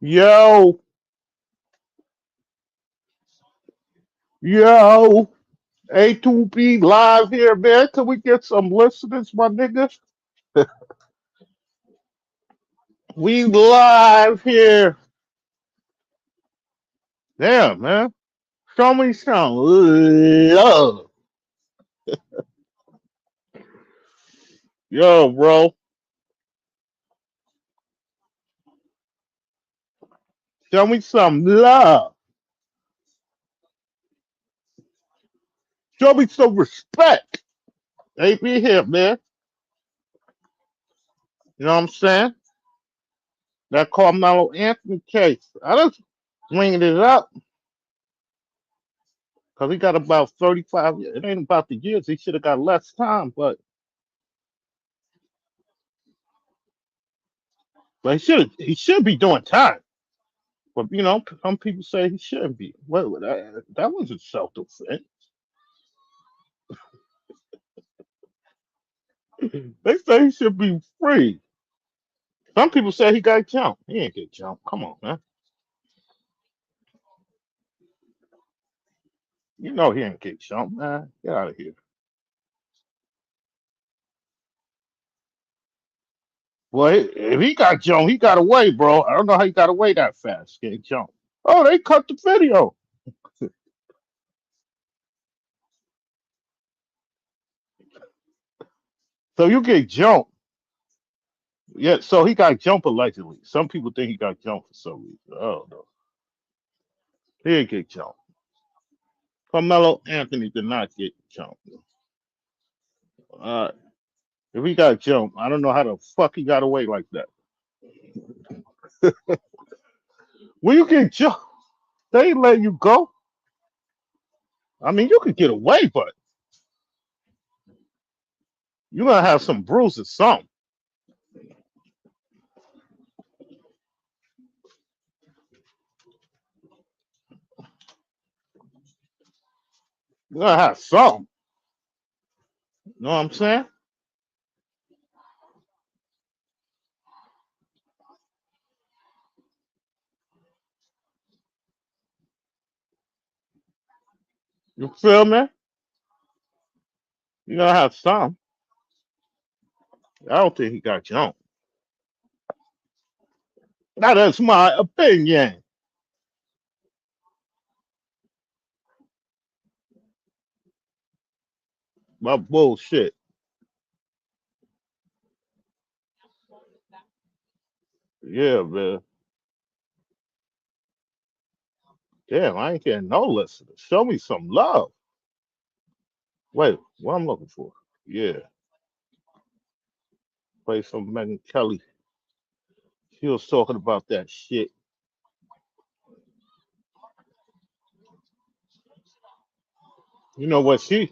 Yo, yo, A2B live here, man. Can we get some listeners, my nigga? We live here. Damn, man. Show me some love. Yo, bro. Show me some love. Show me some respect. AB here, man. You know what I'm saying? That Carmelo Anthony case. I just bringing it up because he got about 35 years. It ain't about the years. He should have got less time, but he should be doing time. But some people say he shouldn't be. Well, that wasn't self-defense. They say he should be free. Some people say he got jumped. He ain't get jumped. Come on, man. You know he ain't get jumped, man. Get out of here. Well, if he got jumped, he got away, bro. I don't know how he got away that fast. Getting jumped. Oh, they cut the video. So you get jumped. Yeah, so he got jumped allegedly. Some people think he got jumped for some reason. Oh no, he didn't get jumped. Carmelo Anthony did not get jumped. If he got jumped, I don't know how the fuck he got away like that. When you get jumped, they ain't let you go. I mean, you could get away, but you're gonna have some bruises, some. You're gonna have some. You know what I'm saying? You feel me? You're gonna have some. I don't think he got jumped. Now that's my opinion. My bullshit. Yeah, man. Damn, I ain't getting no listeners. Show me some love. Wait, what I'm looking for? Yeah, play some Megan Kelly. She was talking about that shit. You know what she?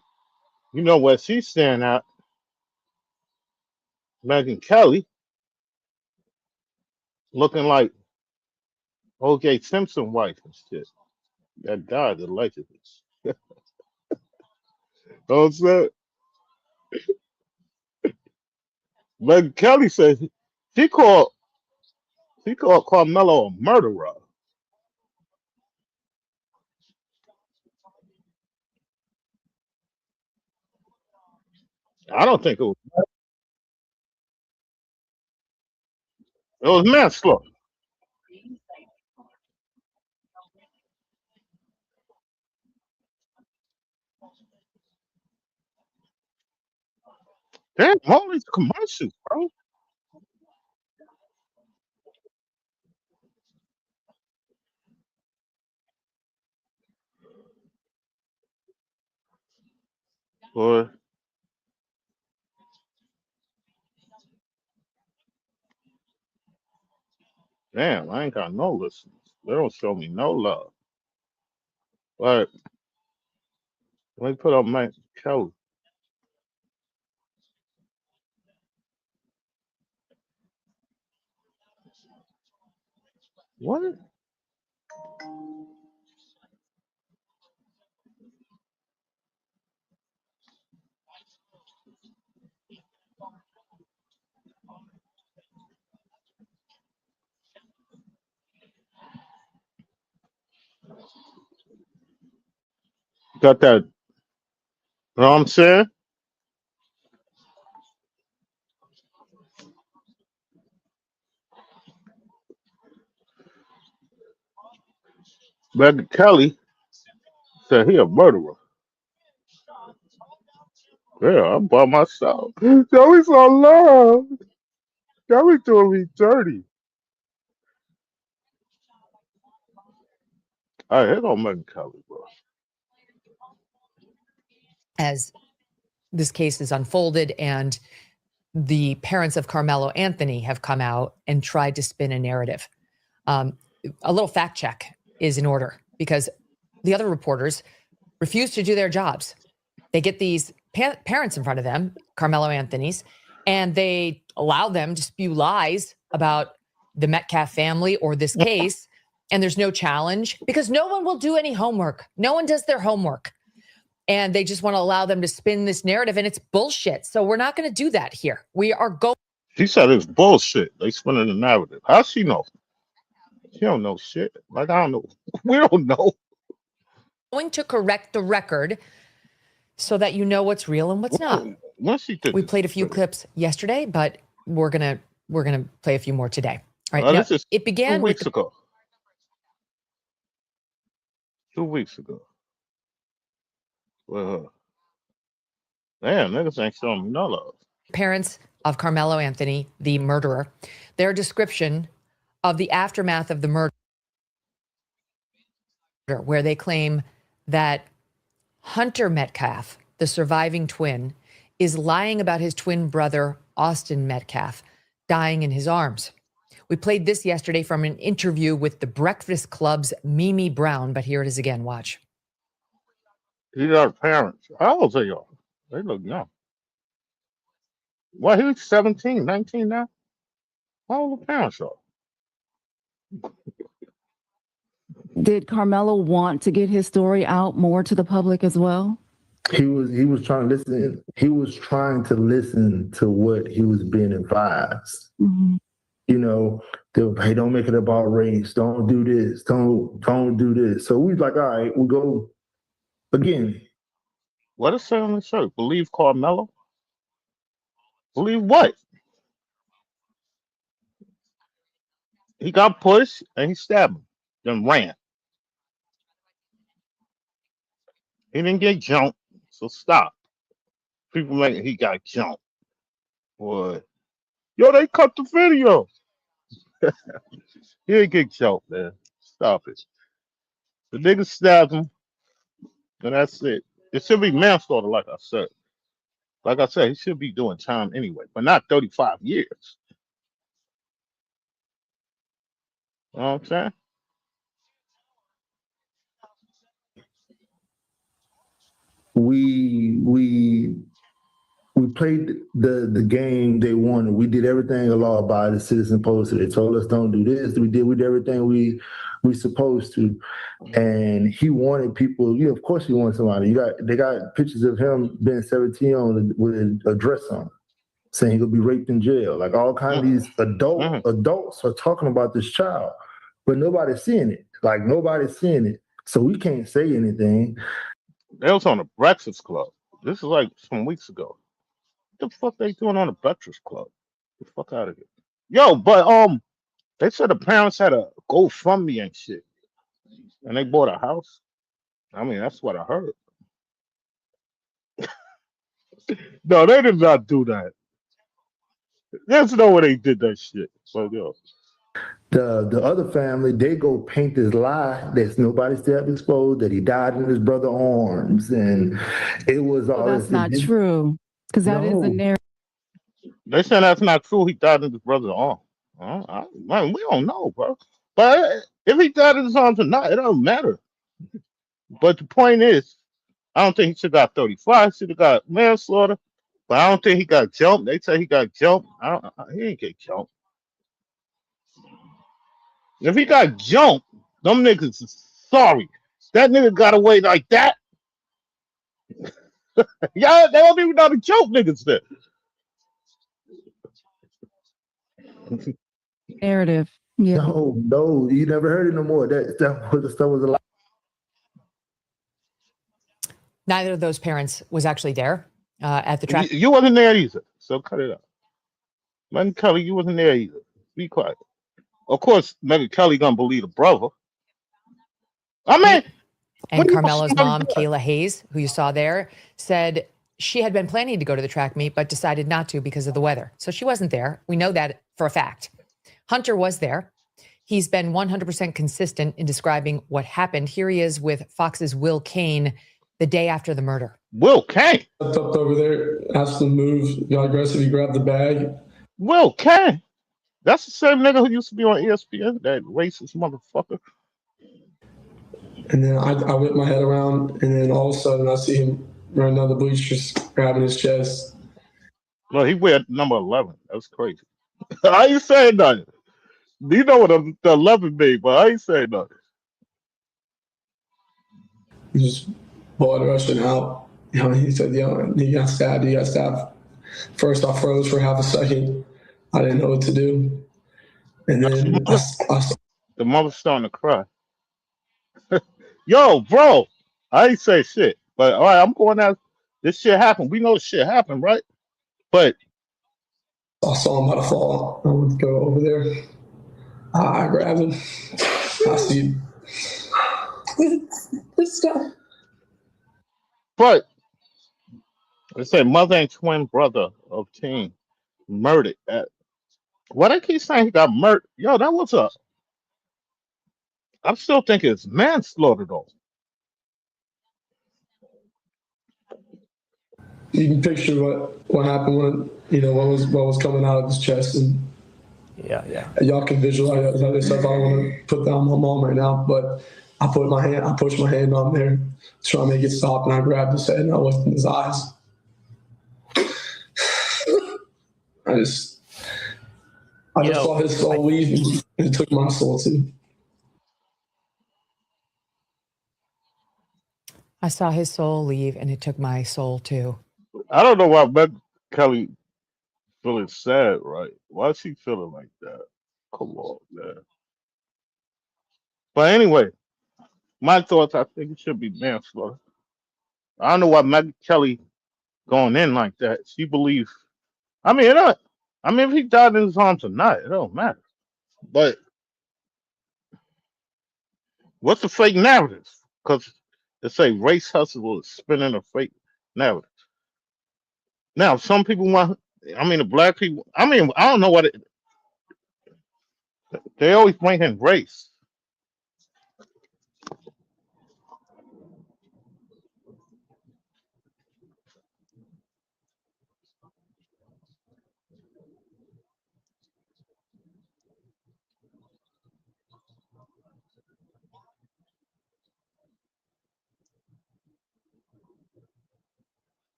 You know what she's saying at Megan Kelly, looking like O.J. Simpson wife and shit. That died allegedly. Know what I'm Megan Kelly said she called she called Carmelo a murderer. I don't think it was manslaughter. Damn, all these commercials, bro. Boy, damn, I ain't got no listeners. They don't show me no love. But let me put up Megan Kelly. What? Got that. You know what I'm saying? Back Kelly said he a murderer. Yeah, I'm by myself. Joey's so love. Joey doing me dirty. All right, here go Megan Kelly, bro. As this case is unfolded and the parents of Carmelo Anthony have come out and tried to spin a narrative. A little fact check is in order because the other reporters refuse to do their jobs. They get these parents in front of them, Carmelo Anthony's, and they allow them to spew lies about the Metcalf family or this case. And there's no challenge because no one will do any homework. No one does their homework. And they just want to allow them to spin this narrative, and it's bullshit. So we're not going to do that here. We are going. She said it's bullshit. They spinning the narrative. How she know? She don't know shit. Like I don't know. We don't know. Going to correct the record so that you know what's real and what's not. Once she did We played a few clips yesterday, but we're gonna play a few more today. All right. Now, this is it began 2 weeks ago. 2 weeks ago. Well, damn, niggas ain't showing me no love. Parents of Carmelo Anthony, the murderer, their description of the aftermath of the murder, where they claim that Hunter Metcalf, the surviving twin, is lying about his twin brother, Austin Metcalf, dying in his arms. We played this yesterday from an interview with the Breakfast Club's Mimi Brown, but here it is again. Watch. These are parents. How old are y'all? They look young. Well, he's 17, 19 now. How old the parents are? Did Carmelo want to get his story out more to the public as well? He was trying to listen. He was trying to listen to what he was being advised. Mm-hmm. You know, hey, don't make it about race. Don't do this. Don't do this. So we like, all right, we'll go again. What is it on the shirt? Believe Carmelo? Believe what? He got pushed and he stabbed him, then ran. He didn't get jumped, so stop. People make he got jumped. Boy. Yo, they cut the video. He didn't get jumped, man. Stop it. The nigga stabbed him, and that's it. It should be manslaughter, like I said. Like I said, he should be doing time anyway, but not 35 years. You know what I'm saying? We played the game they wanted. We did everything a law abiding citizen supposed to. They told us don't do this. We did everything we supposed to. And he wanted people, of course he wanted somebody. They got pictures of him being 17 on with a dress on, saying he could be raped in jail. Like all kinds of these adults are talking about this child, but nobody's seeing it. Like nobody's seeing it. So we can't say anything. They was on the Breakfast Club. This is like some weeks ago. What the fuck they doing on the Breakfast Club? Get the fuck out of here. Yo, but they said the parents had a GoFundMe and shit. And they bought a house. I mean, that's what I heard. No, they did not do that. There's no way they did that shit. So yo. The other family, they go paint this lie that nobody still exposed, that he died in his brother's arms. And it was all that's not true. Because that is a narrative. They said that's not true. He died in his brother's arm. Man, we don't know, bro. But if he died in his arms or not, it don't matter. But the point is, I don't think he should have got 35. He should have got manslaughter. But I don't think he got jumped. They say he got jumped. He didn't get jumped. If he got jumped, them niggas is sorry. That nigga got away like that. Yeah, they don't even know to jump niggas there. Narrative. Yeah. No, you never heard it no more. That was a lie. Neither of those parents was actually there at the track. You wasn't there either, so cut it out. Megyn Kelly, you wasn't there either. Be quiet. Of course, Megyn Kelly gonna believe the brother. I mean, And what do you want Carmelo's somebody mom, to do? Kayla Hayes, who you saw there, said she had been planning to go to the track meet, but decided not to because of the weather. So she wasn't there. We know that for a fact. Hunter was there. He's been 100% consistent in describing what happened. Here he is with Fox's Will Kane the day after the murder. Will Kane. Up over there, asked him to move, got aggressive, he grabbed the bag. Will Kane. That's the same nigga who used to be on ESPN, that racist motherfucker. And then I whipped my head around, and then all of a sudden I see him running down the bleachers, grabbing his chest. Well, he wear number 11. That's crazy. I ain't saying nothing. You know what the 11 mean, but I ain't saying nothing. He just blood rushing out. You know, he said, he got stabbed, he got stabbed. First I froze for half a second. I didn't know what to do. And then The mother's starting to cry. Yo, bro, I ain't say shit. But all right, I'm going out. This shit happened. We know shit happened, right? But I saw him about to fall. I went to go over there. I grabbed him. I see this guy. but they say mother and twin brother of teen murdered at what I keep saying he got murdered. Yo, that was a I'm still thinking it's manslaughter though. You can picture what happened when what was coming out of his chest, and y'all can visualize all this stuff. I don't want to put that on my mom right now, but I pushed my hand on there to try to make it stop, and I grabbed his head and I looked in his eyes. I just saw his soul leave, and it took my soul too. I saw his soul leave and it took my soul too. I don't know why Meg Kelly feeling sad, right? Why is she feeling like that? Come on, man. But anyway, my thoughts, I think it should be manslaughter. I don't know why Meg Kelly going in like that. She believes. I mean, if he died in his arms or not, it don't matter. But what's the fake narrative? Because they say race hustle is spinning a fake narrative. Now, some people want. I mean, the black people. I mean, I don't know what they always bring in race.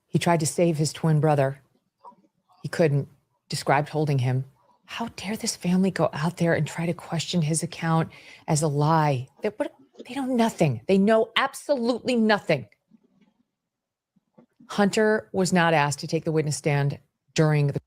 He tried to save his twin brother. He couldn't. Described holding him. How dare this family go out there and try to question his account as a lie? They know nothing. They know absolutely nothing. Hunter was not asked to take the witness stand during the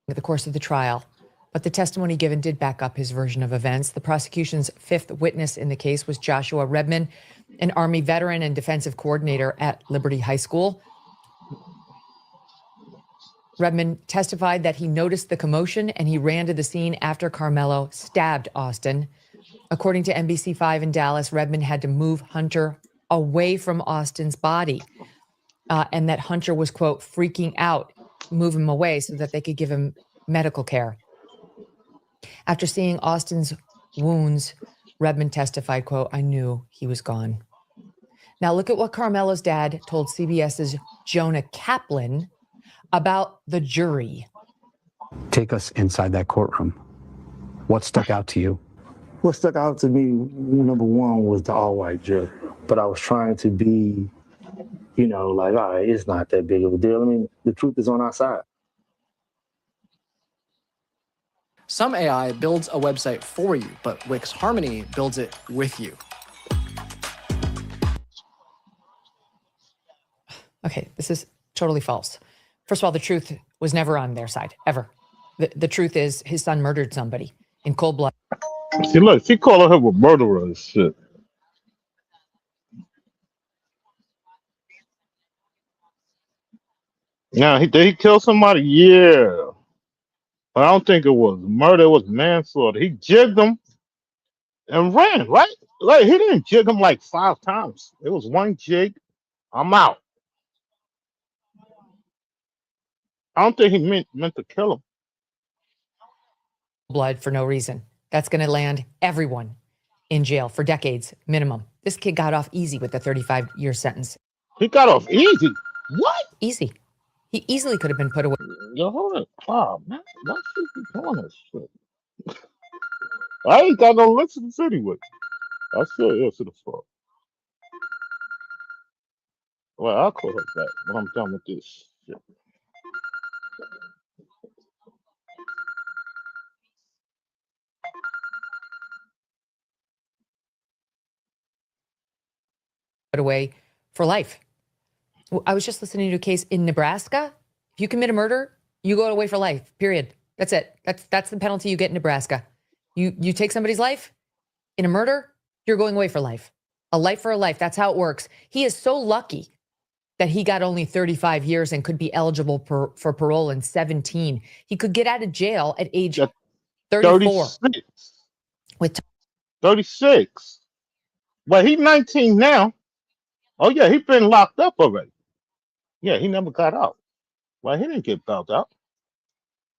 the course of the trial, but the testimony given did back up his version of events. The prosecution's fifth witness in the case was Joshua Redman, an Army veteran and defensive coordinator at Liberty High School. Redman testified that he noticed the commotion and he ran to the scene after Carmelo stabbed Austin. According to NBC5 in Dallas, Redman had to move Hunter away from Austin's body, and that Hunter was, quote, freaking out, move him away so that they could give him medical care. After seeing Austin's wounds, Redman testified, quote, I knew he was gone. Now look at what Carmelo's dad told CBS's Jonah Kaplan about the jury. Take us inside that courtroom. What stuck out to you? What stuck out to me, number one, was the all-white jury. But I was trying to be, like, all right, it's not that big of a deal. I mean, the truth is on our side. Some AI builds a website for you, but Wix Harmony builds it with you. Okay, this is totally false. First of all, the truth was never on their side, ever. The truth is his son murdered somebody in cold blood. See, look, she calling him a murderer and shit. Now, did he kill somebody? Yeah. But I don't think it was murder, it was manslaughter. He jigged him and ran, right? Like, he didn't jig him like 5 times. It was one jig. I'm out. I don't think he meant to kill him. Blood for no reason. That's going to land everyone in jail for decades minimum. This kid got off easy with a 35-year sentence. He got off easy. What? Easy. He easily could have been put away. Yo, hold it. Oh, man. Why should he doing this shit? I ain't got no listeners anyway. I still answer the phone. Well, I'll call her back when I'm done with this shit. Away for life. I was just listening to a case in Nebraska. If you commit a murder, you go away for life, period. That's it. That's the penalty you get in Nebraska. You take somebody's life in a murder, you're going away for life. A life for a life. That's how it works. He is so lucky that he got only 35 years and could be eligible for parole in 17. He could get out of jail at age 34. 36. With 36. But he's 19 now. Oh, yeah, he's been locked up already. Yeah, he never got out. Well, he didn't get bailed out.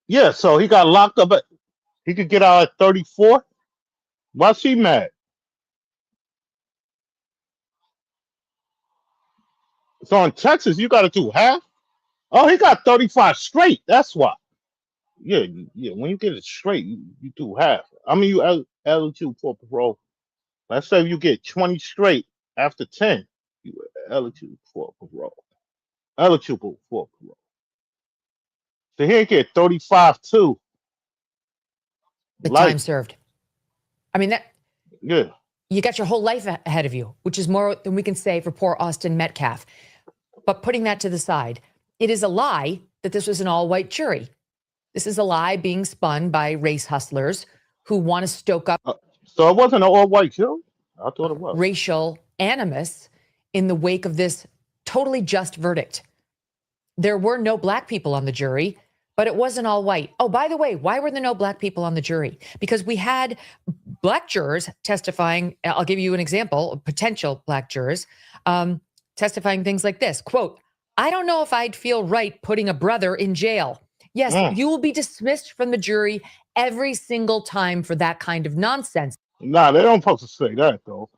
Yeah, so he got locked up. He could get out at 34. Why's she mad? So in Texas, you got to do half. Oh, he got 35 straight. That's why. Yeah. When you get it straight, you do half. I mean, you eligible for parole. Let's say you get 20 straight after 10. You eligible for parole. Eligible for parole. So he get 35 too. the time served. I mean, that. Yeah. You got your whole life ahead of you, which is more than we can say for poor Austin Metcalf. But putting that to the side, it is a lie that this was an all-white jury. This is a lie being spun by race hustlers who want to stoke up So it wasn't an all-white jury? I thought it was. racial animus in the wake of this totally just verdict. There were no black people on the jury, but it wasn't all white. Oh, by the way, why were there no black people on the jury? Because we had black jurors testifying. I'll give you an example, potential black jurors testifying things like this, quote, I don't know if I'd feel right putting a brother in jail. Yes, you will be dismissed from the jury every single time for that kind of nonsense. Nah, they don't supposed to say that, though.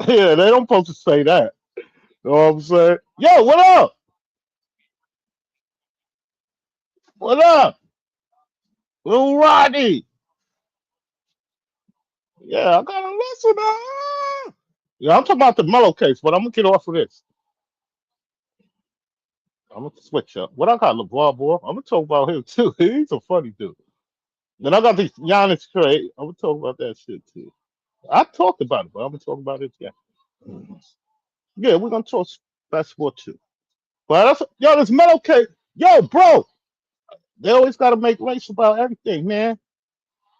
Yeah, they don't supposed to say that. You know what I'm saying? Yo, what up? What up? Little Rodney. Yeah, I got a listener. Yeah, I'm talking about the Mellow case, but I'm going to get off of this. I'm going to switch up. What I got, LeVar Ball? I'm going to talk about him, too. He's a funny dude. Then I got this Giannis trade. I'm going to talk about that shit, too. I talked about it, but I'm going to talk about it again. Yeah, we're gonna talk basketball too. But that's this metal case. Yo, bro, they always gotta make race about everything, man.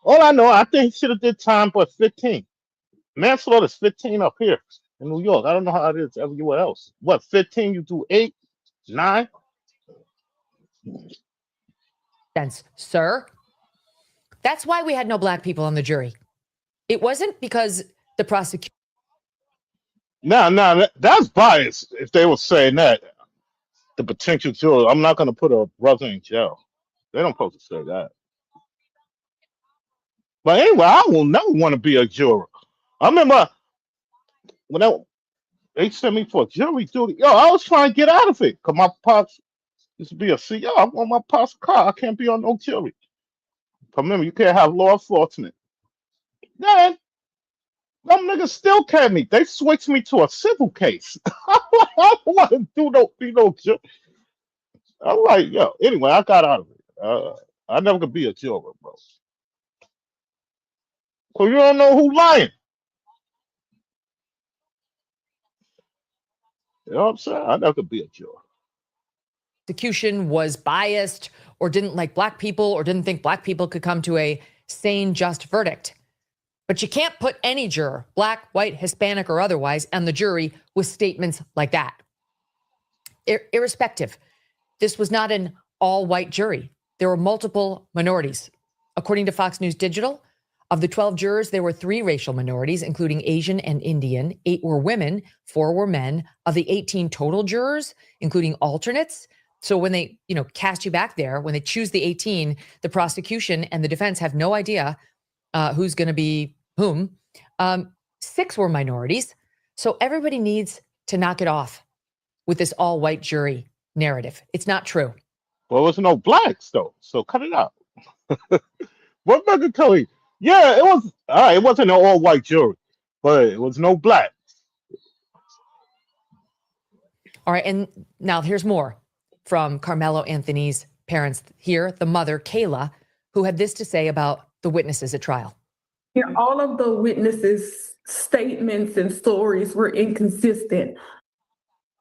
All I know, I think he should have did time, but 15. Manslaughter is 15 up here in New York. I don't know how it is everywhere else. What, 15? You do 8, 9? Sir. That's why we had no black people on the jury. It wasn't because the prosecution. Nah, that's bias. If they were saying that, the potential juror, I'm not gonna put a brother in jail. They don't supposed to say that. But anyway, I will never want to be a juror. I remember when they sent me for jury duty. Yo, I was trying to get out of it because my pops used to be a CEO. I want my pops car. I can't be on no jury. Remember, you can't have law enforcement. Then them niggas still can't me. They switched me to a civil case. I don't want to be no jury. I'm like, yo. Anyway, I got out of it. I never could be a juror, bro. So you don't know who lying. You know what I'm saying? I never could be a juror. Prosecution was biased or didn't like black people or didn't think black people could come to a sane, just verdict. But you can't put any juror, black, white, Hispanic, or otherwise, on the jury with statements like that. Irrespective, this was not an all-white jury. There were multiple minorities. According to Fox News Digital, of the 12 jurors, there were 3 racial minorities, including Asian and Indian. 8 were women, 4 were men. Of the 18 total jurors, including alternates, so when they, cast you back there, when they choose the 18, the prosecution and the defense have no idea who's going to be whom. 6 were minorities. So everybody needs to knock it off with this all-white jury narrative. It's not true. Well, there's no blacks though, so cut it out. What Megyn Kelly? Yeah, it was. All right, it wasn't an all-white jury, but it was no black. All right, and now here's more from Carmelo Anthony's parents here, the mother, Kayla, who had this to say about the witnesses at trial. Yeah, all of the witnesses' statements and stories were inconsistent.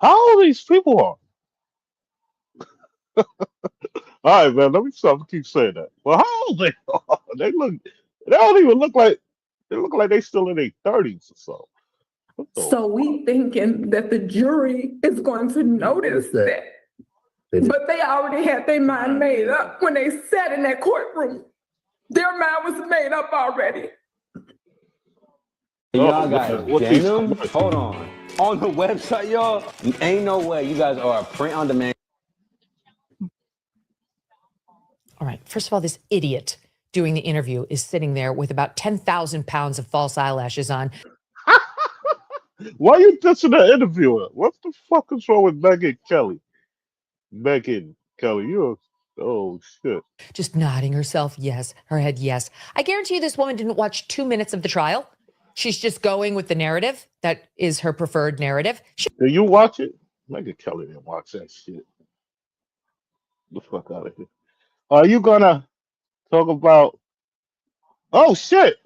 How old these people are? All right, man. Let me stop. Keep saying that. Well, how old they are? They don't even look like. They look like they still in their 30s or so. So we thinking that the jury is going to notice that. But they already had their mind made up when they sat in that courtroom. Their mind was made up already. Y'all got denim? Hold on the website, y'all, ain't no way you guys are a print on demand. All right. First of all, this idiot doing the interview is sitting there with about 10,000 pounds of false eyelashes on. Why are you dissing the interviewer? What the fuck is wrong with Megyn Kelly? Megyn Kelly, oh shit. Just nodding herself, yes, her head, yes. I guarantee you this woman didn't watch 2 minutes of the trial. She's just going with the narrative. That is her preferred narrative. Do you watch it? Megyn Kelly didn't watch that shit. Get the fuck out of here. Are you gonna talk about? Oh shit!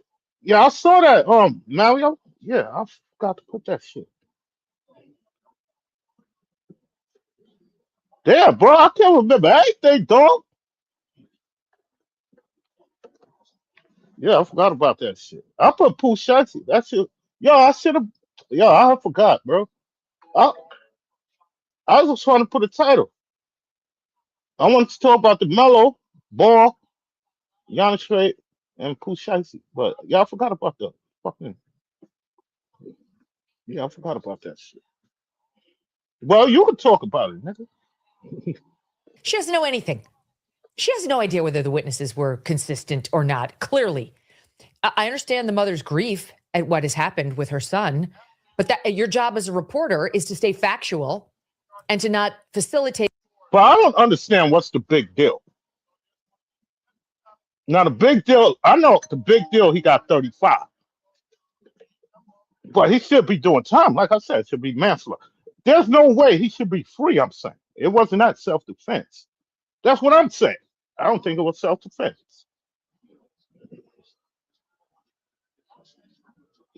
Yeah, I saw that. Mario. Yeah, I forgot to put that shit. Damn, bro, I can't remember anything, dog. Yeah, I forgot about that shit. I put pooh shiesty. That shit. Yo, I should have. Yo, I forgot, bro. I I was just trying to put a title. I wanted to talk about the mellow ball, giannis and pooh shiesty, but y'all forgot about the fucking. Yeah, I forgot about that shit. Well, you can talk about it, nigga. She doesn't know anything. She has no idea whether the witnesses were consistent or not. Clearly, I understand the mother's grief at what has happened with her son, but that your job as a reporter is to stay factual and to not facilitate. But I don't understand what's the big deal. Now, the big deal, I know the big deal, he got 35. But he should be doing time. Like I said, it should be manslaughter. There's no way he should be free, I'm saying. It wasn't that self-defense. That's what I'm saying. I don't think it was self-defense.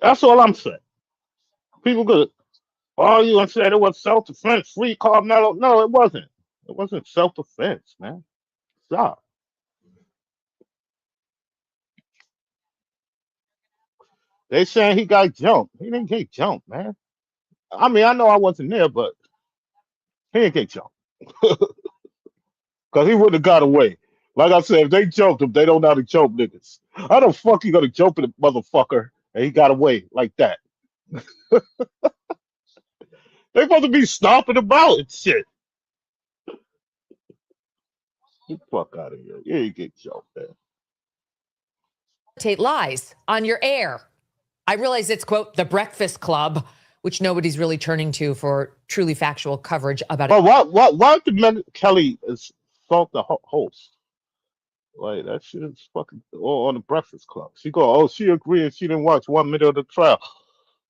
That's all I'm saying. People could argue and say it was self-defense, free Carmelo. No, it wasn't. It wasn't self-defense, man. Stop. They saying he got jumped. He didn't get jumped, man. I mean, I know I wasn't there, but he didn't get jumped. Because he wouldn't have got away. Like I said, if they jumped him, they don't know how to jump niggas. How the fuck you gonna jump at a motherfucker and he got away like that? They supposed to be stomping about and shit. Get the fuck out of here. You ain't get jumped, man. Lies on your air. I realize it's, quote, the Breakfast Club, which nobody's really turning to for truly factual coverage about it. Well, why did Kelly assault the host? Like, that shit is fucking on the Breakfast Club. She go, oh, she agreed she didn't watch 1 minute of the trial.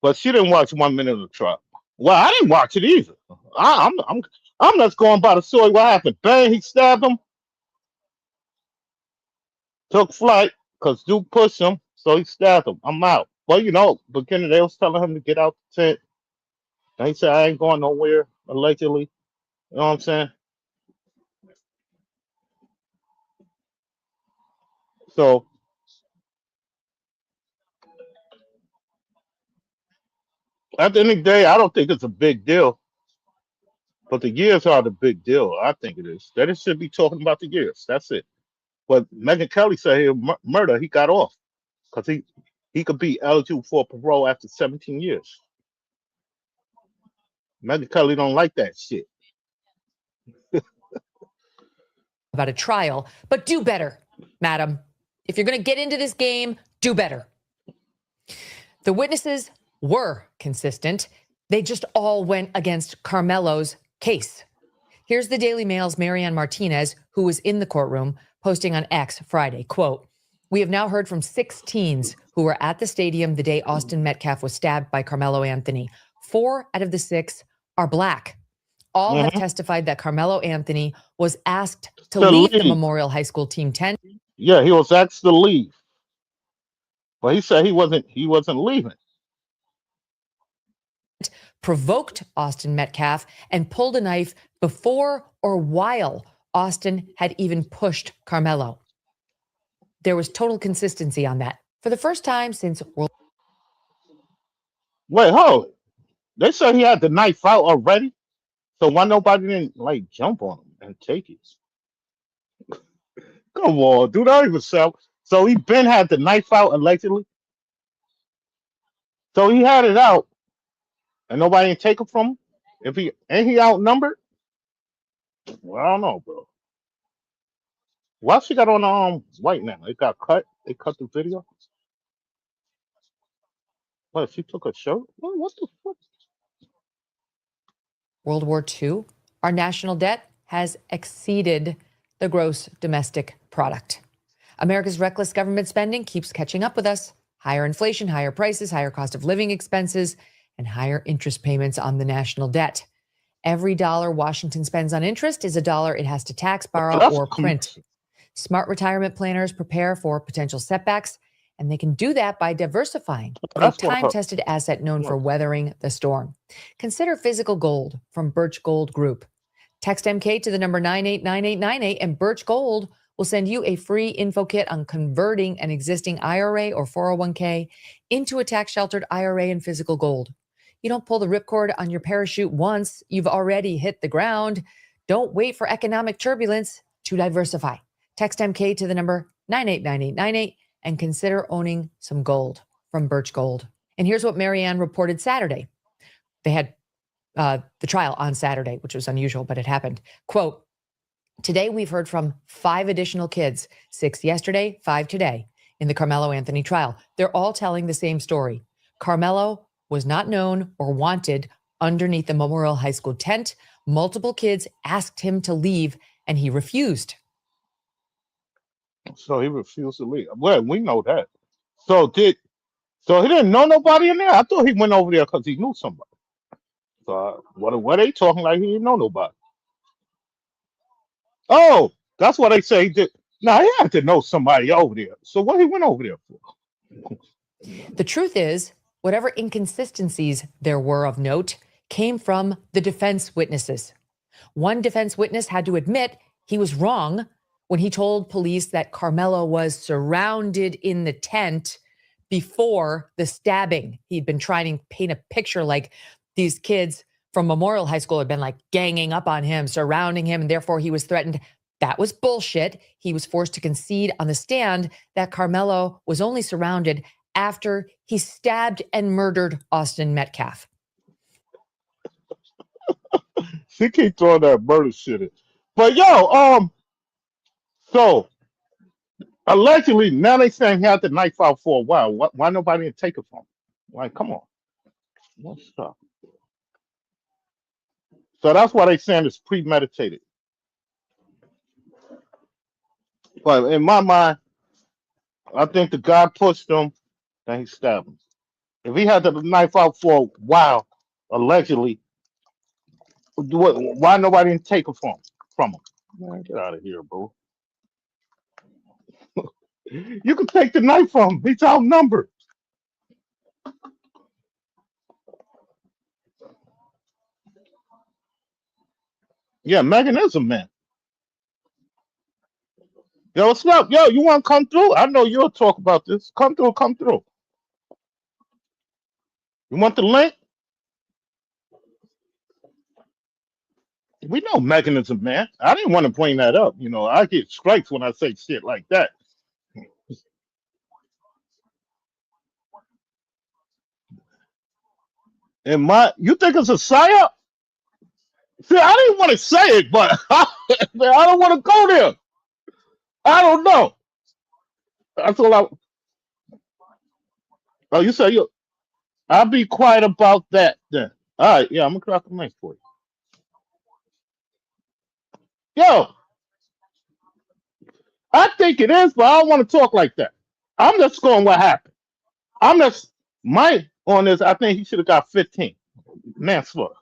But she didn't watch 1 minute of the trial. Well, I didn't watch it either. I'm just going by the story. What happened? Bang, he stabbed him. Took flight because Duke pushed him, so he stabbed him. I'm out. Well, you know, beginning they was telling him to get out the tent. And he said, I ain't going nowhere, allegedly. You know what I'm saying? So at the end of the day, I don't think it's a big deal. But the years are the big deal. I think it is. That it should be talking about the years. That's it. But Megan Kelly said he murder, he got off. Because he could be eligible for parole after 17 years. Megan Kelly don't like that shit. About a trial, but do better, madam. If you're going to get into this game, do better. The witnesses were consistent. They just all went against Carmelo's case. Here's the Daily Mail's Marianne Martinez, who was in the courtroom, posting on X Friday, quote, we have now heard from 6 teens who were at the stadium the day Austin Metcalf was stabbed by Carmelo Anthony. 4 out of the 6 are Black. All have testified that Carmelo Anthony was asked to leave the Memorial High School team tent. Yeah, he was asked to leave. But he said he wasn't leaving. Provoked Austin Metcalf and pulled a knife before or while Austin had even pushed Carmelo. There was total consistency on that. For the first time since World. Wait, hold it. They said he had the knife out already. So why nobody didn't like jump on him and take it? Come on, dude, that even sound. So he been had the knife out allegedly. So he had it out, and nobody didn't take it from him. If he ain't he outnumbered, well, I don't know, bro. Why she got on white now? It got cut. They cut the video. What? She took a shirt. What the fuck? World War II, our national debt has exceeded the gross domestic product. America's reckless government spending keeps catching up with us. Higher inflation, higher prices, higher cost of living expenses, and higher interest payments on the national debt. Every dollar Washington spends on interest is a dollar it has to tax, borrow, or print. Smart retirement planners prepare for potential setbacks, and they can do that by diversifying a time-tested asset known for weathering the storm. Consider physical gold from Birch Gold Group. Text MK to the number 989898, and Birch Gold will send you a free info kit on converting an existing IRA or 401k into a tax-sheltered IRA in physical gold. You don't pull the ripcord on your parachute once you've already hit the ground. Don't wait for economic turbulence to diversify. Text MK to the number 989898 and consider owning some gold from Birch Gold. And here's what Marianne reported Saturday. They had the trial on Saturday, which was unusual, but it happened. Quote, today we've heard from 5 additional kids, 6 yesterday, 5 today, in the Carmelo Anthony trial. They're all telling the same story. Carmelo was not known or wanted underneath the Memorial High School tent. Multiple kids asked him to leave, and he refused. So he refused to leave. Well, we know that. So he didn't know nobody in there? I thought he went over there because he knew somebody. So what they talking like he didn't know nobody? Oh, that's what they say he did. Now he had to know somebody over there. So what he went over there for? The truth is, whatever inconsistencies there were of note came from the defense witnesses. One defense witness had to admit he was wrong when he told police that Karmelo was surrounded in the tent before the stabbing. He'd been trying to paint a picture like these kids from Memorial High School had been like ganging up on him, surrounding him, and therefore he was threatened. That was bullshit. He was forced to concede on the stand that Karmelo was only surrounded after he stabbed and murdered Austin Metcalf. She keep throwing that murder shit in. But yo, so allegedly now they saying he had the knife out for a while. Why nobody didn't take it from him? Like, come on. What's up? So that's why they saying it's premeditated. But in my mind, I think the guy pushed him, then he stabbed him. If he had the knife out for a while, allegedly, why nobody didn't take it from him? Man, get out of here, bro. You can take the knife from him. He's outnumbered. Yeah, Megan is a man. Yo, what's up? Yo, you want to come through? I know you'll talk about this. Come through, come through. You want the link? We know Megan is a man. I didn't want to bring that up. You know, I get strikes when I say shit like that. And you think it's a psyop? See, I didn't want to say it, but I don't want to go there. I don't know. That's all I. Oh, you say you? I'll be quiet about that then. All right, yeah, I'm gonna drop the link for you. Yo, I think it is, but I don't want to talk like that. I'm just going what happened. I'm just on this. I think he should have got 15 manslaughter.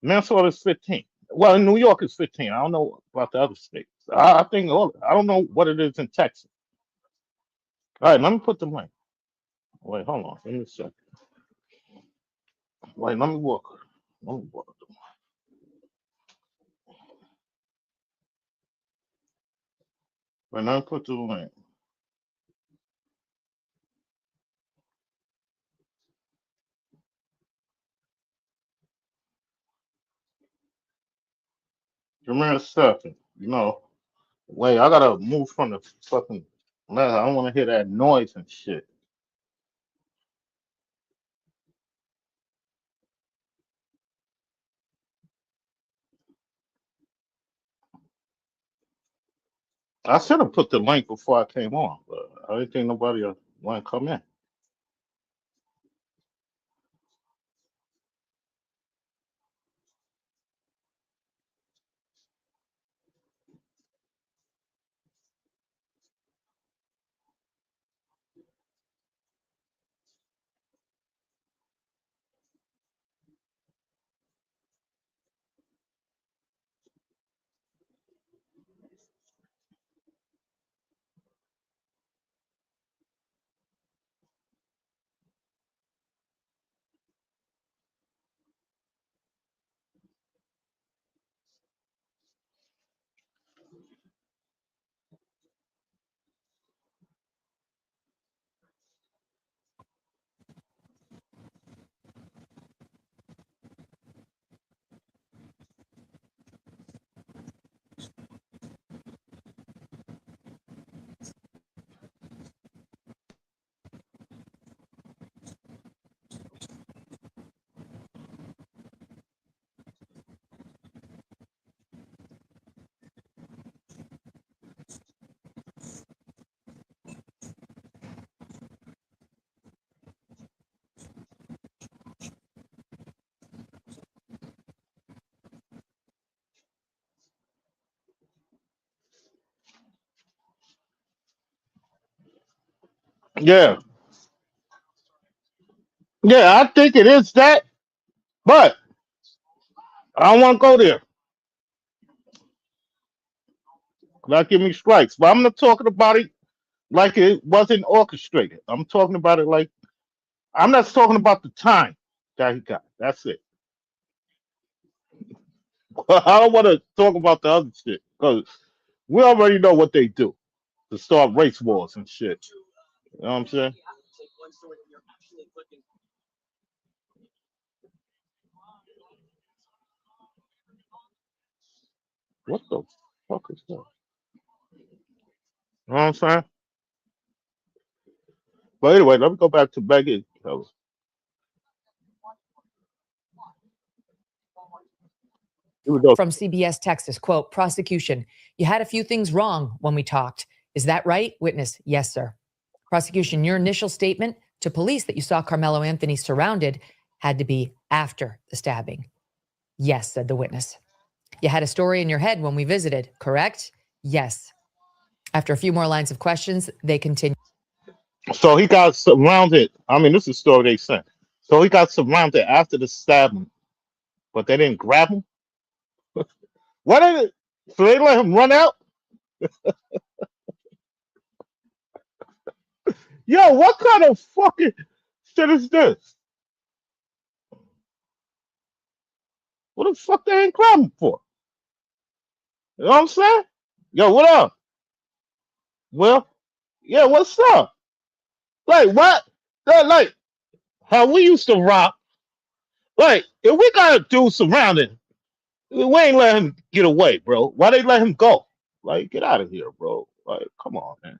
Manslaughter is 15. Well, in New York it's 15. I don't know about the other states. I think I don't know what it is in Texas. All right, let me put the link. Wait, hold on. Let me see. Wait, let me walk. Let me walk. Wait, let me put the link. Give me a second. You know, wait, I gotta move from the fucking letter. I don't want to hear that noise and shit. I should have put the link before I came on, but I didn't think nobody want to come in. Yeah, yeah, I think it is that, but I don't want to go there. Not give me strikes. But I'm not talking about it like it wasn't orchestrated. I'm talking about it like I'm not talking about the time that he got. That's it. I don't want to talk about the other shit because we already know what they do to start race wars and shit. You know what I'm saying? What the fuck is that? You know what I'm saying? But anyway, let me go back to Becky. Here we go. From CBS Texas, quote, prosecution, you had a few things wrong when we talked. Is that right? Witness, yes, sir. Prosecution, your initial statement to police that you saw Carmelo Anthony surrounded had to be after the stabbing. Yes, said the witness. You had a story in your head when we visited, correct? Yes. After a few more lines of questions, they continued. So he got surrounded. I mean, this is the story they sent. So he got surrounded after the stabbing, but they didn't grab him. Why did it? So they let him run out? Yo, what kind of fucking shit is this? What the fuck they ain't grab him for? You know what I'm saying? Yo, what up? Well, yeah, what's up? Like, what? Like, how we used to rock. Like, if we got a dude surrounded, we ain't let him get away, bro. Why they let him go? Like, get out of here, bro. Like, come on, man.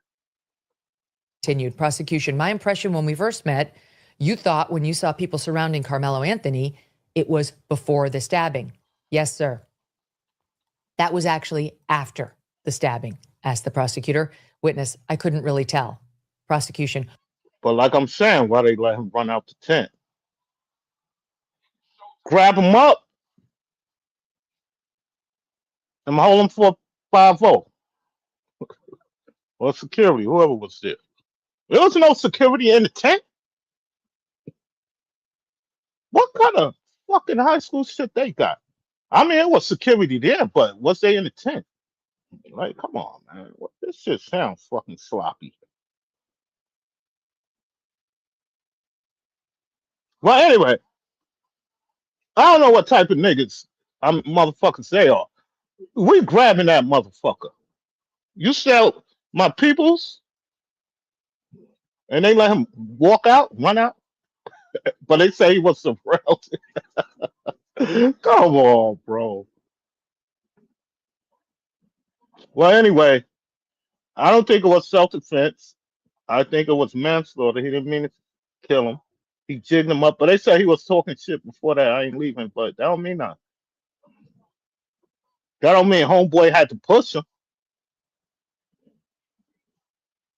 Continued. Prosecution, my impression when we first met, you thought when you saw people surrounding Carmelo Anthony, it was before the stabbing. Yes, sir. That was actually after the stabbing, asked the prosecutor. Witness, I couldn't really tell. Prosecution. But like I'm saying, why they let him run out the tent? Grab him up and hold him for 5-0. Or security, whoever was there. There was no security in the tent. What kind of fucking high school shit they got? I mean, it was security there, but was they in the tent? Like, come on, man. What, this shit sounds fucking sloppy. Well, anyway, I don't know what type of niggas motherfuckers they are. We grabbing that motherfucker. You sell my peoples, and they let him walk out, run out, but they say he was surrounded. Come on, bro. Well, anyway, I don't think it was self-defense. I think it was manslaughter. He didn't mean to kill him. He jigged him up, but they said he was talking shit before that. I ain't leaving, but that don't mean nothing. That don't mean homeboy had to push him.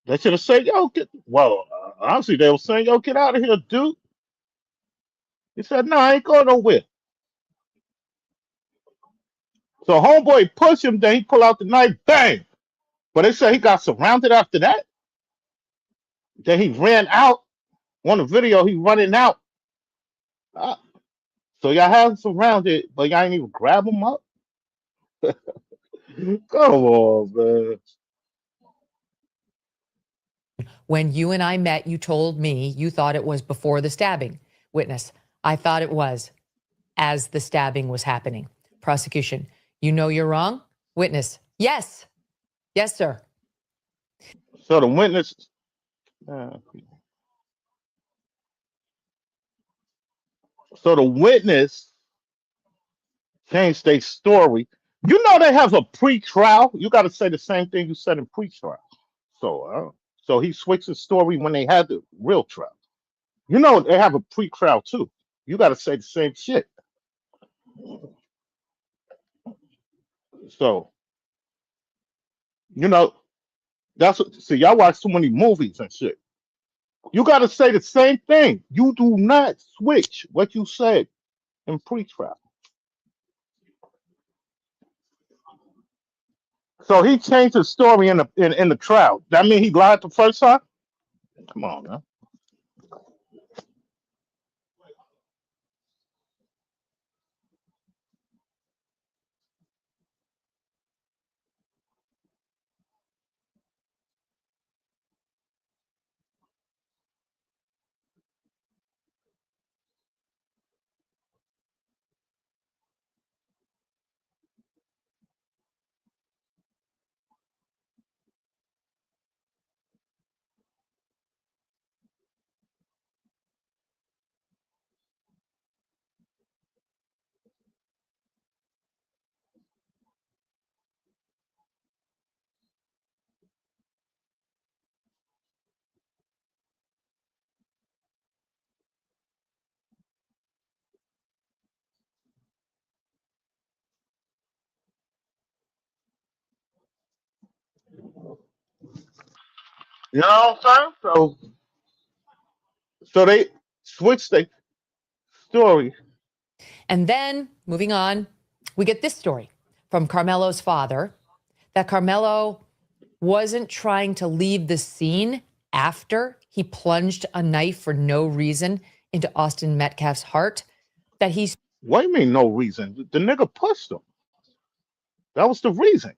They should have said, "Yo, get." Well, honestly, they were saying, "Yo, get out of here, dude." He said, "No, I ain't going nowhere." So homeboy pushed him, then he pull out the knife, bang. But they said he got surrounded after that. Then he ran out. On the video, he running out. Uh, so y'all have him surrounded, but y'all ain't even grab him up. Come on, man. When you and I met, you told me you thought it was before the stabbing. Witness, I thought it was as the stabbing was happening. Prosecution, you know you're wrong? Witness, yes. Yes, sir. So the witness, so the witness changed their story. You know they have a pre-trial. You got to say the same thing you said in pre-trial. So he switched the story when they had the real trial. You know they have a pre-trial too. You got to say the same shit. So you know that's what. See, y'all watch too many movies and shit. You got to say the same thing. You do not switch what you said in pre-trial. So he changed his story in the trial. That mean he lied the first time? Come on, man. You know what I'm saying? So they switched the story. And then moving on, we get this story from Carmelo's father that Carmelo wasn't trying to leave the scene after he plunged a knife for no reason into Austin Metcalf's heart, that he What do you mean no reason? The nigga pushed him. That was the reason.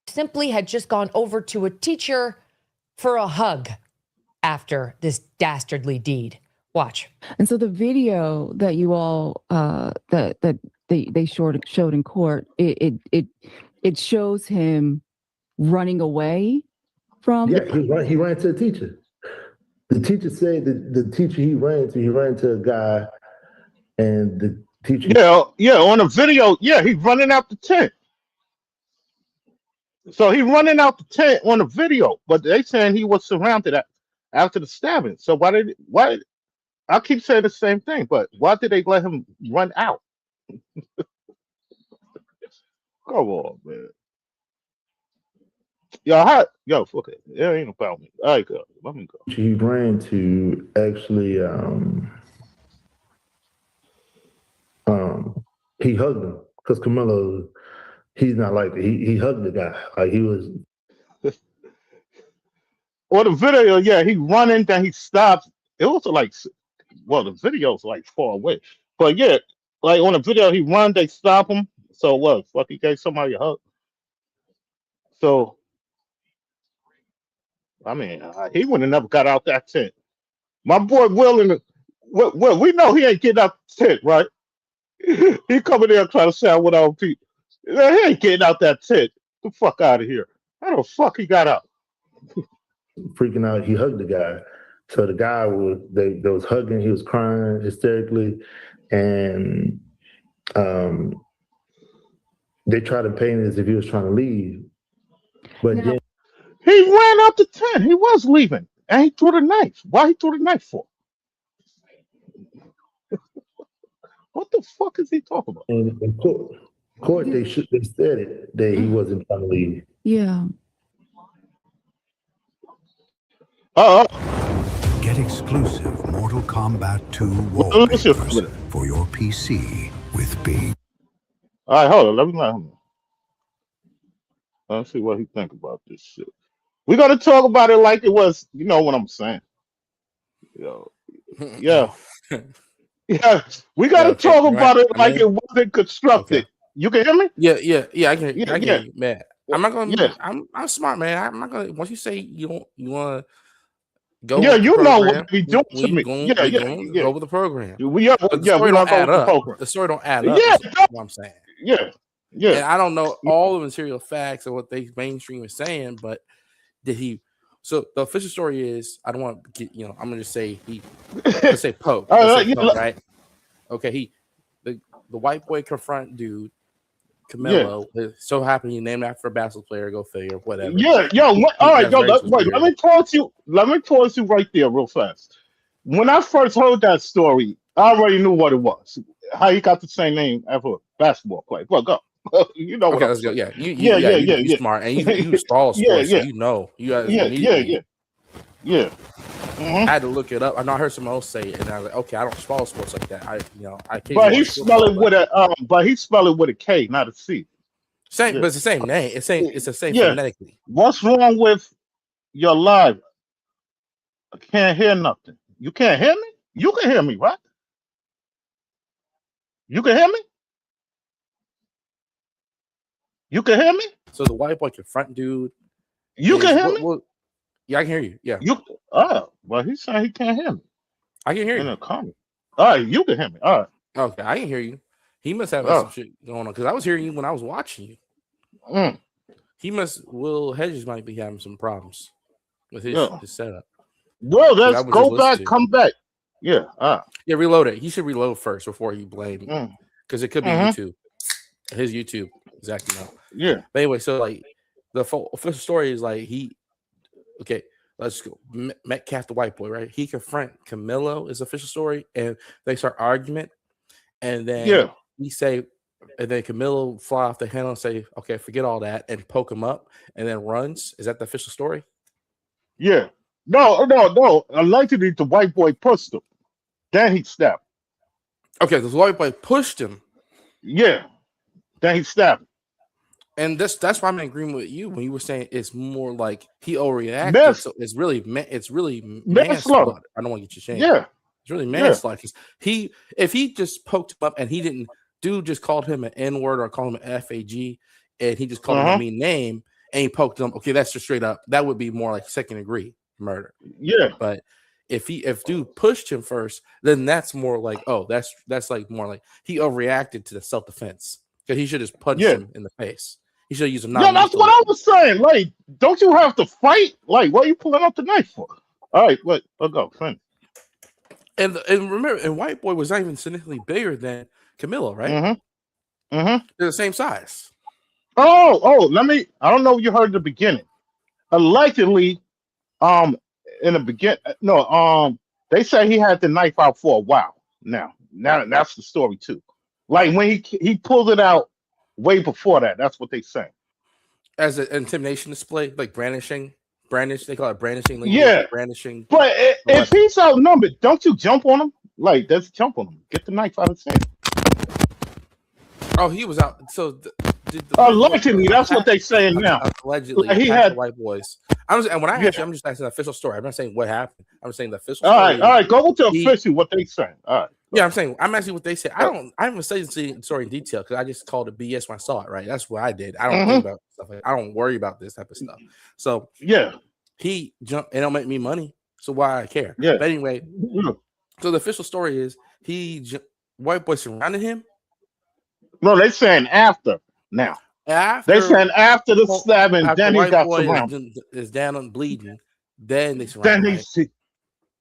simply had just gone over to a teacher for a hug after this dastardly deed. Watch. And so the video that you all that they showed in court, it shows him running away from. Yeah, he ran to the teacher. The teacher said that the teacher he ran to a guy, and the teacher. Yeah, on the video, yeah, he's running out the tent. So he running out the tent on the video, but they saying he was surrounded after the stabbing. So why I keep saying the same thing, but why did they let him run out? Come on, man. Yo, fuck it. It ain't about me. All right, go. Let me go. He ran to actually he hugged him because Carmelo, he's not like that. He hugged the guy. Like he was On the video, yeah, he running, then he stops. It was like, well, the video's like far away. But yeah, like on the video, he run, they stop him. So what? Fuck, he gave somebody a hug. So, I mean, he would have never got out that tent. My boy Will, well, we know he ain't getting out the tent, right? He coming there trying to sound with our people. He ain't getting out that tent. Get the fuck out of here. How the fuck he got out? freaking out. He hugged the guy. So the guy they was hugging. He was crying hysterically, and they tried to paint it as if he was trying to leave. But then he ran out the tent. He was leaving, and he threw the knife. Why he threw the knife for? What the fuck is he talking about? in court they said it that he wasn't trying to leave. Yeah. Get exclusive Mortal Kombat 2 wallpapers for your PC with Bing. All right, hold on. Let him. Let's see what he think about this shit. We gotta talk about it like it was. You know what I'm saying? Yo, yeah, yeah. We gotta talk about it like it wasn't constructed. Okay. You can hear me? Yeah. I can hear you, man. I'm not gonna. Yeah. I'm smart, man. I'm not gonna. Once you say you want to go, Yeah, with the you know program, what we doing to me. Go with the program. But the story don't add up. program. The story don't add up. Yeah, is what I'm saying. Yeah. And I don't know all the material facts of what they mainstream is saying, but did he? So the official story is, I don't want to get, I'm gonna just say let's say Poe, right? Okay, the white boy confront dude, Carmelo. So happened he named after a basketball player. Go figure, whatever. Yeah, all right, wait. Let me pause you right there, real fast. When I first heard that story, I already knew what it was. How he got the same name as a basketball player. Well, go. You know. Okay, let's go. Yeah, you smart, and you stall sports, so you know. Yeah. Mm-hmm. I had to look it up. I know I heard someone else say it, and I was like, okay, I don't follow sports like that. I can't. But he spell it with a K, not a C. Same, but it's the same name. It's the same phonetically. What's wrong with your live? I can't hear nothing. You can't hear me? You can hear me, right? You can hear me? You can hear me? So the white boy confront dude. You can hear me? Yeah, I can hear you. Yeah. Well, he's saying he can't hear me. I can hear you. In a comment. All right, you can hear me. All right. Okay, I can hear you. He must have some shit going on because I was hearing you when I was watching you. Will Hedges might be having some problems with his setup. Well, let's go back, come back. Yeah. Yeah, reload it. He should reload first before he blame because it could be YouTube. His YouTube is acting up. Yeah. But anyway, so like the official story is like let's go. Metcalf, the white boy, right? He confront Carmelo is the official story, and they start argument, and then and then Carmelo fly off the handle and say, "Okay, forget all that," and poke him up, and then runs. Is that the official story? Yeah. No. Allegedly, the white boy pushed him. Then he stabbed him. Okay, the white boy pushed him. Yeah. Then he stabbed him. And that's why I'm in agreement with you when you were saying it's more like he overreacted. So it's really manslaughter. I don't want to get you shamed. Yeah. It's really manslaughter. If he just poked him up and he didn't, dude just called him an N-word or called him an FAG, and he just called him a mean name and he poked him. Okay, that's just straight up. That would be more like second degree murder. Yeah. But if dude pushed him first, then that's more like, oh, that's like more like he overreacted to the self-defense. Because he should just punch him in the face. He should use a knife. Yeah, that's what I was saying. Like, don't you have to fight? Like, what are you pulling out the knife for? All right, let's go. Finish. And remember, and White Boy was not even significantly bigger than Camilo, right? They're the same size. Oh, I don't know if you heard the beginning. Allegedly, in the beginning, they say he had the knife out for a while. Now that's the story too. Like when he pulled it out way before that. That's what they say. As an intimidation display, like brandishing. They call it brandishing. Like brandishing. But if he's outnumbered, don't you jump on him? Like, let's jump on him. Get the knife out of his hand. Oh, he was out. So allegedly, that's what they saying now. Allegedly, he had white boys. And when I ask you, I'm just asking the official story. I'm not saying what happened. I'm saying the official story. All right. Go with the official what they saying. All right. Yeah, I'm asking what they say. I haven't studied the story in detail because I just called it BS when I saw it. Right, that's what I did. I don't think about stuff. I don't worry about this type of stuff. So he jumped. It don't make me money, so why I care? Yeah. But anyway, so the official story is white boy surrounded him. No, they saying after now. They saying after the stabbing, then he got surrounded. Is down and bleeding. Then they surrounded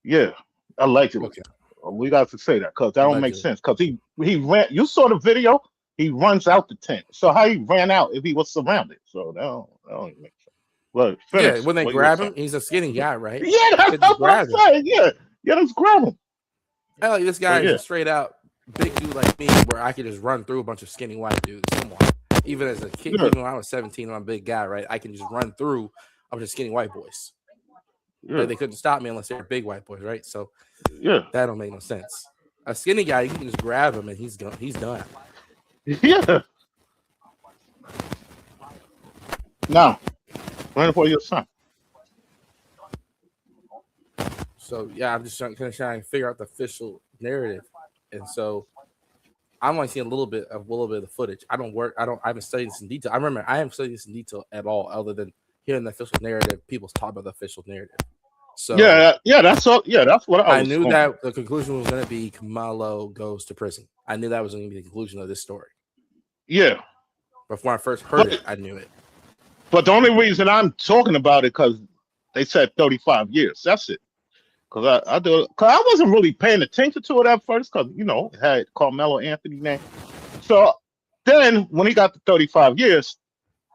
him. Allegedly. Okay. We got to say that because that don't make sense. Because he ran. You saw the video. He runs out the tent. So how he ran out if he was surrounded? So that don't make sense. Well, when they grab him, he's a skinny guy, right? Yeah, that's what I'm saying. Yeah, let's grab him. Hell, this guy is a straight out big dude like me, where I could just run through a bunch of skinny white dudes. Come on. Even as a kid, even when I was 17, I'm a big guy, right? I can just run through a bunch of skinny white boys. But they couldn't stop me unless they're big white boys, right? So that don't make no sense. A skinny guy, you can just grab him and he's done. Yeah. Now, running for your son. So I'm just trying to figure out the official narrative, and so I'm only seeing a little bit of the footage. I haven't studied this in detail. I haven't studied this in detail at all, other than hearing the official narrative. People talk about the official narrative. So that's all. Yeah, that's what I knew that the conclusion was going to be Kamalo goes to prison. I knew that was going to be the conclusion of this story. Yeah. Before I first heard it, I knew it. But the only reason I'm talking about it because they said 35 years. That's it. Because I wasn't really paying attention to it at first because it had Carmelo Anthony name. So then when he got to 35 years,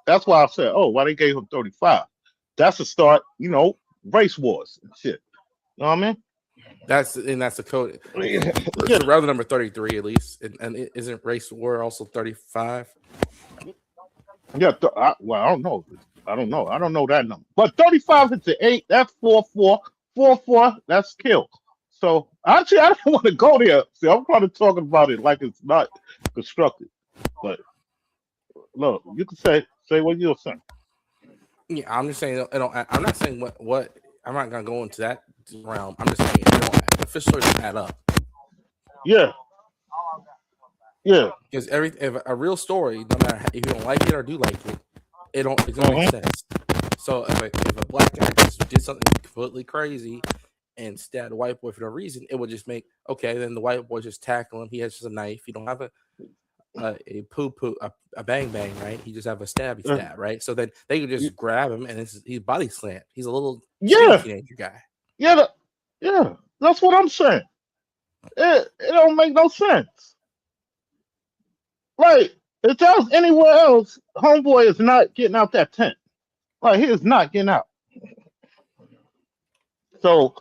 that's why I said, oh, why they gave him 35? That's a start, race wars and shit. You know what I mean? That's the code. It's rather number 33 at least. And isn't race war also 35? Yeah, I don't know. I don't know that number. But 35 is the 8. That's 4-4. 4-4. That's kill. So actually, I don't want to go there. See, I'm kind of talking about it like it's not constructed. But look, you can say what you're saying. Yeah, I'm just saying. I'm not saying what. I'm not gonna go into that realm. I'm just saying the official stories add up. Yeah. Yeah. Because if a real story, no matter if you don't like it or do like it, it don't make sense. So if a black guy just did something completely crazy and stabbed a white boy for no reason, it would just make then the white boy just tackle him. He has just a knife. He don't have a pooh, a bang, right? He just have a stabby stab, right? So then they could just grab him and he's body slammed. He's a little teenager guy. Yeah, that's what I'm saying. It don't make no sense. Like, if that was anywhere else, homeboy is not getting out that tent. Like, he is not getting out. So,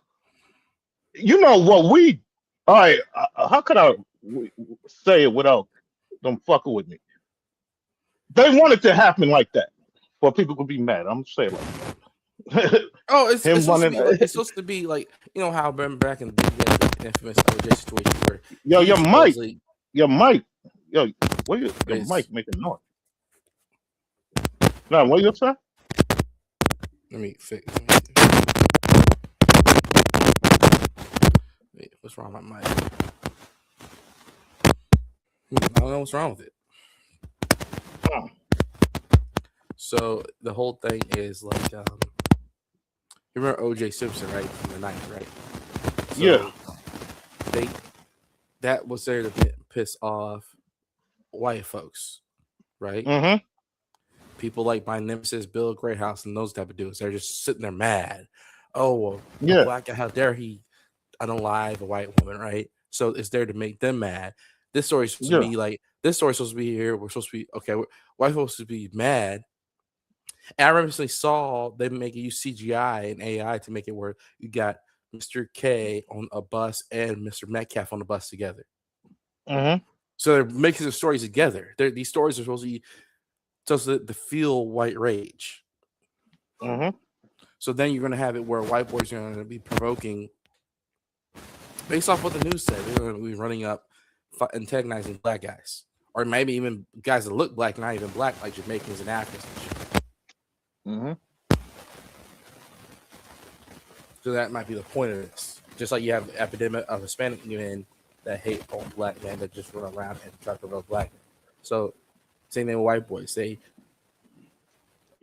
what all right, how could I say it without them fucking with me? They want it to happen like that for people to be mad. I'm saying like that. Oh, it's him supposed to running. be like, it's supposed to be like, you know how remember back in the day, the infamous OJ situation where Yo, he your mic, supposedly- your mic, yo, what your It's- mic making noise? No, what you say? Let me fix. Wait, what's wrong with my mic? I don't know what's wrong with it. Oh. So the whole thing is like, you remember O.J. Simpson, right, from the 90s, right? So Yeah. That was there to piss off white folks, right? Mm-hmm. People like my nemesis Bill Greathouse and those type of dudes. They're just sitting there mad. Oh, well, Yeah. a black guy, how dare he unalive a white woman, right? So it's there to make them mad. This story's supposed to be like, this story's supposed to be here. We're supposed to be, okay, white folks supposed to be mad. And I recently saw them make use CGI and AI to make it where you got Mr. K on a bus and Mr. Metcalf on the bus together. Mm-hmm. So they're making the stories together. These stories are supposed to feel white rage. Mm-hmm. So then you're going to have it where white boys are going to be provoking, based off what the news said, they're going to be running up, antagonizing black guys, or maybe even guys that look black, not even black, like Jamaicans and Africans and shit. Mm-hmm. So that might be the point of this. Just like you have an epidemic of Hispanic men that hate on black men that just run around and try to provoke black men. So same thing with white boys. Say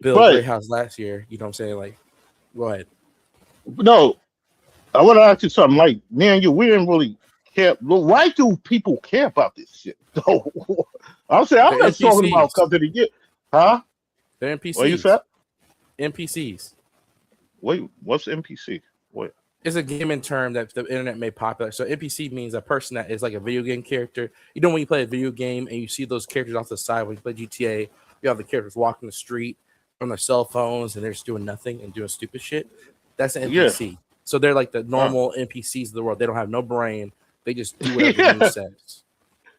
Bill Greathouse last year, you know what I'm saying? Like, go ahead. No, I want to ask you something. Like, me and you, we didn't really care. Well, why do people care about this shit? No, I'm saying I'm not talking about because of the year, huh? They're NPCs. What you said? NPCs. Wait, what's NPC? What? It's a gaming term that the internet made popular. So NPC means a person that is like a video game character. You know when you play a video game and you see those characters off the side when you play GTA, you have the characters walking the street on their cell phones and they're just doing nothing and doing stupid shit. That's an NPC. Yeah. So they're like the normal NPCs of the world. They don't have no brain. They just do whatever the news says.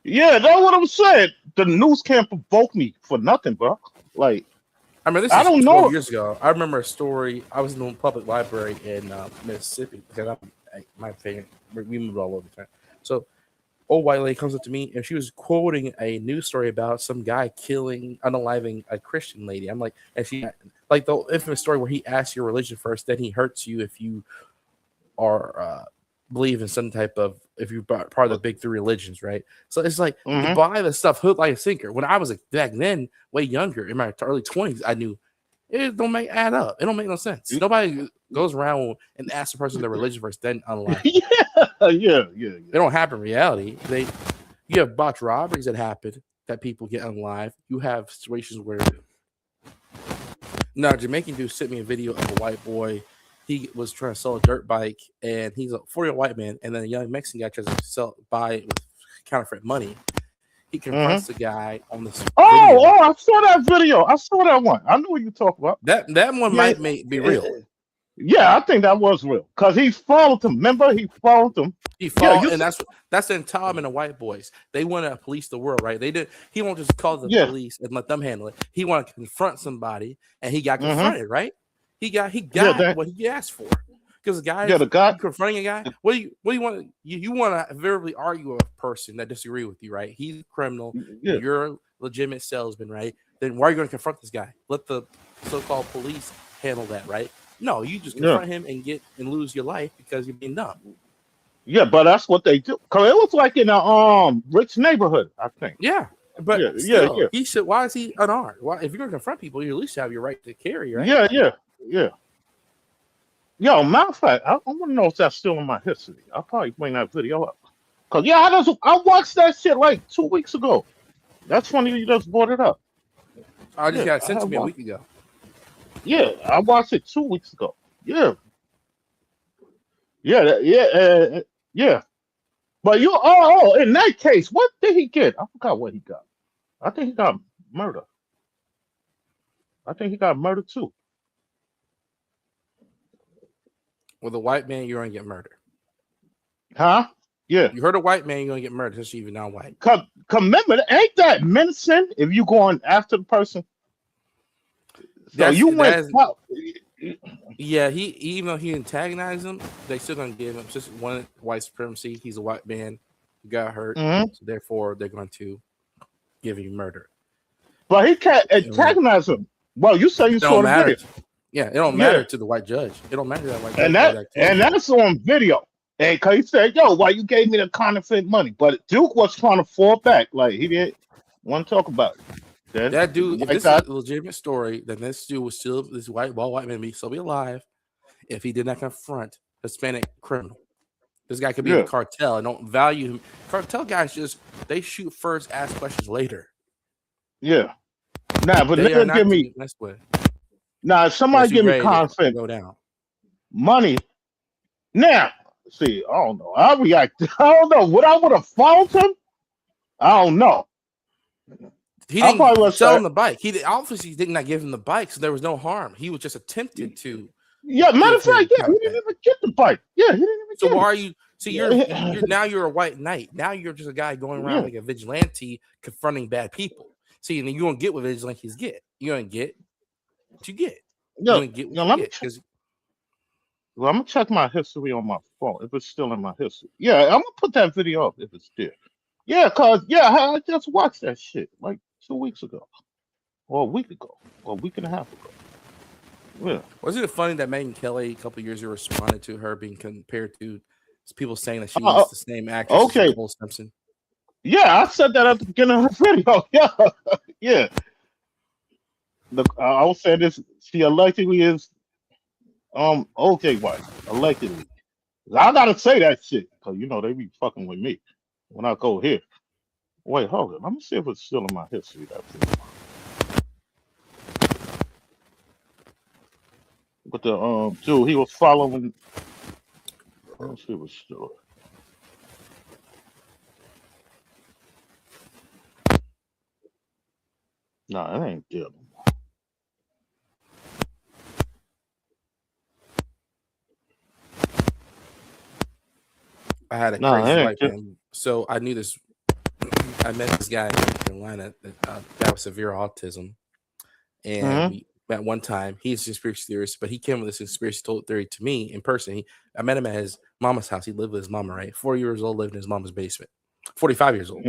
Yeah, that's what I'm saying. The news can't provoke me for nothing, bro. Like, I mean, this is 12 years ago. I remember a story. I was in the public library in Mississippi because my favorite. We moved all over the time. So, old white lady comes up to me and she was quoting a news story about some guy unaliving a Christian lady. I'm like, and she like the infamous story where he asks your religion first, then he hurts you if you are believe in some type of, if you're part of the big three religions, right? So it's like you buy the stuff hook like a sinker. When I was back then, way younger, in my early 20s, I knew it don't add up. It don't make no sense. Nobody goes around and asks the person their religion first, then unalive. Yeah. They don't happen in reality. You have botched robberies that happen that people get unalive. You have situations where Jamaican dude sent me a video of a white boy. He was trying to sell a dirt bike, and he's a 40-year-old white man, and then a young Mexican guy tries to buy it with counterfeit money. He confronts the guy on this video. I saw that video. I saw that one. I know what you talk about. That one might be real. Yeah, I think that was real because he followed him. Remember, he followed him. He followed, and that's the entitlement of white boys. They want to police the world, right? He won't just call the police and let them handle it. He want to confront somebody, and he got confronted, right? He got what he asked for. Because the guy confronting a guy, what do you want? You want to verbally argue with a person that disagree with you, right? He's a criminal. Yeah. You're a legitimate salesman, right? Then why are you going to confront this guy? Let the so-called police handle that, right? No, you just confront him and lose your life because you're being dumb. Yeah, but that's what they do. Cause it was like in a rich neighborhood, I think. Yeah, but still, he should. Why is he unarmed? Why, if you're going to confront people, you at least have your right to carry, right? Yeah. Yo, matter of fact, I want to know if that's still in my history. I'll probably bring that video up. Cause I watched that shit like 2 weeks ago. That's funny you just brought it up. I just got sent to me a week ago. Yeah, I watched it 2 weeks ago. Yeah. But in that case, what did he get? I forgot what he got. I think he got murder. I think he got murder too. With a white man, you're gonna get murdered. Huh? Yeah. You heard a white man, you're gonna get murdered, especially if you're not white. Remember, ain't that menacing if you going after the person? So you went. Yeah, even though he antagonized him, they still gonna give him just one white supremacy. He's a white man who got hurt, so therefore they're going to give him murder. But he can't antagonize him. Well, you say you saw the video. Yeah, it don't matter to the white judge. It don't matter to that white judge. And that's on video. And cause he said, "Yo, why you gave me the counterfeit money?" But Duke was trying to fall back, like he didn't want to talk about it. Then that dude, if this is a legitimate story, then this dude was still this white man be still be alive if he did not confront Hispanic criminal. This guy could be in the cartel and don't value him. Cartel guys just they shoot first, ask questions later. Yeah. Nah, but they give me if somebody give me counterfeit money. Now, see, I don't know. I don't know. Would I would have found him? I don't know. He didn't sell him the bike. He obviously did not give him the bike, so there was no harm. He was just attempted to. Yeah, matter of fact, he didn't even get the bike. Yeah, he didn't even. So why are you? See, you're a white knight. Now you're just a guy going around like a vigilante confronting bad people. See, and then you don't get what vigilantes get. You don't get what you get. You don't get what you get. Well, I'm gonna check my history on my phone if it's still in my history. Yeah, I'm gonna put that video up if it's there. Yeah, I just watched that shit like 2 weeks ago, or a week ago, or a week and a half ago. Yeah. Wasn't it funny that Megyn Kelly a couple years ago responded to her being compared to people saying that she was the same actress as Nicole Simpson? Yeah, I said that at the beginning of the video. Yeah. I was saying this. She allegedly is OJ White. Allegedly. I gotta say that shit because they be fucking with me when I go here. Wait, hold on. Let me see if it's still in my history. But the dude, he was following. Let's see what's still. Nah, it ain't there. I had a crazy life, man. So I knew this. I met this guy in North Carolina that was severe autism, and we met one time. He's a conspiracy theorist, but he came with this conspiracy theory to me in person. I met him at his mama's house. He lived with his mama, right? 40 years old, lived in his mama's basement. 45 years old,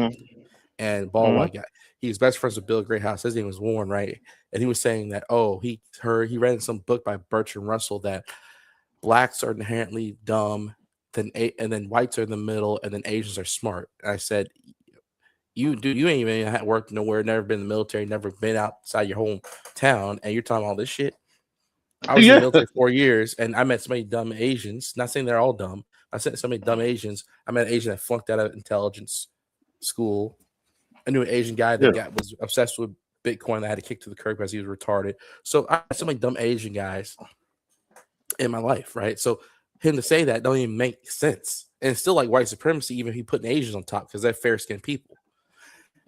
and bald white guy. He was best friends with Bill Greathouse. His name was Warren, right? And he was saying that he read in some book by Bertrand Russell that blacks are inherently dumb. And then whites are in the middle, and then Asians are smart. And I said, you ain't even worked nowhere, never been in the military, never been outside your hometown, and you're talking all this shit. I was in the military 4 years, and I met so many dumb Asians. Not saying they're all dumb. I said so many dumb Asians. I met an Asian that flunked out of intelligence school. I knew an Asian guy that was obsessed with Bitcoin that had to kick to the curb because he was retarded. So I had so many dumb Asian guys in my life, right? So him to say that don't even make sense. And it's still like white supremacy, even if he put Asians on top, because they're fair-skinned people.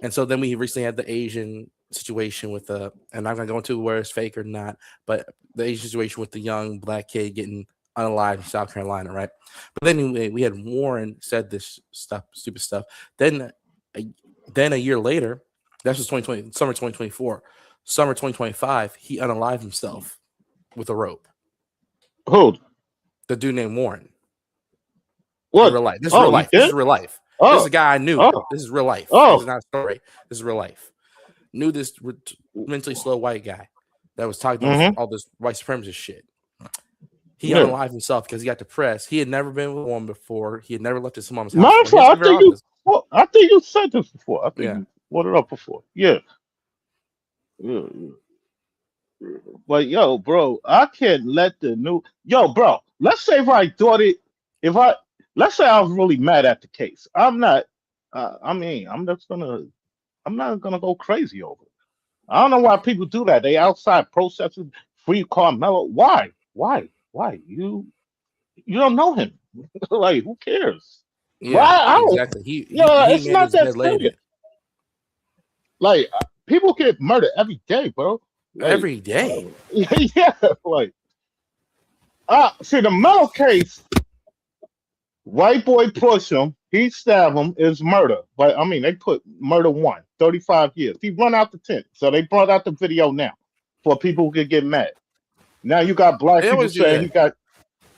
And so then we recently had the Asian situation with and I'm not gonna go into where it's fake or not, but the Asian situation with the young black kid getting unalived in South Carolina, right? But then we had Warren said this stupid stuff. Then a year later, that's just 2020, summer 2024, summer 2025, he unalived himself with a rope. Hold. The dude named Warren. What? Real life. This is real life. This is real life. This is a guy I knew. This is real life. This is not a story. This is real life. Knew this mentally slow white guy that was talking about all this white supremacist shit. He unalived himself because he got depressed. He had never been with a woman before. He had never left his mom's house. I think you said this before. I think you brought it up before. Yeah. But yo, bro, I can't let bro. Let's say if I thought it, let's say I was really mad at the case. I'm not. I'm not gonna go crazy over it. I don't know why people do that. They outside protesting free Carmelo. Why? You don't know him. Like, who cares? Yeah, exactly. It's not that serious. Like, people get murdered every day, bro. Like, every day. Yeah, like. See, the Melo case, white boy push him, he stab him, is murder. But, they put murder 35 years. He run out the tent. So they brought out the video now for people who could get mad. Now you got black They people always do saying that. he got.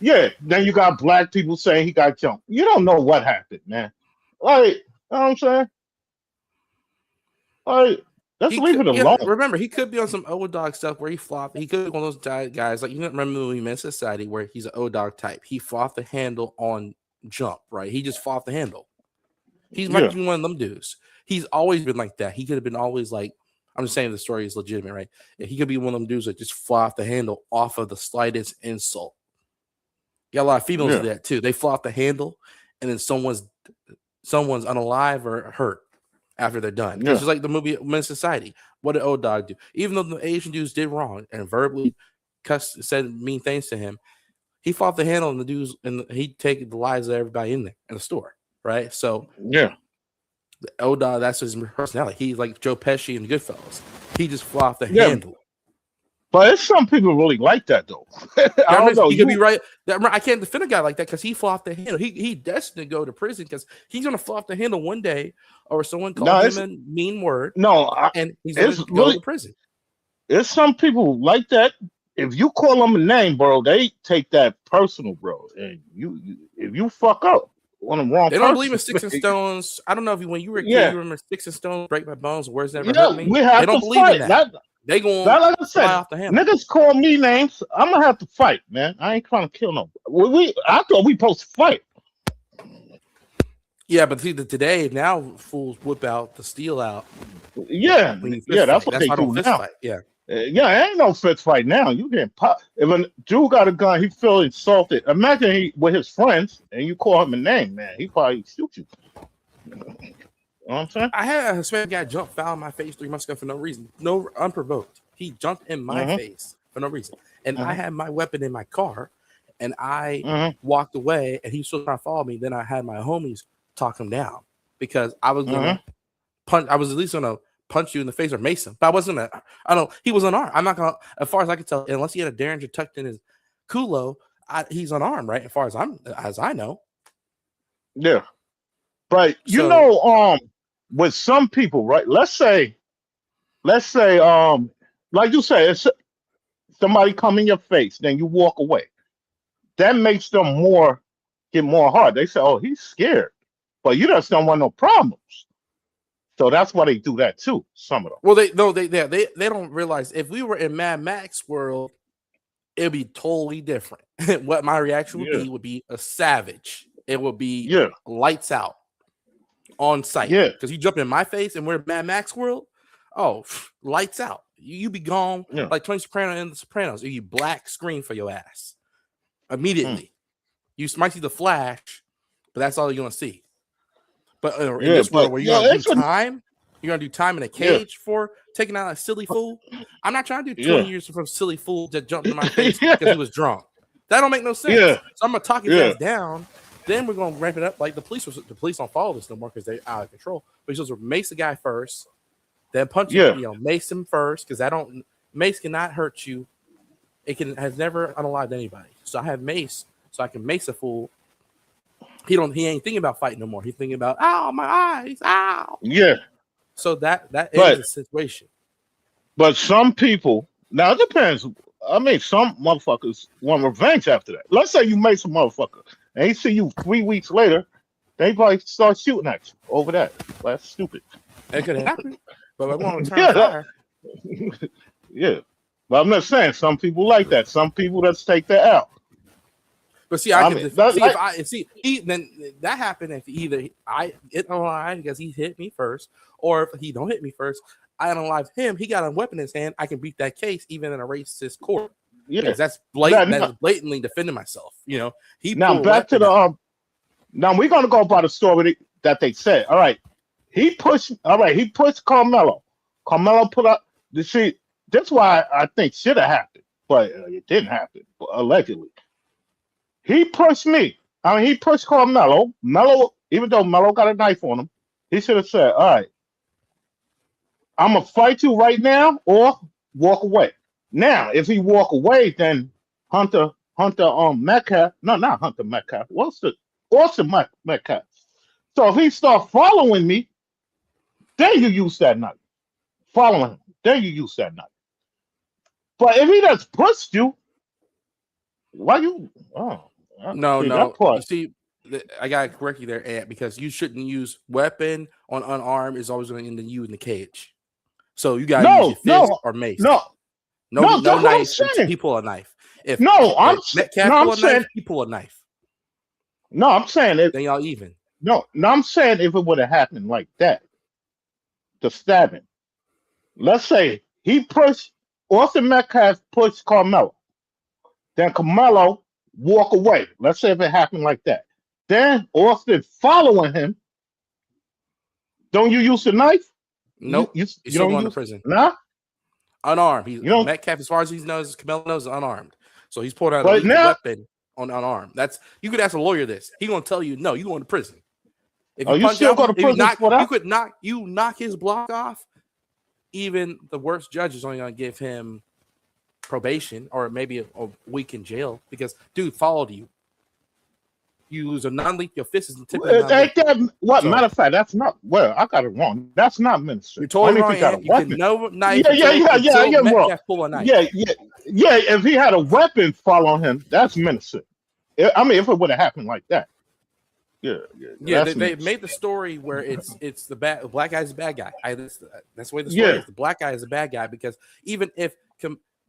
Yeah, then you got black people saying he got jumped. You don't know what happened, man. Like, you know what I'm saying? Like, let's leave it alone. Remember, he could be on some old dog stuff where he flopped. He could be one of those guys like you remember the movie Men's Society where he's an old dog type. He fought the handle on jump, right? He just fought the handle. He's might be one of them dudes. He's always been like that. He could have been always like. I'm just saying the story is legitimate, right? Yeah, he could be one of them dudes that just fly off the handle off of the slightest insult. You got a lot of females do that too. They fly off the handle, and then someone's unalive or hurt after they're done. It's just like the movie Men's Society. What did old dog do? Even though the Asian dudes did wrong and verbally said mean things to him, he fought the handle, and the dudes and he'd take the lives of everybody in there in the store, right? So the old dog, that's his personality. He's like Joe Pesci in Goodfellas. He just fly off the handle. But it's some people really like that though. I don't know. You could be right. I can't defend a guy like that because he flew off the handle. He destined to go to prison because he's gonna fly off the handle one day, or someone called him a mean word. And he's gonna go to prison. There's some people like that. If you call them a name, bro, they take that personal, bro. And if you fuck up on the wrong, they don't believe in sticks and stones. I don't know if when you were a kid, you remember sticks and stones, break my bones, words never hurt me. They don't believe in that. They going like I said, off the handle. Niggas call me names. I'm gonna have to fight, man. I ain't trying to kill nobody. I thought we supposed to fight. Yeah, but see, today now fools whip out the steel out. Yeah, that's what they do now. Fight. Yeah, ain't no fist fight now. You getting popped. If a dude got a gun, he feel insulted. Imagine he with his friends and you call him a name, man. He probably shoot you. You know what I'm saying? I had a Hispanic guy jump foul in my face 3 months ago for no reason, unprovoked. He jumped in my face for no reason, and I had my weapon in my car, and I walked away, and he was still trying to follow me. Then I had my homies talk him down because I was gonna punch. I was at least gonna punch you in the face or mace him, but I wasn't gonna. I don't. He was unarmed. I'm not gonna. As far as I can tell, unless he had a Derringer tucked in his culo, he's unarmed, right? As far as I know. Yeah, but with some people, right? Let's say, like you say, it's somebody come in your face, then you walk away. That makes them get more hard. They say, "Oh, he's scared," but you just don't want no problems. So that's why they do that too. Some of them. Well, they don't realize if we were in Mad Max world, it'd be totally different. What my reaction would be a savage. It would be lights out. On site, because you jump in my face and we're in Mad Max world. Oh, lights out. You be gone like Tony Soprano in The Sopranos. You black screen for your ass immediately. You might see the flash, but that's all you're gonna see. But in this world where you're gonna do time, you're gonna do time in a cage for taking out a silly fool. I'm not trying to do 20 years from silly fool that jumped in my face because he was drunk. That don't make no sense. So I'm gonna talk his ass down. Then we're gonna ramp it up. Like the police don't follow this no more because they're out of control. But you're supposed to mace the guy first, then punch him. Mace him first because mace cannot hurt you. Has never unalived anybody. So I have mace, so I can mace a fool. He ain't thinking about fighting no more. He's thinking about my eyes, ow. Yeah. So that is the situation. But some people now it depends. I mean, some motherfuckers want revenge after that. Let's say you mace a motherfucker. And he see you 3 weeks later, they probably start shooting at you over that. That's stupid. It could happen, but I want to turn fire. But I'm not saying some people like that. Some people just take that out. But see, then that happened if either I hit alive because he hit me first, or if he don't hit me first, I unalive him. He got a weapon in his hand. I can beat that case even in a racist court. Because that's blatantly defending myself. Now back to the now we're gonna go by the story that they said. All right, he pushed Carmelo. Carmelo put up the sheet. That's why I think should have happened, but it didn't happen. Allegedly, he pushed me. I mean, he pushed Carmelo. Even though Melo got a knife on him, he should have said, "All right, I'm gonna fight you right now, or walk away." Now, if he walk away, then Hunter Metcalf, no, not Hunter Metcalf. Austin Metcalf. So if he start following me, then you use that knife. Following him, then you use that knife. But if he just pushed you, Why you? Oh, No, see no. that part. You see, I gotta correct you there, Ant, because you shouldn't use weapon on unarmed. Is always going to end in you in the cage. So you gotta use your fist or mace. No. No That's what I'm knife. saying. He pull a knife. If Metcalf I'm pull a saying, knife, he pull a knife. No, I'm saying it. Then y'all even. No, I'm saying if it would have happened like that, the stabbing. Let's say he pushed Austin Metcalf pushed Carmelo. Then Carmelo walk away. Let's say if it happened like that. Then Austin following him. Don't you use the knife? Nope. You He's still don't going use to prison. Nah? Unarmed. Metcalf, as far as he knows, Carmelo knows, is unarmed. So he's pulled out a But lethal now, weapon on unarmed. That's you could ask a lawyer this. He's gonna tell you, no, you going to prison. If you punch still out, go to prison for that? You knock his block off. Even the worst judge is only gonna give him probation or maybe a week in jail because dude followed you. You lose a non-lethal. Your fist is typically what? Matter of fact, that's not. Well, I got it wrong. That's not ministry. You're totally wrong. You can no knife. Until Metcalf pull a knife. Yeah. If he had a weapon following him, that's ministry. I mean, if it would have happened like that. Yeah. They made the story where it's the black guy's the bad guy. That's the way the story is. The black guy is the bad guy because even if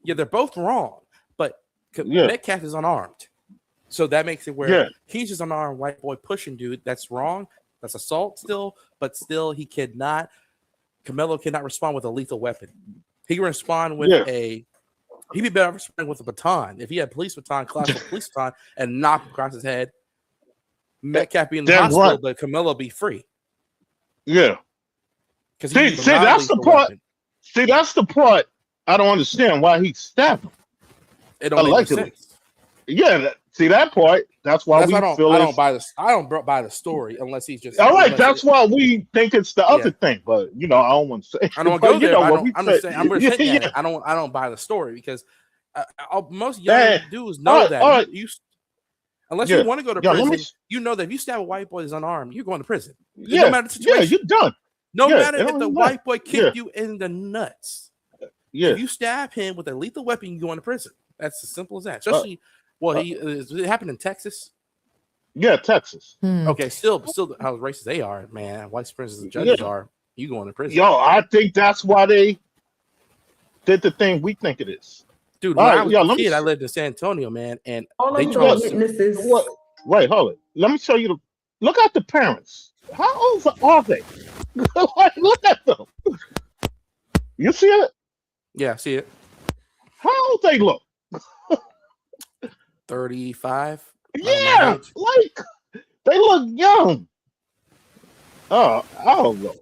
they're both wrong, but Metcalf is unarmed. So that makes it where he's just an unarmed white boy pushing dude. That's wrong. That's assault still, but still Carmelo cannot respond with a lethal weapon. He can respond with he'd be better responding with a baton. If he had police baton, classical police baton, and knock across his head, Metcalf be in the hospital, but Carmelo be free. Yeah. See, that's the part. See, that's the part I don't understand why he stabbed him. It don't make sense. Yeah, see that part. That's why I don't buy this. I don't buy the story unless he's just all right. That's why we think it's the other thing. But I don't want to say. I don't go there. I'm just saying. I'm pretending at it. I don't buy the story because most young dudes know that unless you want to go to prison, you know that if you stab a white boy who's unarmed, you're going to prison. No matter the situation. Yeah, you're done. No matter if the white boy kicked you in the nuts. Yeah. If you stab him with a lethal weapon, you're going to prison. That's as simple as that. Especially. It happened in Texas. Yeah, Texas. Okay, still how racist they are, man. White supremacists and judges are. You going to prison? I think that's why they did the thing we think it is. Dude, when I was a kid, I lived in San Antonio, man, and they chose witnesses. Wait, hold it. Let me show you look at the parents. How old are they? Look at them. You see it? Yeah, I see it. How old they look? 35. Yeah, like they look young. I don't know.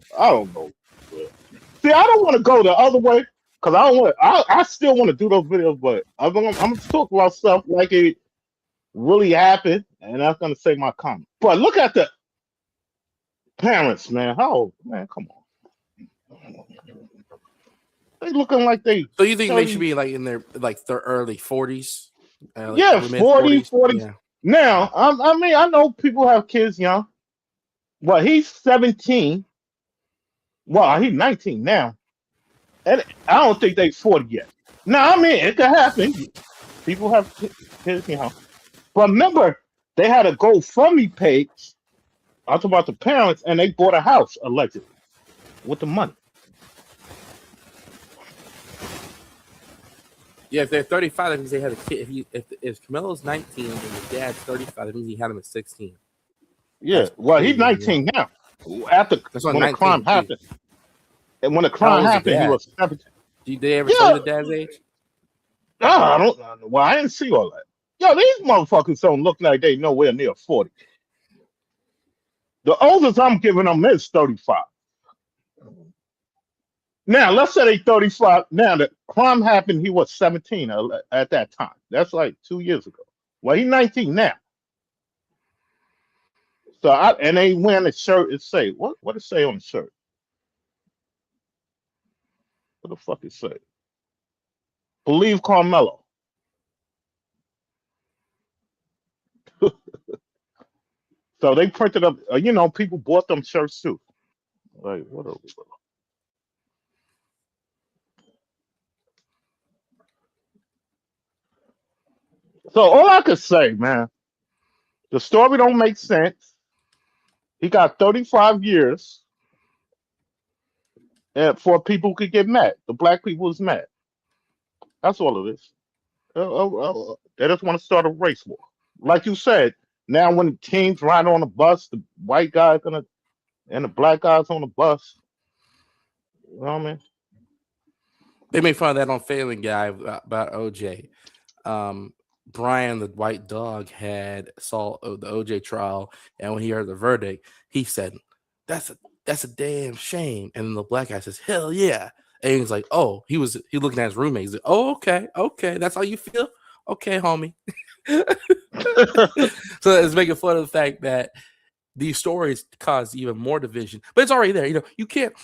See, I don't want to go the other way because I don't want. I still want to do those videos, but I'm gonna talk about stuff like it really happened, and I'm gonna say my comment. But look at the parents, man. How old? Man, come on. They looking like they. So you think they should be like in their early 40s? 40. Yeah. Now, I mean, I know people have kids young. Well, he's 17. Well, he's 19 now. And I don't think they're 40 yet. Now, I mean, it could happen. People have kids, But remember, they had a GoFundMe page. I talk about the parents, and they bought a house, allegedly, with the money. Yeah, if they're 35, that means they had a kid. If Carmelo's 19 and his dad's 35, that means he had him at 16. Yeah, he's 19 now. After when the crime happened, and when the crime happened, he was 17. Did they ever tell you the dad's age? I don't know. Well, I didn't see all that. Yo, these motherfuckers don't look like they nowhere near 40. The oldest I'm giving them is 35. Now, let's say they 35. Now, the crime happened, he was 17 at that time. That's like 2 years ago. Well, he's 19 now. So, and they wearing a shirt. It say, what it say on the shirt? What the fuck it say? Believe Carmelo. So they printed up, people bought them shirts too. Like, what are we? So all I could say, man, the story don't make sense. He got 35 years, and for people could get mad. The black people is mad. That's all it is. They just want to start a race war. Like you said, now when the teams ride on the bus, the white guy's gonna and the black guys on the bus. You know what I mean? They made fun of that on Family Guy about OJ. Brian, the white dog, saw the OJ trial, and when he heard the verdict, he said, "That's a damn shame." And then the black guy says, "Hell yeah!" And he's like, "Oh, he looking at his roommate. He's like, oh, okay, that's how you feel, okay, homie." So it's making fun of the fact that these stories cause even more division, but it's already there. You can't.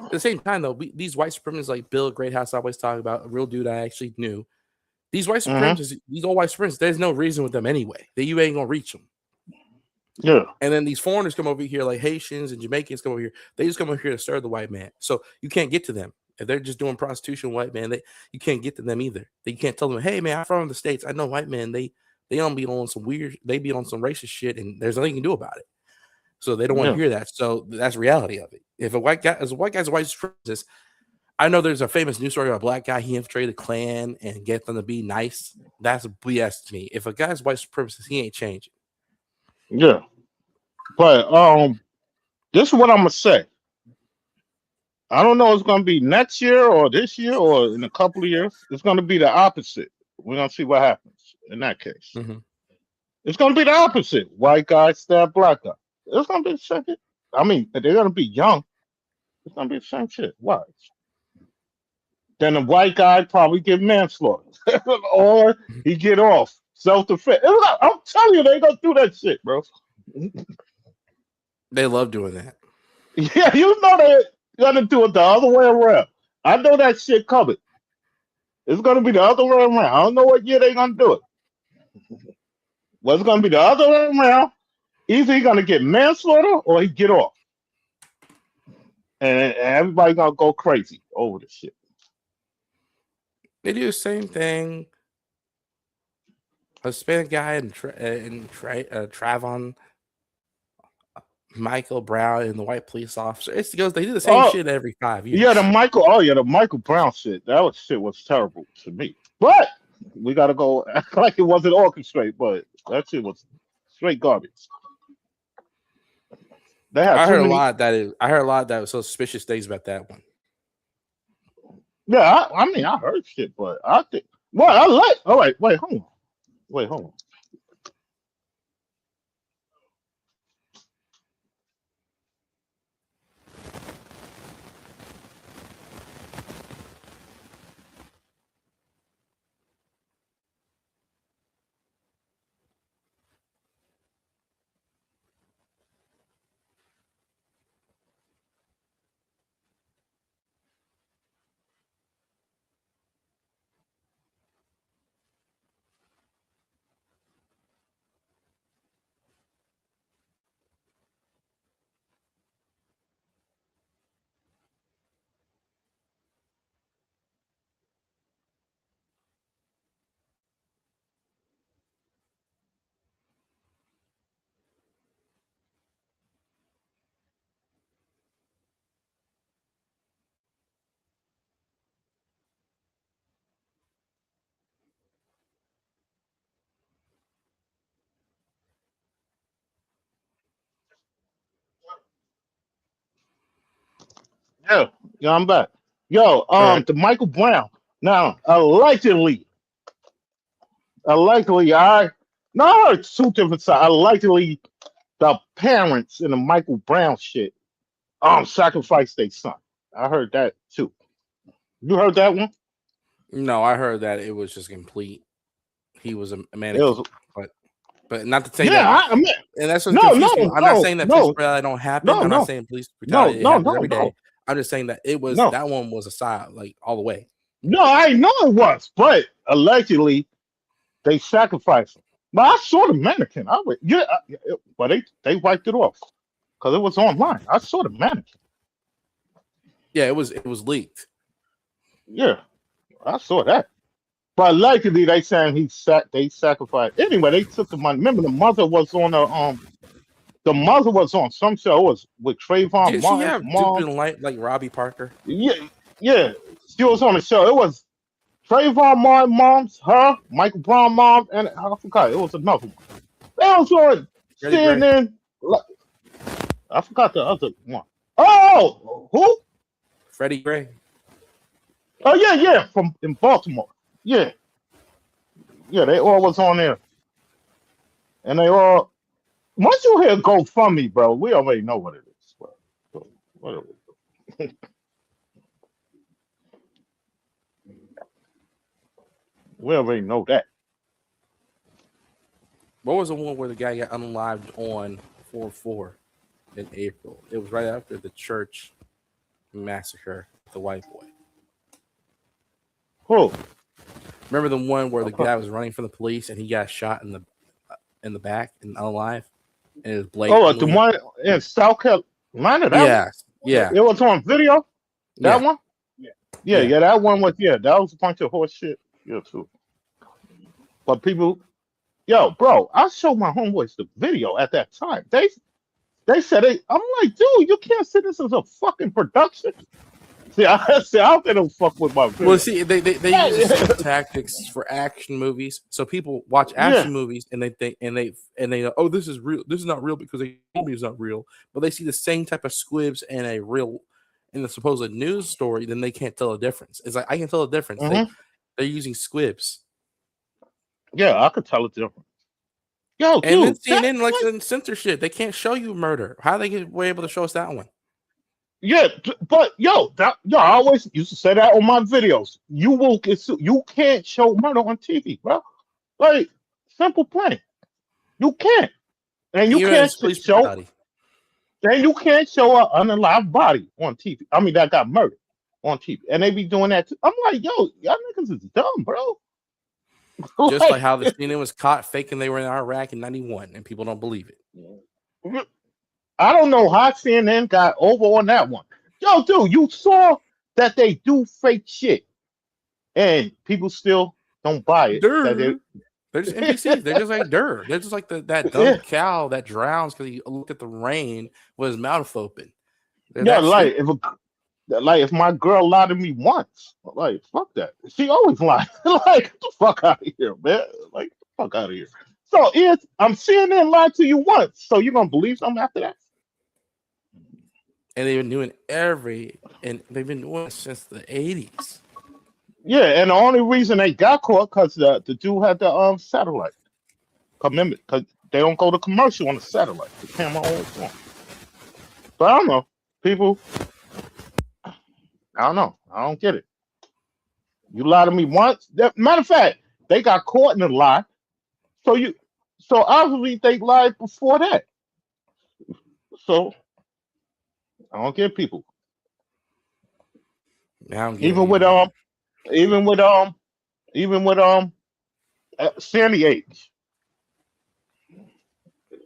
At the same time, though, these white supremacists like Bill Greathouse always talk about, a real dude I actually knew. These white supremacists, these old white supremacists, there's no reason with them anyway. That you ain't gonna reach them. Yeah. And then these foreigners come over here, like Haitians and Jamaicans come over here. They just come over here to serve the white man. So you can't get to them. If they're just doing prostitution, white man, you can't get to them either. You can't tell them, "Hey man, I'm from the States. I know white men. They don't be on some weird. They be on some racist shit, and there's nothing you can do about it." So they don't want to hear that. So that's reality of it. If a white guy's a white supremacist, I know there's a famous news story about a black guy. He infiltrated the Klan and get them to be nice. That's BS to me. If a guy's white supremacist, he ain't changing. Yeah. But this is what I'm gonna say. I don't know if it's gonna be next year or this year or in a couple of years. It's gonna be the opposite. We're gonna see what happens in that case. It's gonna be the opposite. White guy stab black guy. It's gonna be the same shit. I mean, they're gonna be young. It's gonna be the same shit. Why? Then the white guy probably get manslaughter, or he get off self-defense. I'm telling you, they gonna do that shit, bro. They love doing that. Yeah, you know they're gonna do it the other way around. I know that shit coming. It's gonna be the other way around. I don't know what year they're gonna do it. Well, it's gonna be the other way around. Either he's gonna get manslaughter or he get off, and everybody gonna go crazy over this shit. They do the same thing. A Hispanic guy in Trayvon, Michael Brown, and the white police officer. They do the same shit every 5 years. Yeah, the Michael Brown shit. That shit was terrible to me. But we gotta go act like it wasn't orchestrated. But that shit was straight garbage. I heard a lot that was so suspicious things about that one. Yeah, I mean, I heard shit, but I think. Well, I like. All right, wait, hold on. Yeah, I'm back. Yo, the Michael Brown. Now, allegedly, I heard two different sides. Allegedly, the parents in the Michael Brown shit, sacrificed their son. I heard that too. You heard that one? No, I heard that it was just complete. He was a mannequin, but not to say that. And that's what confused me. I'm not saying that police brutality don't happen. I'm not saying police brutality happens every day. I'm just saying that it was that one was a side, like all the way. No, I know it was, but allegedly they sacrificed him. But I saw the mannequin. But they wiped it off because it was online. I saw the mannequin. Yeah, it was leaked. Yeah, I saw that. But allegedly they saying they sacrificed. Anyway, they took the money. Remember, the mother was on some show. It was with Trayvon Did she have Mom. Dupin Light like Robbie Parker? Yeah. She was on the show. It was Trayvon Martin moms, her, Michael Brown mom, and I forgot. It was another one. They was on CNN. I forgot the other one. Oh, who? Freddie Gray. Oh yeah, from in Baltimore. Yeah, they all was on there, and they all. Once you hear GoFundMe, bro, we already know what it is, bro. So, whatever. We already know that. What was the one where the guy got unalived on 4/4 in April? It was right after the church massacre, the white boy. Who? Remember the one where the guy was running from the police and he got shot in the back and unalive? And it was blatant. Oh, the one in South Carolina. Yeah. It was on video. That one. Yeah. That one was that was a bunch of horse shit. Yeah, too. But people, bro, I showed my homeboys the video at that time. They said I'm like, dude, you can't say this as a fucking production. See, I don't think they'll fuck with my video. Well, see, they use the same tactics for action movies. So people watch action movies and they think and they know, oh, this is real. This is not real because the movie is not real. But they see the same type of squibs in the supposed news story, then they can't tell a difference. It's like I can tell a difference. Mm-hmm. They're using squibs. Yeah, I could tell a difference. And then CNN likes to censor shit. They can't show you murder. How were able to show us that one? Yeah, but I always used to say that on my videos. You can't show murder on TV, bro. Like, simple plain. You can't. And you can't show an unalive body on TV. I mean, that got murdered on TV. And they be doing that too. I'm like, y'all niggas is dumb, bro. Just like how the CNN was caught faking they were in Iraq in 91 and people don't believe it. I don't know how CNN got over on that one. Yo, dude, you saw that they do fake shit, and people still don't buy it. They're just NPCs. They're just like They're just like that dumb cow that drowns because he looked at the rain with his mouth open. If my girl lied to me once, like fuck that. She always lies. Like get the fuck out of here, man. Like get the fuck out of here. So I'm CNN lied to you once, so you're gonna believe something after that? And they've been doing they've been doing it since the 80s. Yeah, and the only reason they got caught because the dude had the satellite commitment, because they don't go to commercial on the satellite. The camera always on. But I don't know. People, I don't know. I don't get it. You lied to me once. Matter of fact, they got caught in a lie. So obviously they lied before that. So I don't get people. Even with Sandy H.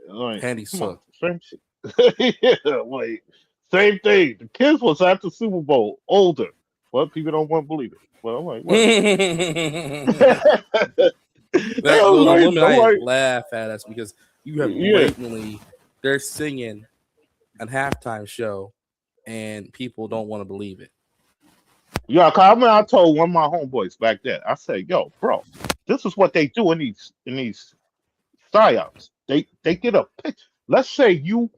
Like, Handy sucked. Same shit. Like same thing. The kids was at the Super Bowl, older. Well, people don't want to believe it. Well, I'm like, what? The women laugh at us because you have blatantly they're singing a halftime show and people don't want to believe it. Yeah, I told one of my homeboys back then. I said, "Yo, bro, this is what they do in these psyops. They get a picture. Let's say you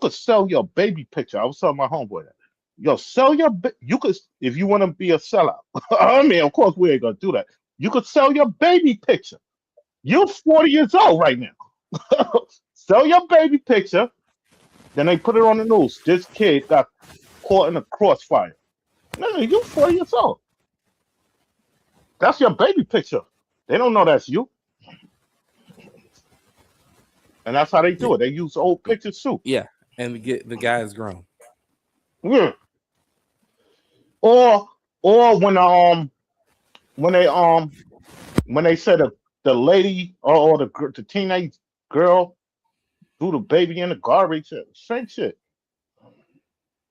could sell your baby picture. I was telling my homeboy that. Yo, you could if you want to be a sellout. I mean, of course we ain't gonna do that. You could sell your baby picture. You're 40 years old right now. Sell your baby picture. Then they put it on the news. This kid got caught in a crossfire. No, you're 40 years old. That's your baby picture. They don't know that's you. And that's how they do it. They use old pictures too. Yeah, and the guy is grown. Yeah. Or when they said the lady or the teenage girl threw the baby in the garbage, same shit.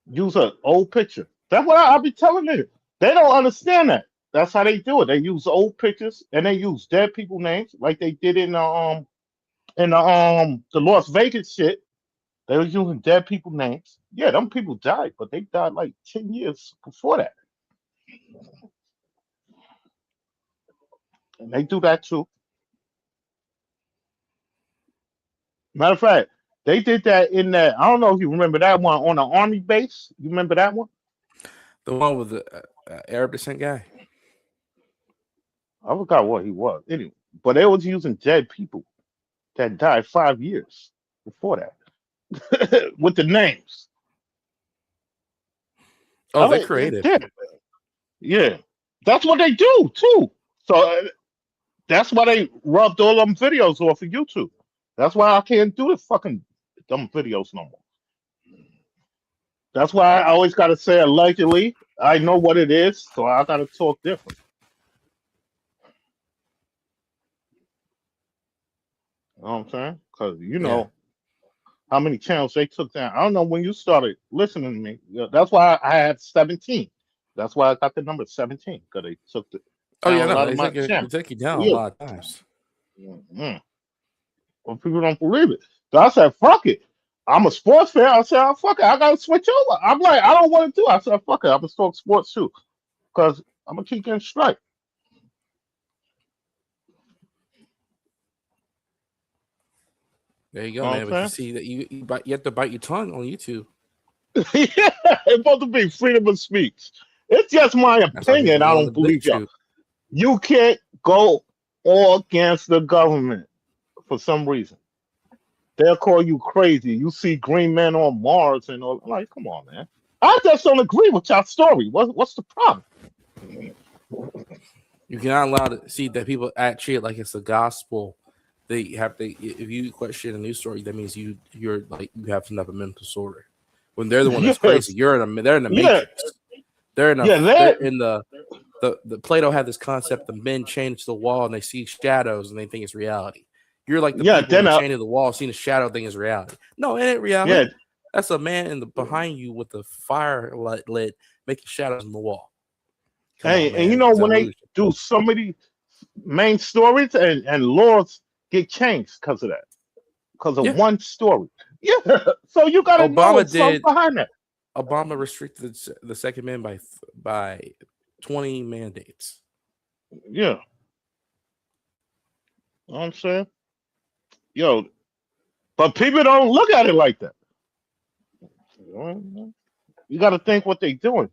Use an old picture. That's what I be telling you. They don't understand that. That's how they do it. They use old pictures and they use dead people names, like they did in the Las Vegas shit. They was using dead people names. Yeah, them people died, but they died like 10 years before that. And they do that too. Matter of fact, they did that in that. I don't know if you remember that one on the army base. You remember that one? The one with the Arab descent guy. I forgot what he was. Anyway, but they was using dead people that died 5 years before that with the names. Oh, they're creative. Yeah, that's what they do too. So that's why they rubbed all them videos off of YouTube. That's why I can't do the fucking dumb videos no more. That's why I always got to say allegedly. I know what it is, so I got to talk different. You know what I'm saying? Because you know how many channels they took down. I don't know when you started listening to me. That's why I had 17. That's why I got the number 17, because they took the. Oh yeah, no, they take you down a lot of times. Mm-hmm. Well, people don't believe it. So I said, fuck it. I'm a sports fan. I said, oh, fuck it. I got to switch over. I'm like, I don't want to do it. I said, fuck it. I'm going to talk sports too. Because I'm going to keep getting strike. There you go, man. But you see that you have to bite your tongue on YouTube. Yeah, it's supposed to be freedom of speech. It's just my opinion. I don't believe you. You can't go against the government for some reason. They'll call you crazy. You see green men on Mars and all. Like, come on, man. I just don't agree with your story. What's the problem? You cannot allow to see that people treat it like it's the gospel. They have to. If you question a news story, that means you're like you have some type of mental disorder. When they're the one that's crazy, they're in the matrix. They're in the Plato had this concept of men chained to the wall and they see shadows and they think it's reality. You're like the people chained to the wall, seeing a shadow thing is reality. No, it ain't reality. Yeah. That's a man behind you with the fire lit making shadows in the wall. And you know when they do so many main stories and laws get changed because of that, because of one story. Yeah, so you got to know what's behind that. Obama restricted the Second Amendment by 20 mandates. Yeah, you know what I'm saying, yo, but people don't look at it like that. You got to think what they're doing.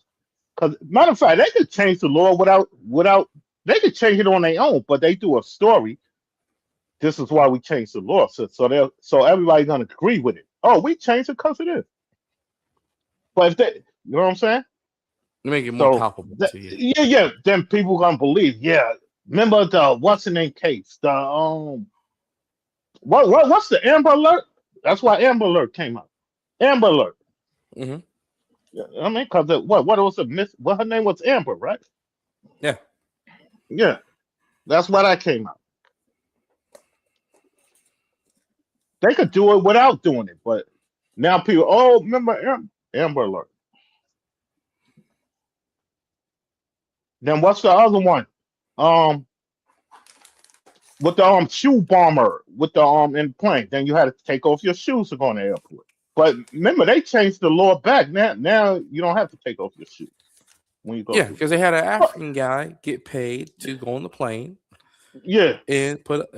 Because matter of fact, they could change the law without they could change it on their own, but they do a story. This is why we changed the law, so everybody's gonna agree with it. Oh, we changed it because of this. But if they, you know what I'm saying, you make it more palpable to you. Yeah. Then people gonna believe. Yeah, remember the what's the name case? The what's the Amber Alert? That's why Amber Alert came out. Amber Alert. Mm-hmm. I mean, because what was the miss? What her name was Amber, right? Yeah. That's why that came out. They could do it without doing it, but now people, remember Amber Alert. Then what's the other one? With the shoe bomber with the in the plane. Then you had to take off your shoes to go in the airport. But remember, they changed the law back. Now you don't have to take off your shoes when you go. Yeah, because they had an African guy get paid to go on the plane. Yeah, and put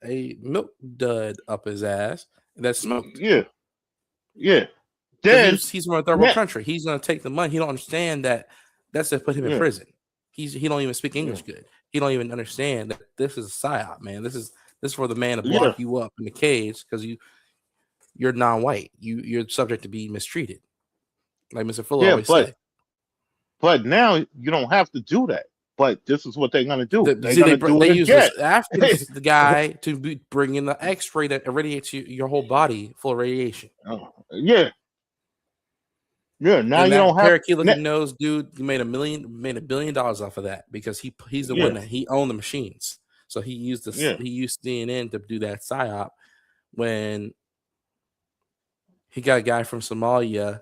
a milk dud up his ass that smoked. Yeah. Then he's from a third world country. He's gonna take the money. He don't understand that that's to put him in prison. He don't even speak English good. He don't even understand that this is a psyop, man. This is for the man to block you up in the cage because you're non-white. You're subject to be mistreated, like Mr. Fuller always said. But now you don't have to do that. But this is what they're gonna do. They use this African guy to bring in the X-ray that irradiates your whole body full of radiation. Yeah. Now and you don't have parakeet looking nose dude. You made $1 billion off of that because he's the one that he owned the machines. So he used he used CNN to do that psyop when he got a guy from Somalia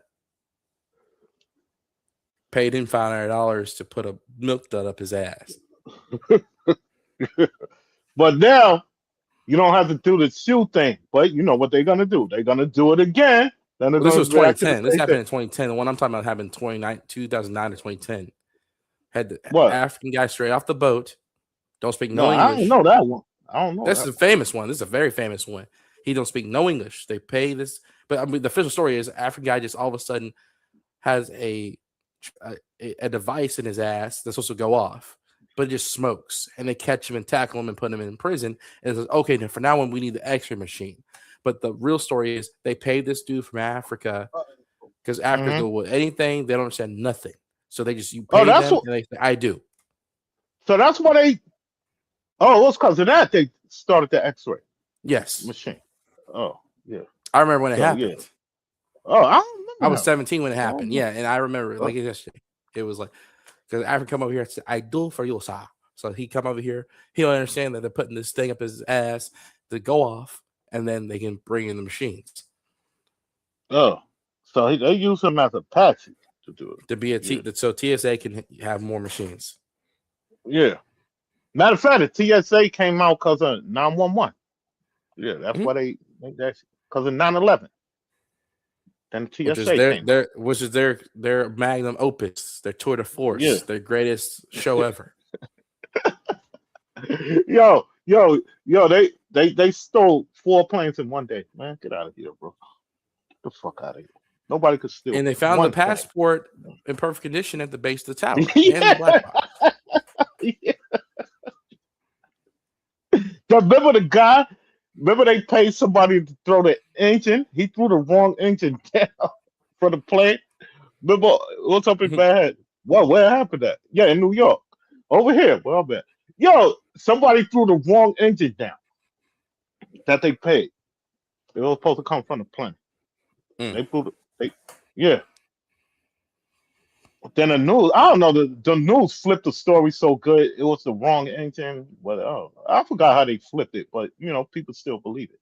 paid him $500 to put a milk dud up his ass. But now you don't have to do the shoe thing. But you know what they're gonna do? They're gonna do it again. Then This was 2010. This happened in 2010. The one I'm talking about happened in 2009 or 2010. Had the African guy straight off the boat. Don't speak no English. I don't know that one. I don't know. This is a famous one. This is a very famous one. He don't speak no English. They pay this, but I mean, the official story is African guy just all of a sudden has a device in his ass that's supposed to go off, but it just smokes, and they catch him and tackle him and put him in prison. And it says, okay, then for now on, we need the X-ray machine. But the real story is they paid this dude from Africa because Africans do with anything. They don't understand nothing, so they just pay them and they say, I do. So that's why they. Oh, it was because of that they started the X-ray. Yes, machine. Oh, yeah. I remember when it happened. Yeah. Oh, I don't remember. I was 17 when it happened. Yeah, and I remember like yesterday. It was like because African come over here and say, I do for you, sir. So he come over here. He'll understand that they're putting this thing up his ass to go off, and then they can bring in the machines. Oh, so they use him as a patsy to do it. To be so TSA can have more machines. Yeah. Matter of fact, the TSA came out because of 911. Yeah, that's why they because of 9/11. Then TSA which is their magnum opus, their tour de force, their greatest show ever. Yo, they stole 4 planes in one day. Man, get out of here, bro. Get the fuck out of here. Nobody could steal. And they found the passport in perfect condition at the base of the tower. And the black box. Yeah. Remember the guy? Remember they paid somebody to throw the engine? He threw the wrong engine down for the plane. Remember what's up in Bad? Well, where happened that? Yeah, in New York. Over here. Well, man. Yo, somebody threw the wrong engine down that they paid. It was supposed to come from the plane. They threw yeah. Then the news, I don't know, the news flipped the story so good, it was the wrong engine. But I forgot how they flipped it, but people still believe it.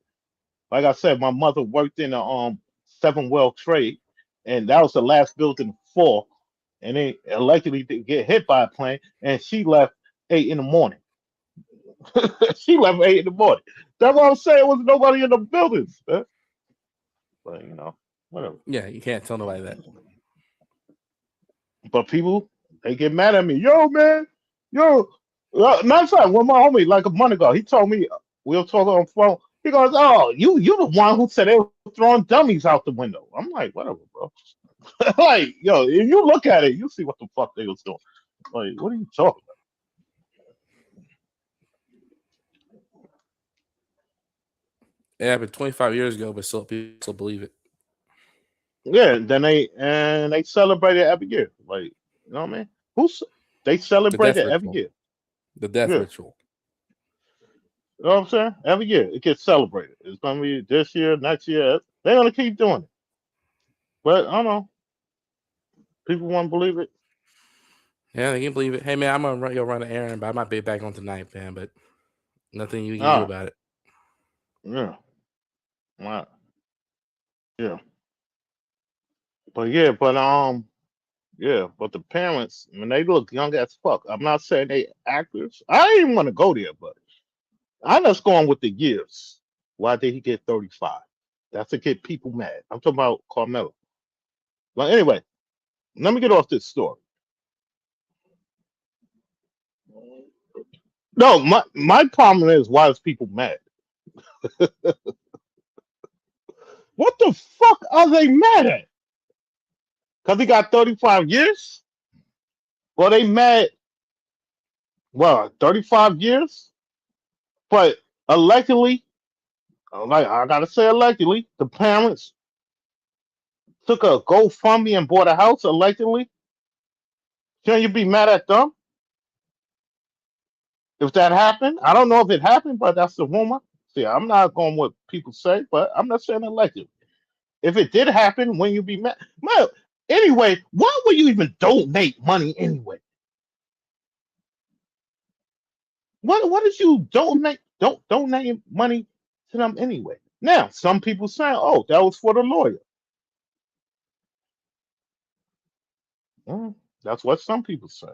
Like I said, my mother worked in a 7-well trade, and that was the last building to fall, and they allegedly did get hit by a plane, and she left 8 in the morning. She left 8 in the morning. That's what I'm saying. There was nobody in the buildings. Man. But whatever. Yeah, you can't tell nobody that. But people, they get mad at me. Yo, man. Yo. Matter of fact, one of my homie, like a month ago, he told me, we'll talk on the phone. He goes, oh, you the one who said they were throwing dummies out the window. I'm like, whatever, bro. Like, yo, if you look at it, you see what the fuck they was doing. Like, what are you talking about? It happened 25 years ago, but people still believe it. Yeah, then they celebrate it every year. Like, you know what I mean? They celebrate it every year. The death ritual. You know what I'm saying? Every year it gets celebrated. It's gonna be this year, next year. They're gonna keep doing it. But I don't know. People want to believe it. Yeah, they can believe it. Hey man, I'm gonna go run an errand, but I might be back on tonight, man. But nothing you can do about it. Yeah. Wow. Yeah. But but the parents, when they look young as fuck, I'm not saying they actors. I didn't even want to go there, but I'm just going with the years. Why did he get 35? That's to get people mad. I'm talking about Carmelo. But anyway, let me get off this story. No, my problem is why is people mad? What the fuck are they mad at? Because he got 35 years? Well, they mad, 35 years? But allegedly, like I gotta say allegedly, the parents took a GoFundMe and bought a house allegedly. Can you be mad at them? If that happened, I don't know if it happened, but that's the rumor. See, I'm not going what people say, but I'm not saying allegedly. If it did happen, when you be mad, well, anyway, why would you even donate money anyway? What did you donate? Don't donate money to them anyway. Now, some people say, "Oh, that was for the lawyer." That's what some people say.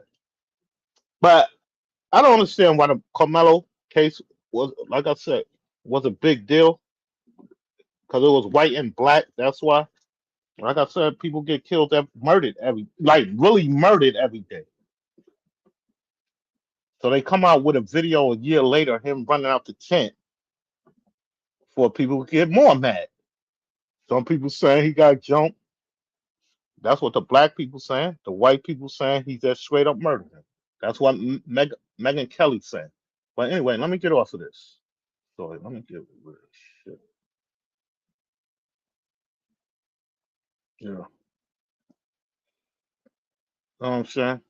But I don't understand why the Carmelo case was, like I said, was a big deal because it was white and black. That's why. Like I said, people get killed, murdered really murdered every day. So they come out with a video a year later, him running out the tent for people to get more mad. Some people saying he got jumped. That's what the black people saying. The white people saying he just straight up murdered him. That's what Megan Kelly said. But anyway, let me get off of this. Sorry, let me get rid of shit. Yeah. You know what I'm saying?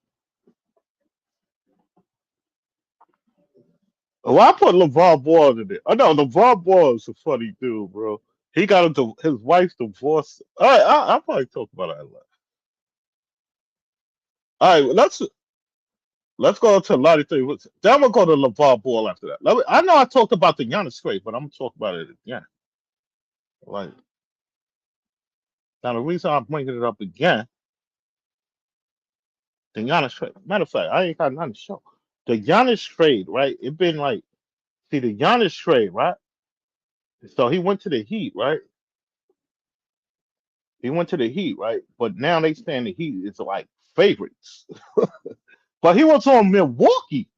Oh, I put LeVar Ball in there. Oh no, LeVar Ball is a funny dude, bro. He got his wife's divorce. All right, I'll probably talk about it. All right, let's go to a lot of things. Then we'll go to LeVar Ball after that. I know I talked about the Giannis trade, but I'm gonna talk about it again. Like now, the reason I'm bringing it up again, the Giannis trade. Matter of fact, I ain't got nothing to show. The Giannis trade, right? It been like, see the Giannis trade, right? So he went to the Heat, right? He went to the Heat, right? But now they saying the Heat is like favorites. But he was on Milwaukee.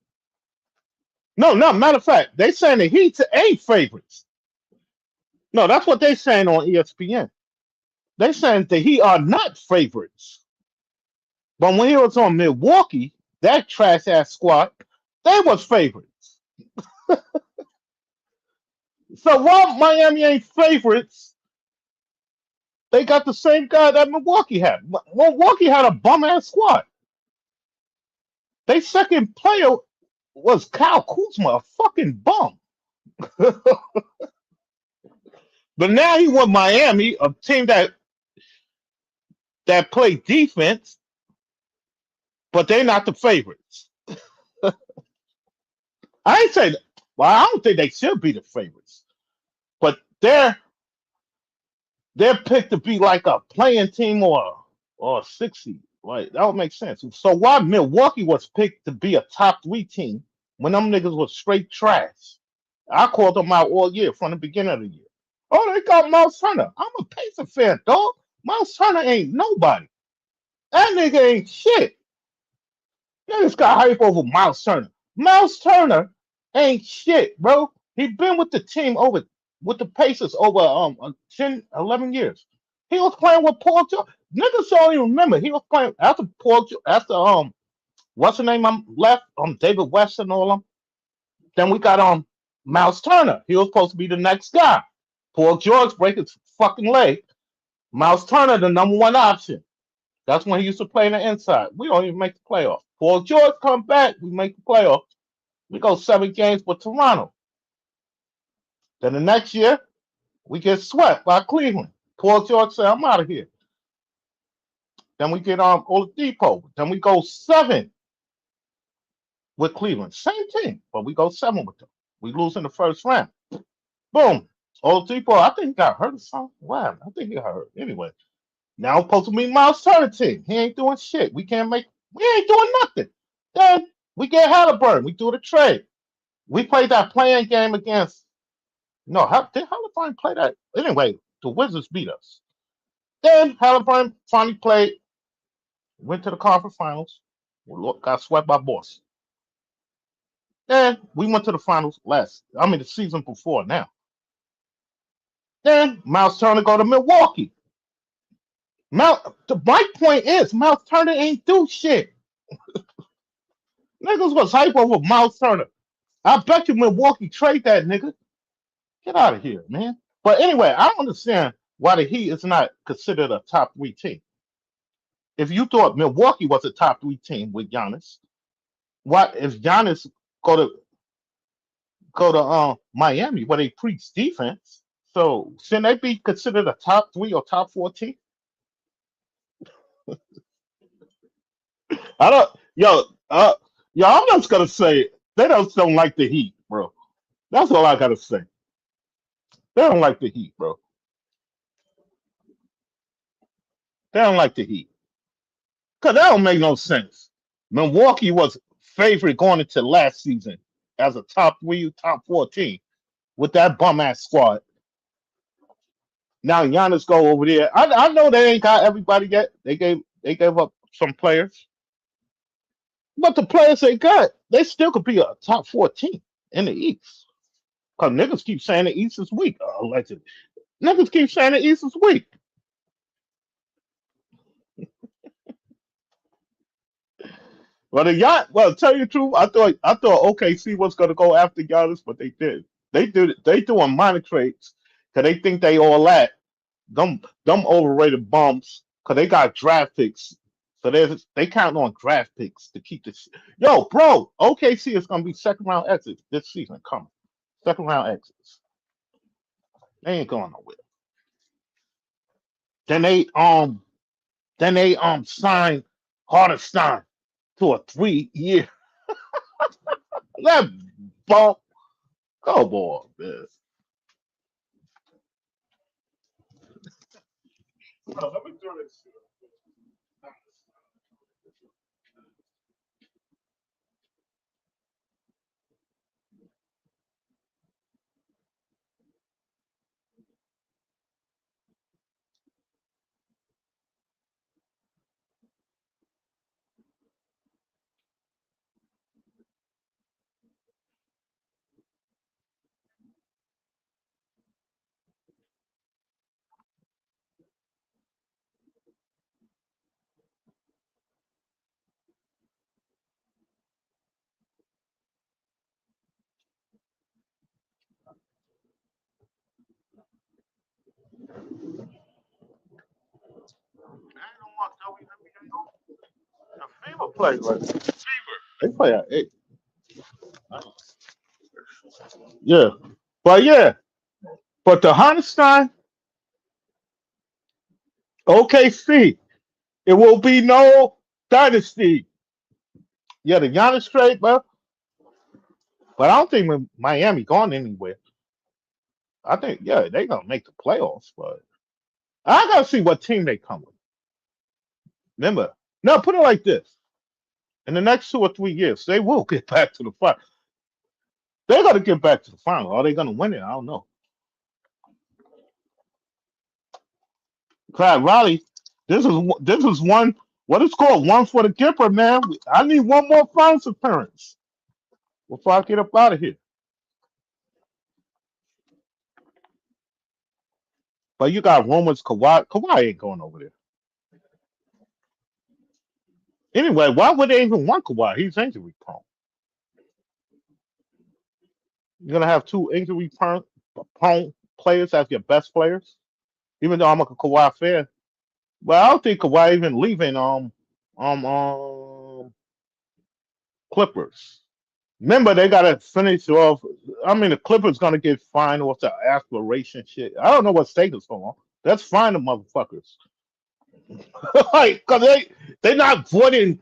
No, matter of fact, they saying the Heat ain't favorites. No, that's what they saying on ESPN. They saying the Heat are not favorites. But when he was on Milwaukee, that trash ass squad, they was favorites. So while Miami ain't favorites, they got the same guy that Milwaukee had. Milwaukee had a bum ass squad. Their second player was Kyle Kuzma, a fucking bum. But now he went Miami, a team that play defense, but they're not the favorites. I ain't saying, well, I don't think they should be the favorites, but they're picked to be like a playing team or a 60. Like that would make sense. So why Milwaukee was picked to be a top 3 team when them niggas was straight trash? I called them out all year from the beginning of the year. Oh, they got Miles Turner. I'm a Pacer fan, dog. Miles Turner ain't nobody. That nigga ain't shit. Niggas got hype over Miles Turner. Miles Turner ain't shit, bro. He been with the team with the Pacers over 10, 11 years. He was playing with Paul George. Niggas don't even remember. He was playing after what's the name left? David West and all them. Then we got Miles Turner. He was supposed to be the next guy. Paul George break his fucking leg. Miles Turner, the number 1 option. That's when he used to play in the inside. We don't even make the playoffs. Paul George come back, we make the playoffs. We go 7 games with Toronto. Then the next year, we get swept by Cleveland. Paul George said, I'm out of here. Then we get Oladipo. Then we go 7 with Cleveland. Same team, but we go 7 with them. We lose in the first round. Boom. Oladipo, I think he got hurt or something. Wow, I think he got hurt. Anyway, now supposed to be Miles Turner team. He ain't doing shit. We ain't doing nothing. Then we get Halliburton. We do the trade. We played that playing game against. No, did Halliburton play that? Anyway, the Wizards beat us. Then Halliburton finally played, went to the conference finals, got swept by Boston. Then we went to the finals the season before now. Then Miles Turner go to Milwaukee. My point is, Miles Turner ain't do shit. Niggas was hype over Miles Turner. I bet you Milwaukee trade that nigga. Get out of here, man. But anyway, I don't understand why the Heat is not considered a top 3 team. If you thought Milwaukee was a top 3 team with Giannis, why if Giannis go to Miami where they preach defense, so shouldn't they be considered a top 3 or top 4 team? I don't, I'm just gonna say they don't like the Heat, bro. That's all I gotta say. They don't like the Heat, bro. They don't like the Heat. Cause that don't make no sense. Milwaukee was favorite going into last season as a top 3, top 14 with that bum ass squad. Now Giannis go over there. I know they ain't got everybody yet. They gave up some players, but the players they got, they still could be a top 14 in the East. Cause niggas keep saying the East is weak. Allegedly, niggas keep saying the East is weak. Well, tell you the truth, I thought OKC was gonna go after Giannis, but they did. They doing minor trades because they think they all that. Them overrated bumps because they got draft picks. So they count on draft picks to keep this. Yo, bro, OKC is gonna be second round exits this season. Coming second round exits. They ain't going nowhere. Then they signed Hardenstein to a 3-year. That bump. Go boy, man. Let me throw this. The Fever play right. Fever. They play at 8. Yeah. But yeah. But the Honestein, OKC, it will be no dynasty. Yeah, the Giannis trade, bro. But I don't think Miami going anywhere. I think, yeah, they gonna make the playoffs, but I gotta see what team they come with. Remember, no, put it like this. In the next 2 or 3 years, they will get back to the final. They're gonna get back to the final. Are they gonna win it? I don't know. Clyde Riley, this is one. What is called one for the Gipper, man. I need one more finals appearance before I get up out of here. But you got rumors Kawhi. Kawhi ain't going over there. Anyway, why would they even want Kawhi? He's injury prone. You're gonna have two injury prone players as your best players. Even though I'm a Kawhi fan, well, I don't think Kawhi even leaving Clippers. Remember, they gotta finish off. I mean, the Clippers gonna get fined with the aspiration shit. I don't know what's taking so long. Let's find the motherfuckers. Like, cause they're not voiding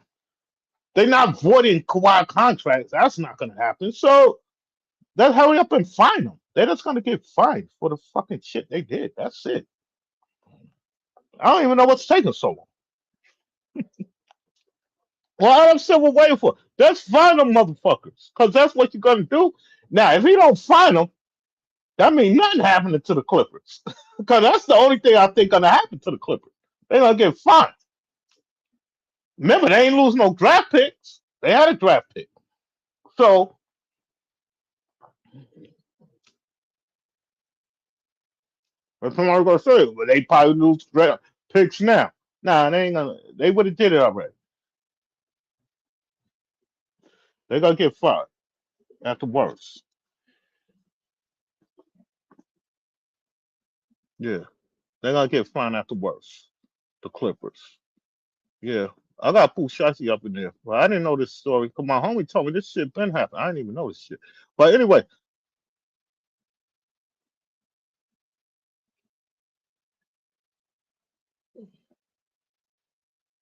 Kawhi contracts. That's not gonna happen. So let's hurry up and find them. They're just gonna get fined for the fucking shit they did. That's it. I don't even know what's taking so long. Well, I'm still waiting for. Let's find them motherfuckers, cause that's what you're gonna do. Now, if you don't find them, that means nothing happening to the Clippers, because that's the only thing I think gonna happen to the Clippers. They're gonna get fined. Remember, they ain't lose no draft picks. They had a draft pick, so that's what I'm gonna say. But they probably lose draft picks now. Nah, they ain't gonna. They would have did it already. They're gonna get fined at the worst. Yeah, they're gonna get fined at the worst. The Clippers. Yeah. I got Pooh Shiesty up in there. Well, I didn't know this story. Cause my homie told me this shit been happening. I didn't even know this shit. But anyway,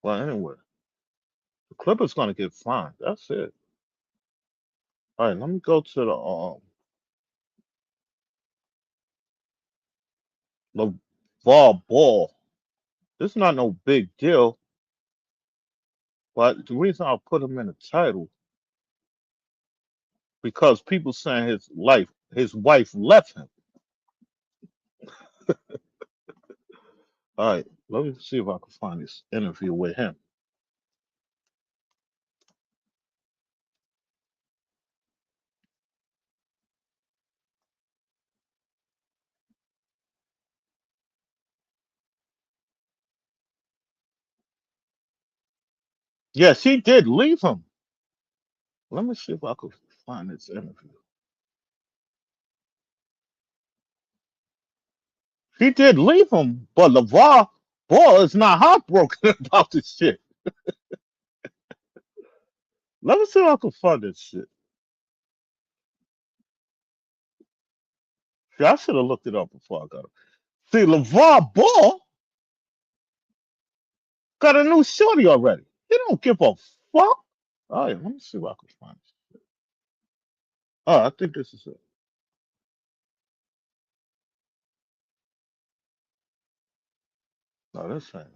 the Clippers gonna get fined. That's it. All right, let me go to the ball. This is not no big deal. But the reason I put him in the title because people saying his wife left him. All right, let me see if I can find this interview with him. Yes, he did leave him. Let me see if I could find this interview. He did leave him, but LaVar Ball is not heartbroken about this shit. Let me see if I can find this shit. See, I should have looked it up before I got it. See, LaVar Ball got a new shorty already. He don't give a fuck. All right, let me see if I can find it. Oh, I think this is it. No, this ain't it.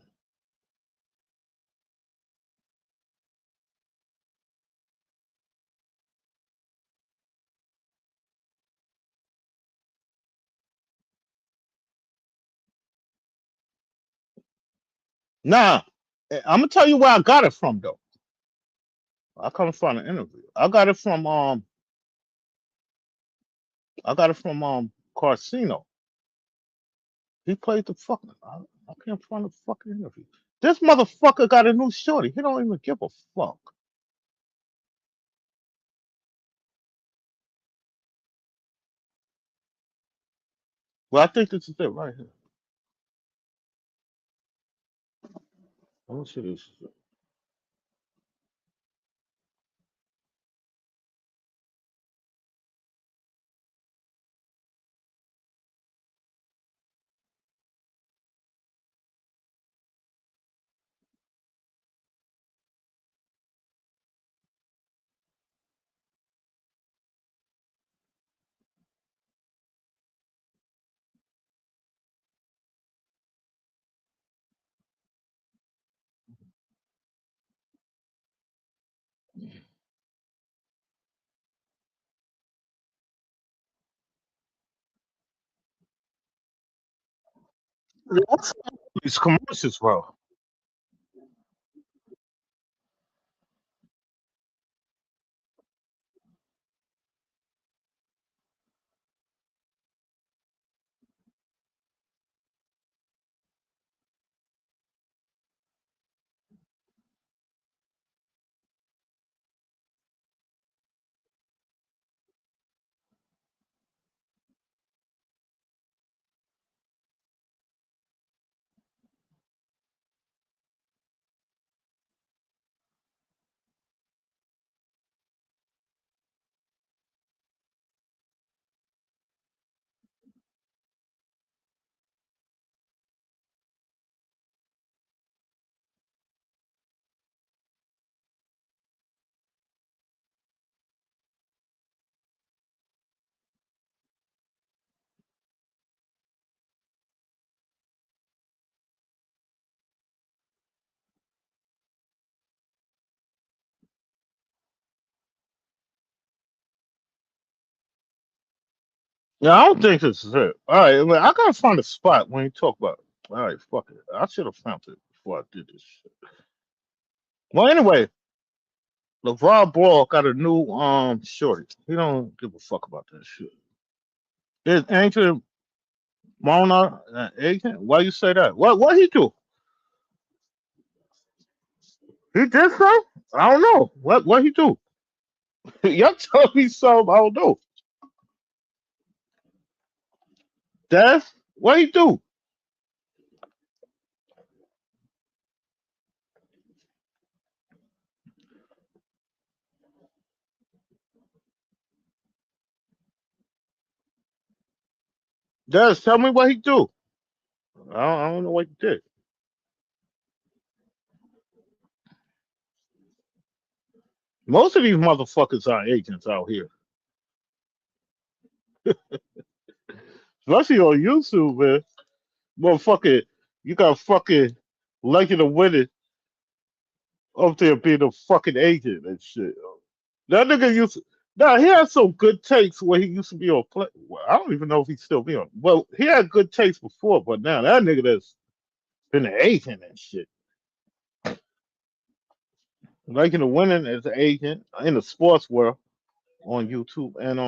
Nah, I'm gonna tell you where I got it from though. I couldn't find an interview. I got it from Carcino. He played the fucking. I can't find the fucking interview. This motherfucker got a new shorty. He don't even give a fuck. Well, I think this is it right here. Let me see this. What's these commercials, bro? Yeah, I don't think this is it. All right, well, I gotta find a spot when you talk about it. All right, fuck it. I should have found it before I did this shit. Well, anyway, LeVar Ball got a new shorty. He don't give a fuck about that shit. Is Angel Mona an agent? Why you say that? What he do? He did something? I don't know. What he do? Y'all tell me something I don't know. That's what he do. Just tell me what he do. I don't know what he did. Most of these motherfuckers are agents out here, especially on YouTube, man. Motherfucker, you got fucking Legend of Winning up there being a fucking agent and shit. That nigga used to, now he had some good takes where he used to be on play. Well, I don't even know if he still be on. Well, he had good takes before, but now that nigga that's been an agent and shit. Like in the winning as an agent in the sports world on YouTube and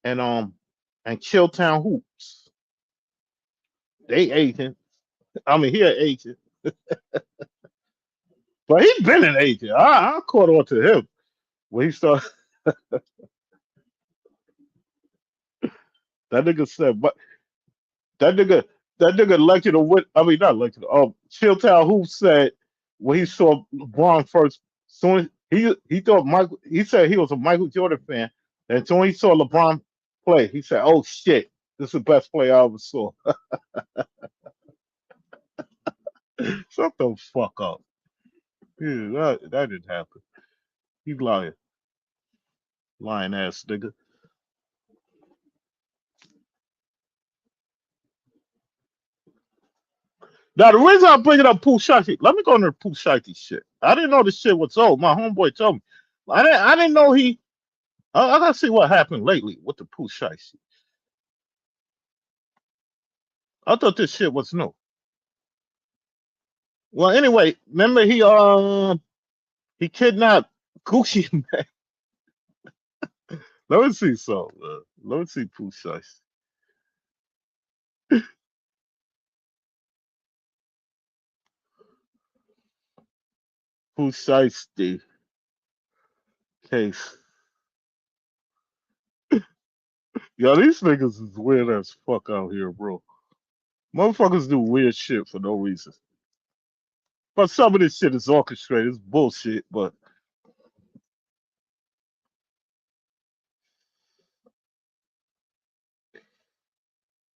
and Chilltown Hoops. They agent. I mean he an agent. But he's been an agent. I caught on to him when he started. That nigga said, but that nigga, that nigga elected to win. I mean, not elected. Chilltown who said when he saw LeBron first, soon he thought Michael. He said he was a Michael Jordan fan, and soon he saw LeBron play, he said, "Oh shit, this is the best play I ever saw." Shut the fuck up. Yeah, that didn't happen. He lying ass nigga. Now the reason I'm bringing up Pooh Shiesty, let me go into the Pooh Shiesty shit. I didn't know this shit was old. My homeboy told me. I didn't know he. I gotta see what happened lately with the Pooh Shiesty. I thought this shit was new. Well, anyway, remember he kidnapped Gucci Man. Let me see so. Let me see Pooh Shiesty. Pooh Shiesty case. Yo, these niggas is weird as fuck out here, bro. Motherfuckers do weird shit for no reason. But some of this shit is orchestrated. It's bullshit, but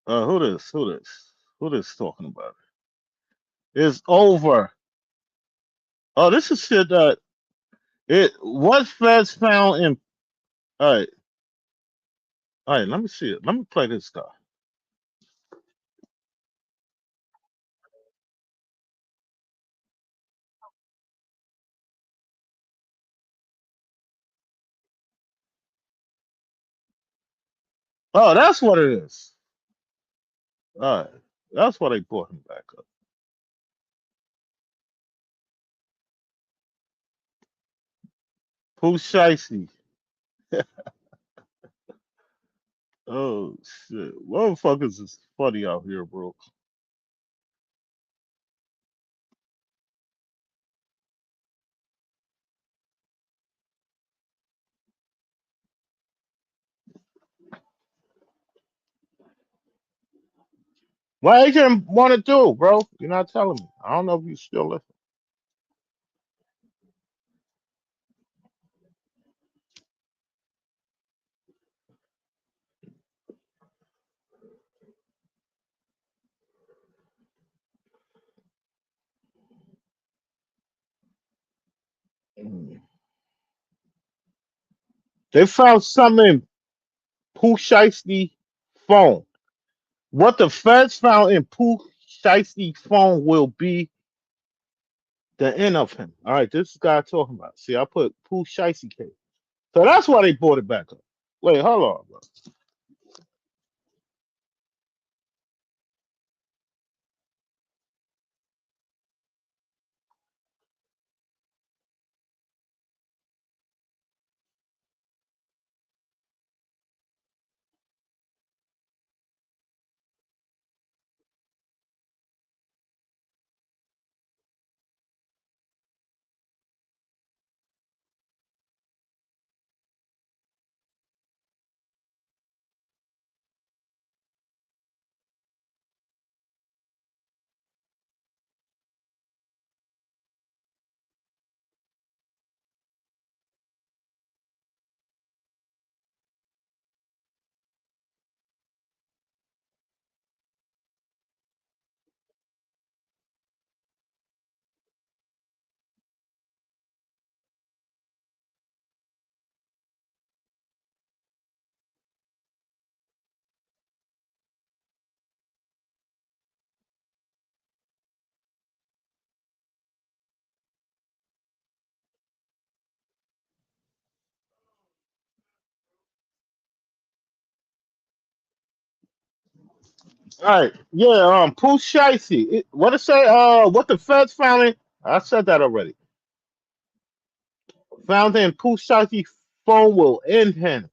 who this? Who this? Who this talking about? It's over. Oh, this is shit that it what feds found in. All right. Let me see it. Let me play this guy. Oh, that's what it is. All right, that's why they brought him back up. Pooh Shiesty. Oh shit, motherfuckers is funny out here, bro. What agent want to do, bro? You're not telling me. I don't know if you still listen. They found something in Pooh Shiesty phone. What the feds found in Pooh Shiesty phone will be the end of him. All right, this guy talking about. See, I put Pooh Shiesty case. So that's why they brought it back up. Wait, hold on, bro. All right, yeah, pooh shiesty. What it say? What the feds found in? I said that already. Found in pooh shiesty phone will end him.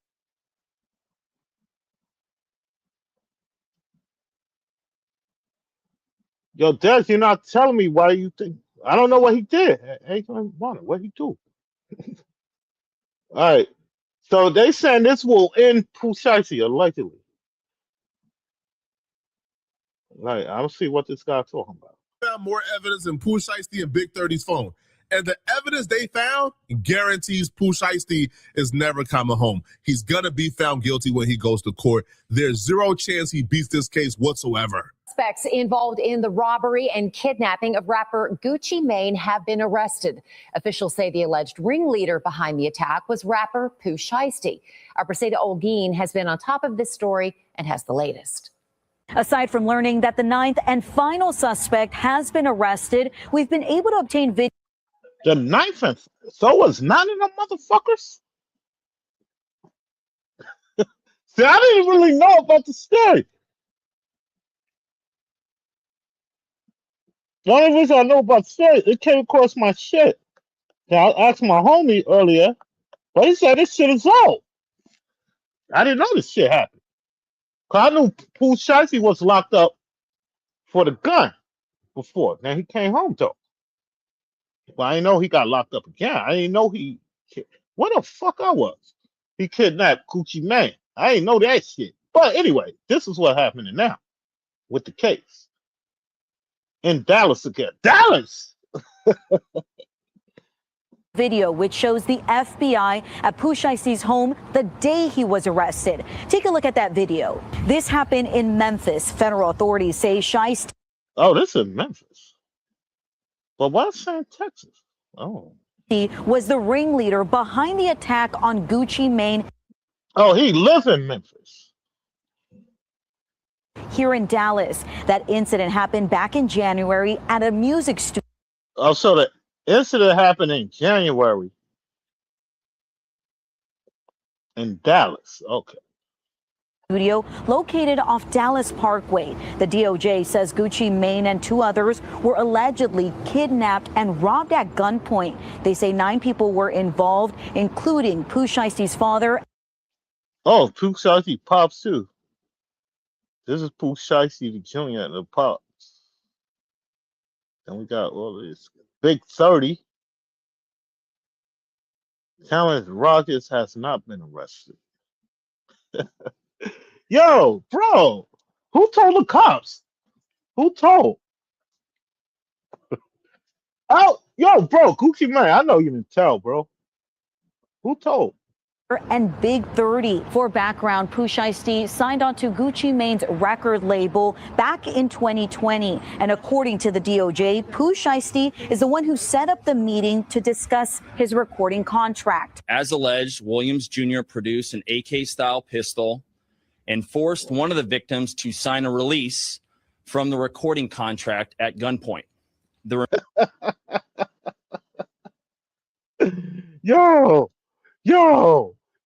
Yo, Des, you're not telling me why you think. I don't know what he did. Hey, what he do? All right. So they saying this will end pooh shiesty allegedly. Right. I don't see what this guy's talking about. Found more evidence in Pooh Shiesty and Big 30's phone. And the evidence they found guarantees Pooh Shiesty is never coming home. He's going to be found guilty when he goes to court. There's zero chance he beats this case whatsoever. Suspects involved in the robbery and kidnapping of rapper Gucci Mane have been arrested. Officials say the alleged ringleader behind the attack was rapper Pooh Shiesty. Our Preseda Olguin has been on top of this story and has the latest. Aside from learning that the 9th and final suspect has been arrested, we've been able to obtain video. The 9th and so was none of them motherfuckers. See, I didn't really know about the story. The only reason I know about the story, it came across my shit. I asked my homie earlier, but he said this shit is old. I didn't know this shit happened. Cause I knew Pooh Shiesty was locked up for the gun before. Now he came home though. Well, I didn't know he got locked up again. I didn't know what the fuck I was. He kidnapped Gucci Mane. I didn't know that shit. But anyway, this is what happening now with the case. In Dallas again. Dallas! Video which shows the FBI at Pooh Shiesty's home the day he was arrested. Take a look at that video. This happened in Memphis. Federal authorities say Shiesty. Oh, this is Memphis. But why saying Texas? Oh. He was the ringleader behind the attack on Gucci Mane. Oh, he lives in Memphis. Here in Dallas. That incident happened back in January at a music studio. Oh, so the incident happened in January in Dallas. Okay. Studio located off Dallas Parkway. The DOJ says Gucci Mane and 2 others were allegedly kidnapped and robbed at gunpoint. They say 9 people were involved, including Pooh Shiesty's father. Oh, Pooh Shiesty pops too. This is Pooh Shiesty the Jr. and the pops. Then we got all this Big 30. Talent Rogers has not been arrested. Yo, bro, who told the cops? Who told? Oh, yo, bro, Gucci Mane, I know you didn't tell, bro. Who told? And Big 30. For background, Pooh Shiesty signed on to Gucci Mane's record label back in 2020. And according to the DOJ, Pooh Shiesty is the one who set up the meeting to discuss his recording contract. As alleged, Williams Jr. produced an AK-style pistol and forced one of the victims to sign a release from the recording contract at gunpoint.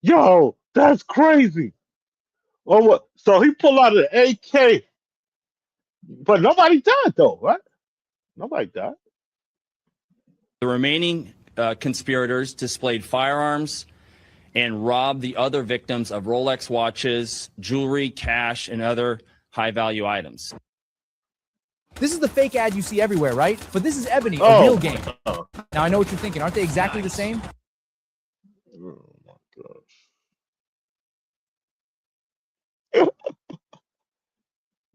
Yo, that's crazy. Oh, what? So he pulled out an AK, but nobody died though, right? Nobody died. The remaining conspirators displayed firearms and robbed the other victims of Rolex watches, jewelry, cash, and other high-value items. This is the fake ad you see everywhere, right? But this is Ebony, a real game. Now I know what you're thinking. Aren't they exactly the same? Oh my gosh.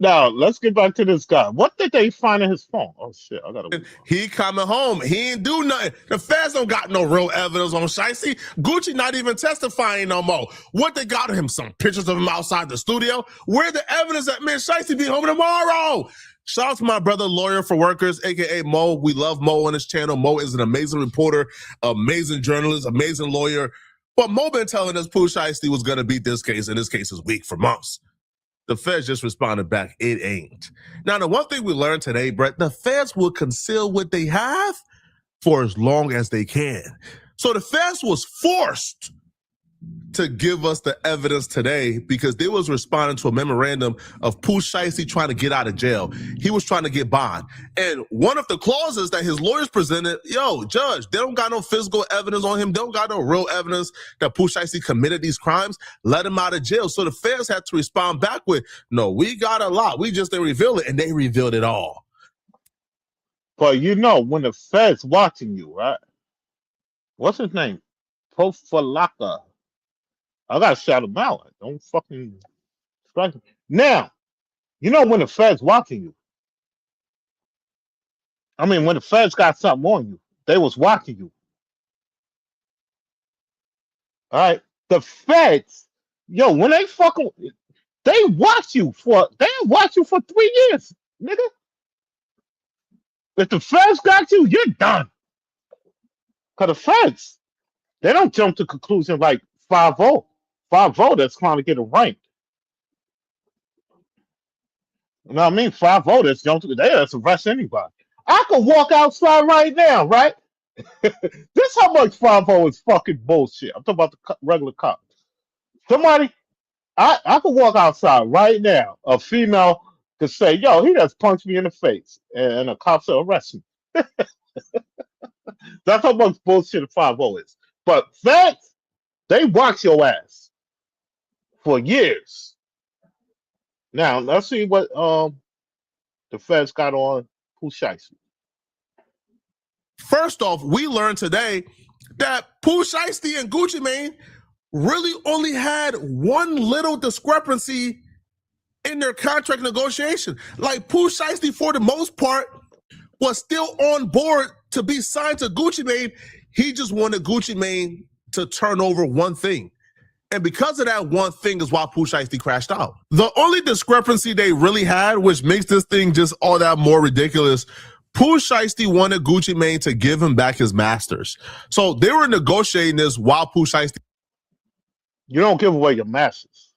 Now let's get back to this guy. What did they find in his phone? Oh shit, I gotta. He coming home. He ain't do nothing. The feds don't got no real evidence on Shiesty. Gucci not even testifying no more. What they got of him? Some pictures of him outside the studio. Where the evidence that man Shiesty be home tomorrow? Shout out to my brother, Lawyer for Workers, aka Mo. We love Mo on this channel. Mo is an amazing reporter, amazing journalist, amazing lawyer. But Mo been telling us Pooh Shiesty was gonna beat this case, and this case is weak for months. The feds just responded back, it ain't. Now, the one thing we learned today, Brett, the feds will conceal what they have for as long as they can. So the feds was forced to give us the evidence today because they was responding to a memorandum of Pooh Shiesty trying to get out of jail. He was trying to get bond. And one of the clauses that his lawyers presented, yo, judge, they don't got no physical evidence on him. They don't got no real evidence that Pooh Shiesty committed these crimes. Let him out of jail. So the feds had to respond back with, no, we got a lot. We just didn't reveal it. And they revealed it all. But you know, when the feds watching you, right? What's his name? Pofalaka. I gotta shout him out. Don't fucking strike him. Now, you know when the feds watching you. I mean, when the feds got something on you, they was watching you. All right, the feds, yo, when they fucking, they watch you for 3 years, nigga. If the feds got you, you're done. Cause the feds, they don't jump to conclusion like 5-0. 5-0 that's trying to get a rank. You know what I mean? 5-0 that's jump to that's arrest anybody. I could walk outside right now, right? This how much 5-0 is fucking bullshit. I'm talking about the regular cops. Somebody, I could walk outside right now. A female could say, yo, he just punched me in the face. And a cop will arrest me. That's how much bullshit a 5-0 is. But feds, they watch your ass for years. Now, let's see what the feds got on Pooh Shiesty. First off, we learned today that Pooh Shiesty and Gucci Mane really only had one little discrepancy in their contract negotiation. Like Pooh Shiesty, for the most part, was still on board to be signed to Gucci Mane. He just wanted Gucci Mane to turn over one thing. And because of that one thing is why Pooh Shiesty crashed out. The only discrepancy they really had, which makes this thing just all that more ridiculous, Pooh Shiesty wanted Gucci Mane to give him back his masters. So they were negotiating this while Pooh Shiesty. You don't give away your masters.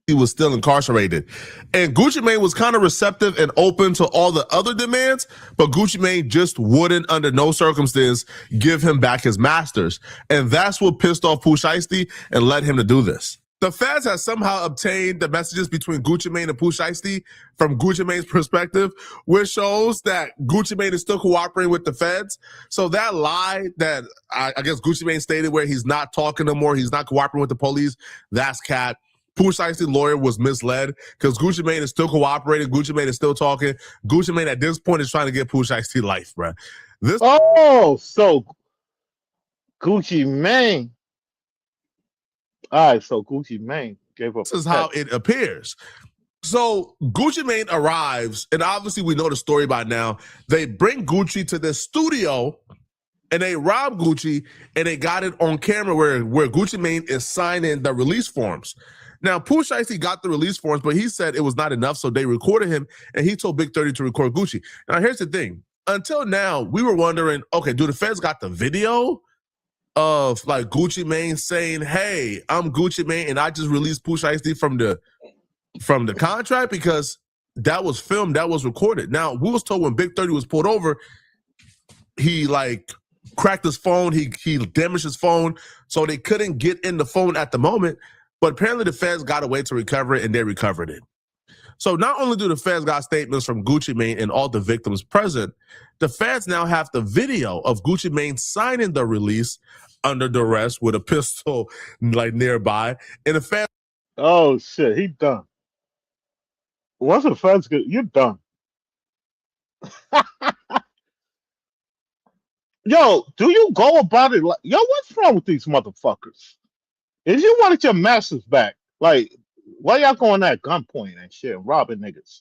He was still incarcerated. And Gucci Mane was kind of receptive and open to all the other demands, but Gucci Mane just wouldn't, under no circumstance, give him back his masters. And that's what pissed off Pooh Shiesty and led him to do this. The feds have somehow obtained the messages between Gucci Mane and Pooh Shiesty from Gucci Mane's perspective, which shows that Gucci Mane is still cooperating with the feds. So that lie that I guess Gucci Mane stated where he's not talking no more, he's not cooperating with the police, that's cat. Pooh Shiesty's lawyer was misled because Gucci Mane is still cooperating. Gucci Mane is still talking. Gucci Mane at this point is trying to get Pooh Shiesty life, bro. So Gucci Mane. All right, so Gucci Mane gave up. This is how it appears. So Gucci Mane arrives, and obviously we know the story by now. They bring Gucci to the studio, and they rob Gucci, and they got it on camera where Gucci Mane is signing the release forms. Now, Pooh Shiesty got the release forms, but he said it was not enough, so they recorded him, and he told Big 30 to record Gucci. Now, here's the thing. Until now, we were wondering, okay, do the feds got the video of, like, Gucci Mane saying, hey, I'm Gucci Mane, and I just released Pooh Shiesty from the contract? Because that was filmed, that was recorded. Now, we was told when Big 30 was pulled over, he, like, cracked his phone, he damaged his phone, so they couldn't get in the phone at the moment. But apparently the feds got a way to recover it, and they recovered it. So not only do the feds got statements from Gucci Mane and all the victims present, the feds now have the video of Gucci Mane signing the release under duress with a pistol like nearby. And the feds... Oh, shit, he done. Once the feds get, you're done. Yo, do you go about it like, yo, what's wrong with these motherfuckers? If you wanted your masters back, like, why y'all going at gunpoint and shit, robbing niggas?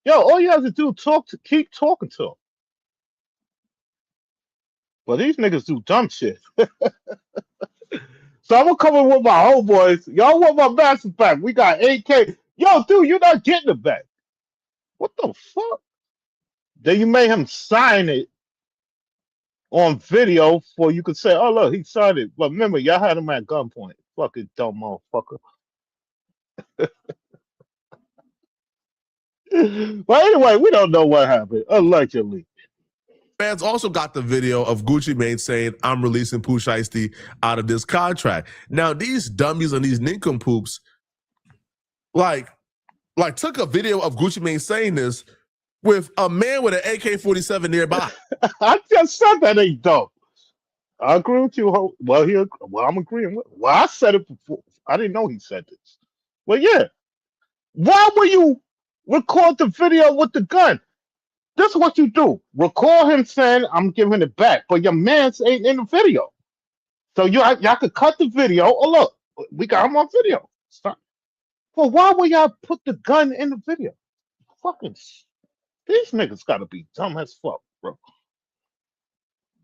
Yo, all you have to do is keep talking to them. But these niggas do dumb shit. So I'm gonna come in with my homeboys. Y'all want my masters back? We got 8K. Yo, dude, you're not getting it back. What the fuck? Then you made him sign it on video for you could say, oh, look, he signed it. But remember, y'all had him at gunpoint. Fucking dumb motherfucker. But anyway, we don't know what happened, allegedly. Fans also got the video of Gucci Mane saying, "I'm releasing Pooh Shiesty out of this contract." Now, these dummies and these nincompoops, like took a video of Gucci Mane saying this with a man with an AK-47 nearby. I just said that ain't dope. I agree with you. Well, I'm agreeing with. Well, I said it before. I didn't know he said this. Well, yeah. Why will you record the video with the gun? This is what you do. Record him saying, "I'm giving it back," but your man's ain't in the video. So y'all could cut the video. Oh, look, we got him on video. Stop. Well, why would y'all put the gun in the video? Fucking, these niggas gotta be dumb as fuck, bro.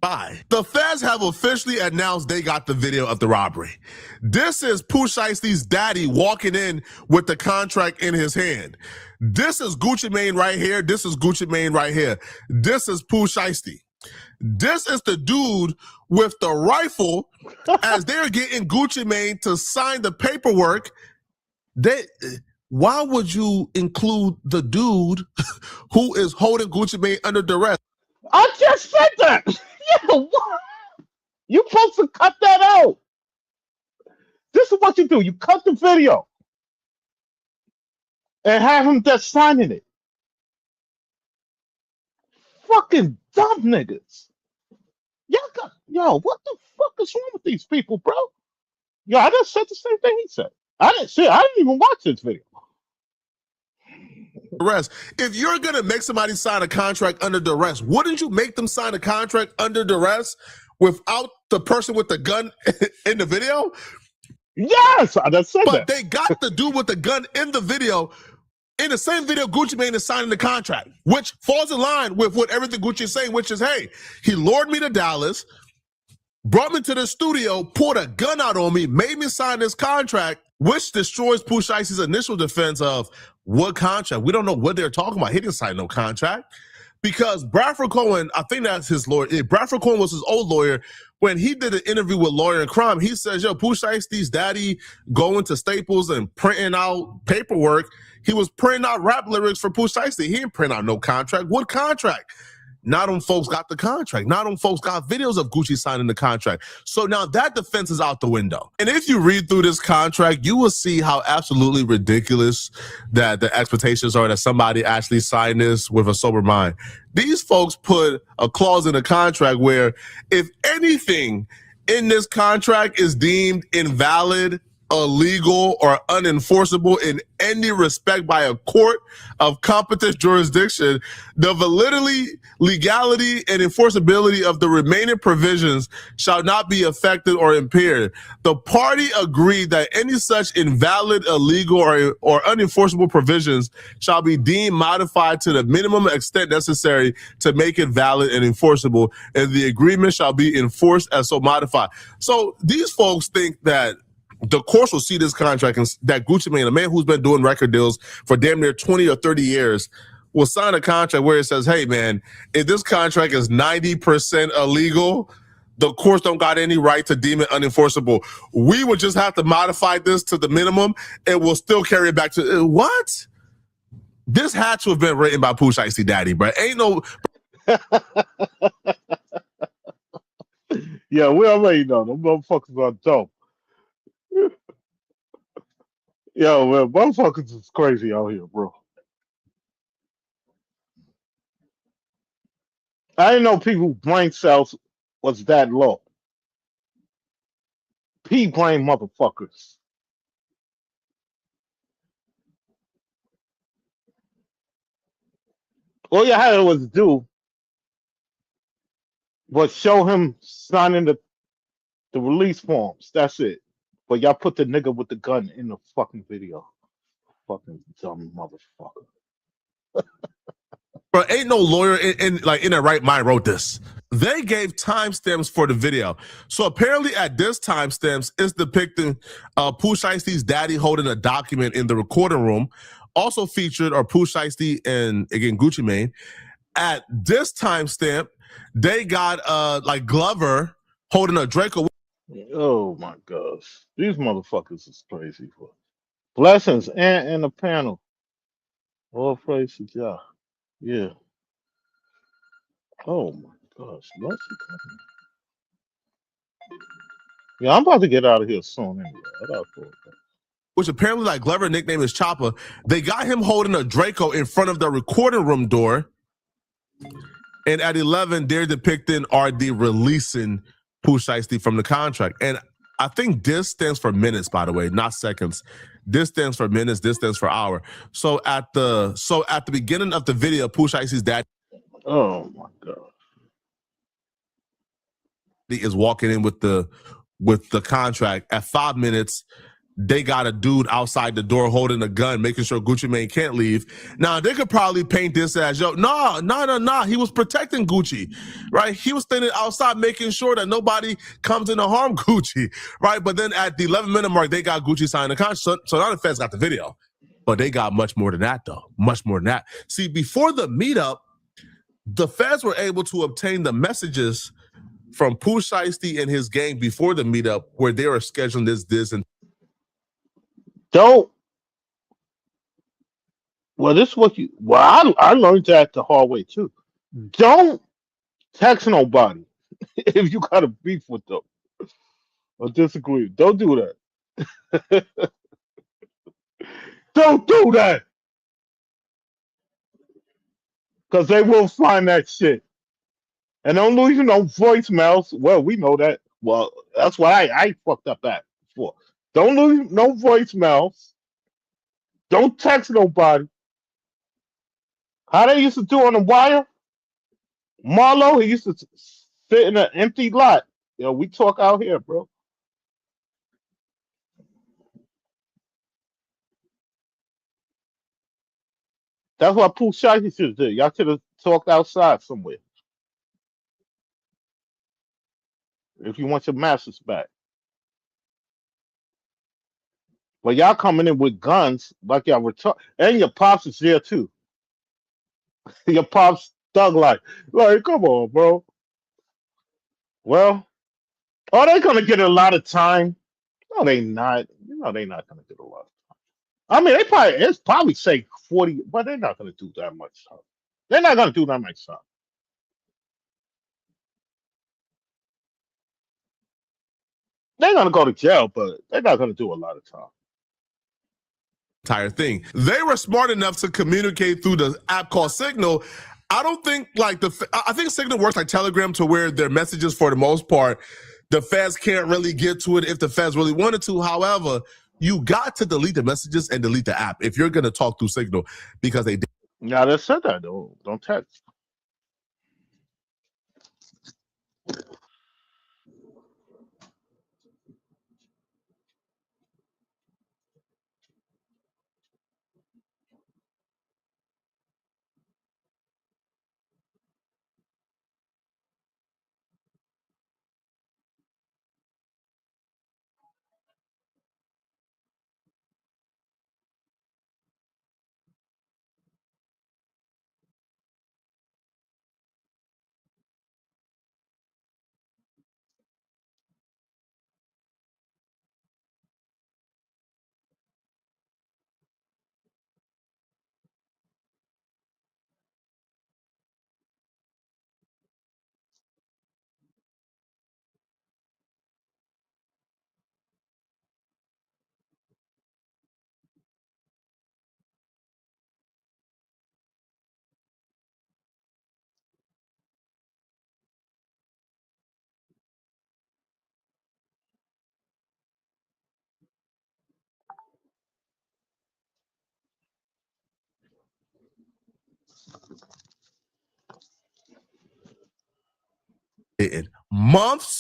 Bye. The feds have officially announced they got the video of the robbery. This is Pooh Shiesty's daddy walking in with the contract in his hand. This is Gucci Mane right here. This is Gucci Mane right here. This is Pooh Shiesty. This is the dude with the rifle as they're getting Gucci Mane to sign the paperwork. Why would you include the dude who is holding Gucci Mane under duress? I just said that. Yeah, what? You supposed to cut that out. This is what you do. You cut the video and have him just signing it. Fucking dumb niggas. Yo, what the fuck is wrong with these people, bro? Yo, I just said the same thing he said. I didn't even watch this video. Duress. If you're gonna make somebody sign a contract under duress, wouldn't you make them sign a contract under duress without the person with the gun in the video? Yes, I just said that. But they got the dude with the gun in the video. In the same video, Gucci Mane is signing the contract, which falls in line with what everything Gucci is saying, which is, hey, he lured me to Dallas, brought me to the studio, pulled a gun out on me, made me sign this contract, which destroys Pooh Shiesty's initial defense of what contract? We don't know what they're talking about. He didn't sign no contract. Because Bradford Cohen, I think that's his lawyer. Bradford Cohen was his old lawyer. When he did an interview with Lawyer in Crime, he says, yo, Pooh Shiesty's daddy going to Staples and printing out paperwork. He was printing out rap lyrics for Pooh Shiesty. He didn't print out no contract. What contract? Now them folks got the contract. Now them folks got videos of Gucci signing the contract. So now that defense is out the window. And if you read through this contract, you will see how absolutely ridiculous that the expectations are that somebody actually signed this with a sober mind. These folks put a clause in the contract where if anything in this contract is deemed invalid, illegal, or unenforceable in any respect by a court of competent jurisdiction, the validity, legality, and enforceability of the remaining provisions shall not be affected or impaired. The party agreed that any such invalid, illegal, or unenforceable provisions shall be deemed modified to the minimum extent necessary to make it valid and enforceable, and the agreement shall be enforced as so modified. So these folks think that the courts will see this contract and that Gucci Mane, a man who's been doing record deals for damn near 20 or 30 years, will sign a contract where it says, hey, man, if this contract is 90% illegal, the courts don't got any right to deem it unenforceable. We would just have to modify this to the minimum and we'll still carry it back to what? This had to have been written by Pooh Shiesty daddy, bro. Ain't no. Yeah, we already know. Them motherfuckers are dope. Yo, man, motherfuckers is crazy out here, bro. I didn't know people's brain cells was that low. Brain motherfuckers. All you had to do was show him signing the release forms. That's it. But y'all put the nigga with the gun in the fucking video. Fucking dumb motherfucker. Bro, ain't no lawyer in their right mind wrote this. They gave timestamps for the video. So apparently at this timestamps, it's depicting Pooh Shiesty's daddy holding a document in the recording room. Also featured are Pooh Shiesty and, again, Gucci Mane. At this timestamp, they got Glover holding a Draco. Oh my gosh. These motherfuckers is crazy. Blessings and the panel. All praise to God. Yeah. Oh my gosh, what's he coming? Yeah, I'm about to get out of here soon anyway. Which apparently, like Glover nickname is Chopper. They got him holding a Draco in front of the recording room door. And at 11, they're depicting RD releasing Pooh Shiesty from the contract. And I think this stands for minutes, by the way, not seconds. This stands for minutes. This stands for hour. So at the beginning of the video, Pooh Shiesty's dad. Oh my God. He is walking in with the contract. At 5 minutes, they got a dude outside the door holding a gun, making sure Gucci Mane can't leave. Now, they could probably paint this as, yo, no. He was protecting Gucci, right? He was standing outside making sure that nobody comes in to harm Gucci, right? But then at the 11-minute mark, they got Gucci signing the contract. So now the feds got the video. But they got much more than that, though. Much more than that. See, before the meetup, the feds were able to obtain the messages from Pooh Shiesty and his gang before the meetup where they were scheduling this, and don't. Well, this is what you. Well, I learned that the hard way too. Don't text nobody if you got a beef with them or disagree. Don't do that. Don't do that, because they will find that shit. And don't lose no voicemails. Well, we know that. Well, that's why I fucked up that before. Don't lose no voicemails. Don't text nobody. How they used to do on the wire? Marlo, he used to sit in an empty lot. You know, we talk out here, bro. That's what Pooh Shiesty should do. Y'all should have talked outside somewhere. If you want your masters back. But y'all coming in with guns like y'all were and your pops is there too. Your pops thug like come on, bro. Well, are they gonna get a lot of time? No, they not. You know they not gonna get a lot of time. I mean, it's probably say 40, but they're not gonna do that much time. They're not gonna do that much time. They're gonna go to jail, but they're not gonna do a lot of time. Entire thing. They were smart enough to communicate through the app called Signal. I don't think I think Signal works like Telegram to where their messages, for the most part, the feds can't really get to it if the feds really wanted to. However, you got to delete the messages and delete the app if you're going to talk through Signal, because they did. Now they said that though. Don't text.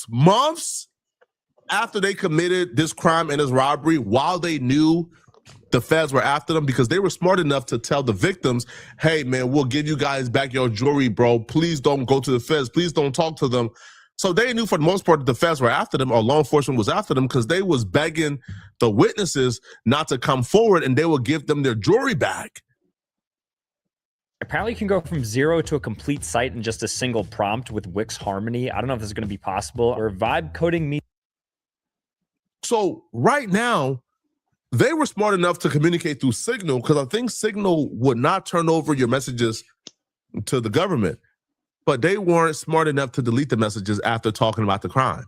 Months after they committed this crime and this robbery, while they knew the feds were after them, because they were smart enough to tell the victims, hey, man, we'll give you guys back your jewelry, bro. Please don't go to the feds. Please don't talk to them. So they knew for the most part that the feds were after them, or law enforcement was after them, because they was begging the witnesses not to come forward, and they will give them their jewelry back. Apparently you can go from 0 to a complete site in just a single prompt with Wix Harmony. I don't know if this is going to be possible, or vibe coding me. So right now, they were smart enough to communicate through Signal, because I think Signal would not turn over your messages to the government. but they weren't smart enough to delete the messages after talking about the crime.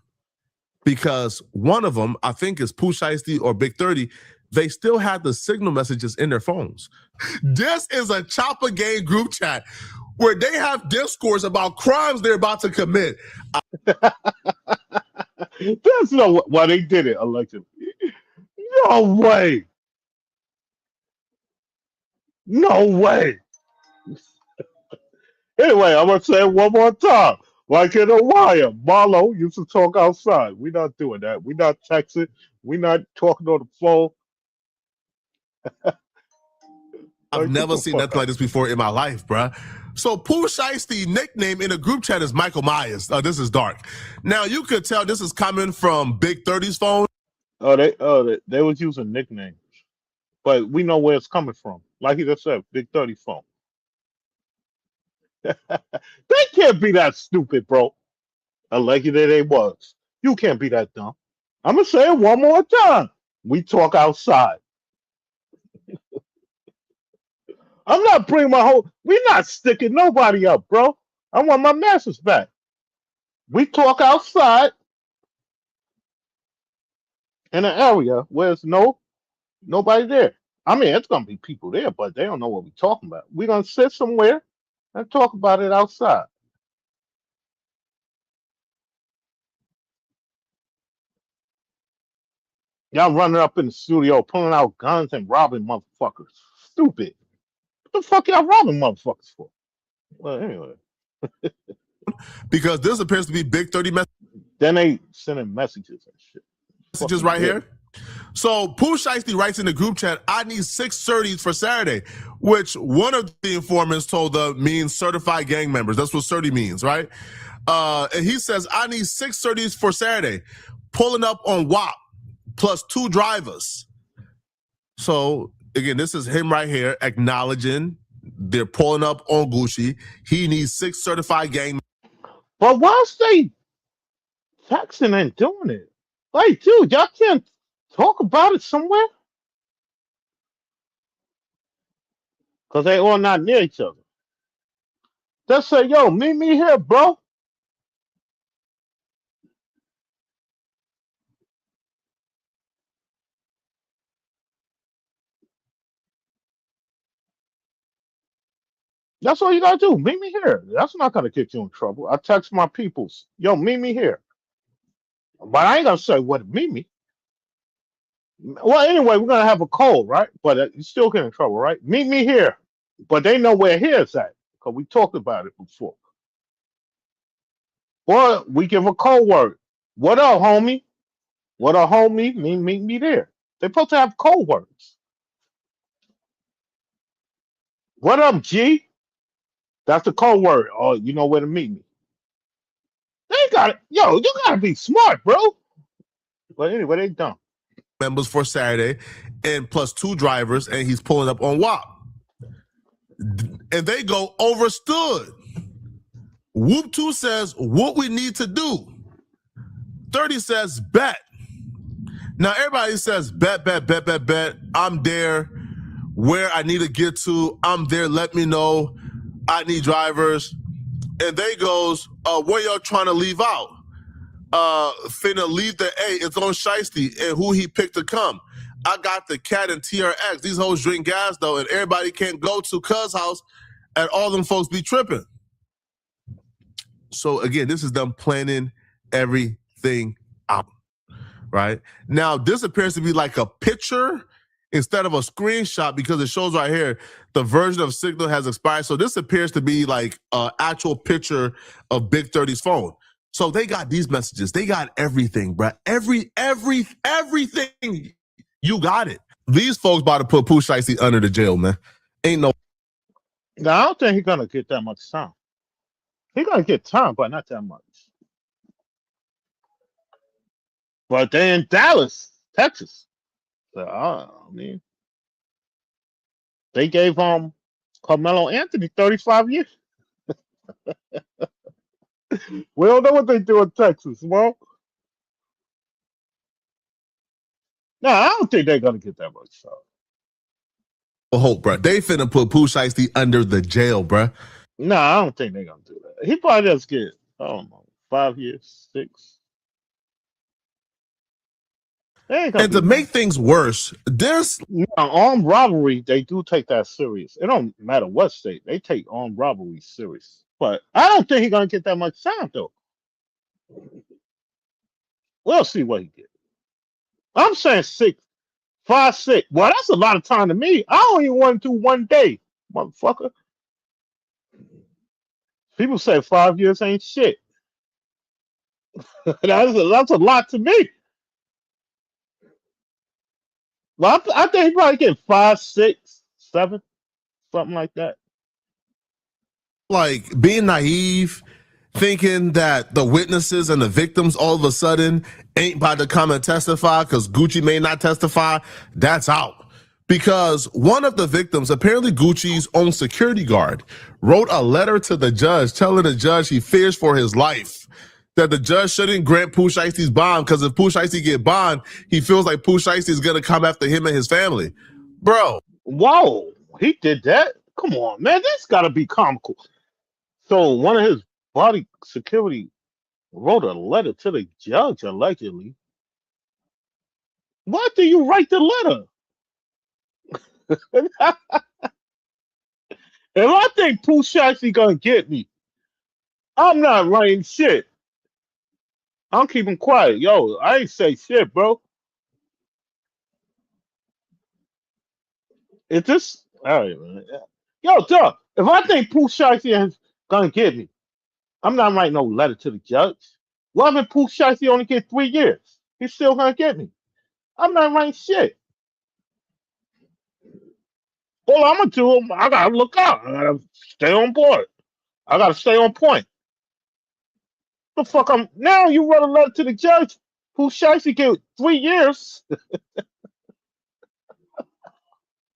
Because one of them, I think is Pooh Shiesty or Big 30, they still had the signal messages in their phones. This is a Chopper Gang group chat where they have discourse about crimes they're about to commit. That's not why they did it, allegedly. No way. No way. Anyway, I'm going to say it one more time. Like in a wire, Marlo used to talk outside. We're not doing that. We're not texting. We're not talking on the phone. I've never seen nothing like this before in my life, bruh. So Pooh Shiesty nickname in a group chat is Michael Myers. This is dark. Now you could tell this is coming from Big 30's phone. They was using nicknames, but we know where it's coming from. Like he just said, Big 30 phone. They can't be that stupid, bro. Allegedly they was. You can't be that dumb. I'm gonna say it one more time. We talk outside. I'm not bringing my whole. We're not sticking nobody up, bro. I want my message back. We talk outside in an area where there's nobody there. I mean, it's gonna be people there, but they don't know what we're talking about. We're gonna sit somewhere and talk about it outside. Y'all running up in the studio, pulling out guns and robbing motherfuckers. Stupid. What the fuck y'all robbing motherfuckers for? Well, anyway. Because this appears to be Big 30 messages. Then they sending messages and shit. Messages right here. So Pooh Shiesty writes in the group chat, I need 630s for Saturday, which one of the informants told them means certified gang members. That's what 30 means, right? And he says, I need 630s for Saturday, pulling up on WAP plus 2 drivers. So again, this is him right here acknowledging they're pulling up on Gucci. He needs 6 certified gang. But whilst they texting and doing it, like, dude, y'all can't talk about it somewhere? Because they all not near each other. Just say, yo, meet me here, bro. That's all you gotta do. Meet me here. That's not gonna get you in trouble. I text my peoples, yo, meet me here. But I ain't gonna say what meet me. Well, anyway, we're gonna have a call, right? But you still get in trouble, right? Meet me here. But they know where here's at because we talked about it before. Or we give a code word. What up, homie? What up, homie? Meet me there. They're supposed to have code words. What up, G? That's the code word. Oh, you know where to meet me. They got it. Yo, you gotta be smart, bro. But anyway, they dumb. Members for Saturday and plus 2 drivers, and he's pulling up on WAP. And they go overstood. Whoop 2 says, what we need to do. 30 says, bet. Now everybody says, bet. I'm there. Where I need to get to, I'm there. Let me know. I need drivers. And they goes, where y'all trying to leave out? Finna leave the A. It's on Shiesty and who he picked to come. I got the cat and TRX. These hoes drink gas though, and everybody can't go to Cuz house, and all them folks be tripping. So again, this is them planning everything out, right? Now this appears to be like a picture instead of a screenshot because it shows right here the version of Signal has expired. So this appears to be like an actual picture of Big 30's phone. So they got these messages. They got everything, bro. Everything. You got it. These folks about to put Pooh Shiesty under the jail, man. Ain't no. No, I don't think he's gonna get that much time. He's gonna get time, but not that much. But they in Dallas, Texas. So, I mean, they gave Carmelo Anthony 35 years. We don't know what they do in Texas, well. No, I don't think they're gonna get that much time. Hope, bro. They finna put Pooh Shiesty under the jail, bro. No, I don't think they're gonna do that. He probably does get, I don't know, 5 years, 6. They ain't gonna And do to make nothing. things worse, this Now, armed robbery, they do take that serious. It don't matter what state, they take armed robbery serious. But I don't think he's gonna get that much time though. We'll see what he gets. I'm saying 6, 5, 6. Well, that's a lot of time to me. I only want to do 1 day, motherfucker. People say 5 years ain't shit. that's a lot to me. Well, I think he probably get 5, 6, 7, something like that. like being naive, thinking that the witnesses and the victims all of a sudden ain't about to come and testify because Gucci may not testify, that's out. Because one of the victims, apparently Gucci's own security guard, wrote a letter to the judge telling the judge he fears for his life, that the judge shouldn't grant Pooh Shiesty's bond because if Pooh Shiesty get bond, he feels like Pooh Shiesty is going to come after him and his family. Bro. Whoa, he did that? Come on, man. That's got to be comical. So one of his body security wrote a letter to the judge, allegedly. Why do you write the letter? If I think Pooh Shiesty gonna get me, I'm not writing shit. I'm keeping quiet. Yo, I ain't say shit, bro. It's just all right, man. Yo, Doug, if I think Pooh Shiesty is gonna get me, I'm not writing no letter to the judge. What if Pooh Shiesty only get 3 years? He's still gonna get me. I'm not writing shit. All I'm gonna do, I gotta look out. I gotta stay on board. I gotta stay on point. The fuck I'm now? You wrote a letter to the judge. Pooh Shiesty get 3 years.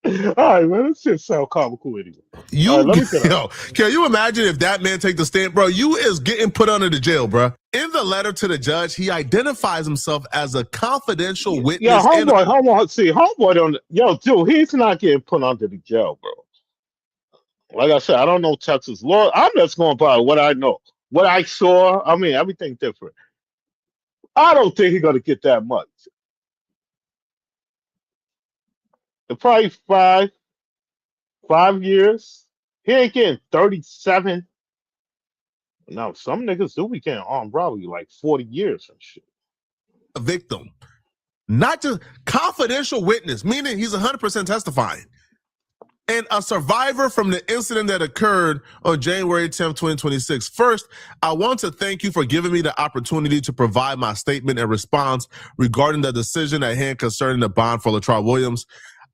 All right, man. This shit sound comical anyway. You, let me get yo, can you imagine if that man take the stand, bro? You is getting put under the jail, bro. In the letter to the judge, he identifies himself as a confidential witness. Yeah, homeboy, see, homeboy don't. Yo, dude, he's not getting put under the jail, bro. Like I said, I don't know Texas law. I'm just going by what I know, what I saw. I mean, everything different. I don't think he's gonna get that much. Probably 5 years. He ain't getting 37. Now, some niggas do be getting armed robbery like 40 years and shit. A victim, not just confidential witness, meaning he's 100% testifying. And a survivor from the incident that occurred on January 10th, 2026. First, I want to thank you for giving me the opportunity to provide my statement and response regarding the decision at hand concerning the bond for Latrell Williams.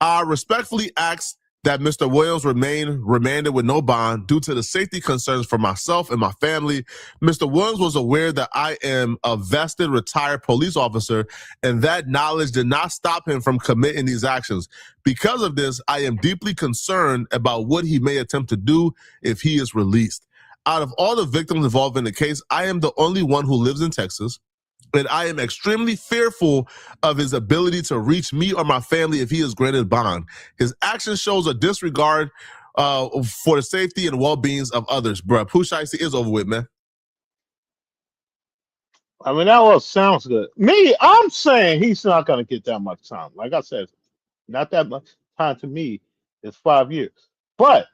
I respectfully ask that Mr. Williams remain remanded with no bond due to the safety concerns for myself and my family. Mr. Williams was aware that I am a vested retired police officer, and that knowledge did not stop him from committing these actions. Because of this, I am deeply concerned about what he may attempt to do if he is released. Out of all the victims involved in the case, I am the only one who lives in Texas. And I am extremely fearful of his ability to reach me or my family if he is granted bond. His action shows a disregard for the safety and well-beings of others, bro. Pooh Shiesty is over with, man. I mean, that all sounds good. Me, I'm saying he's not gonna get that much time. Like I said, not that much time to me. It's 5 years, but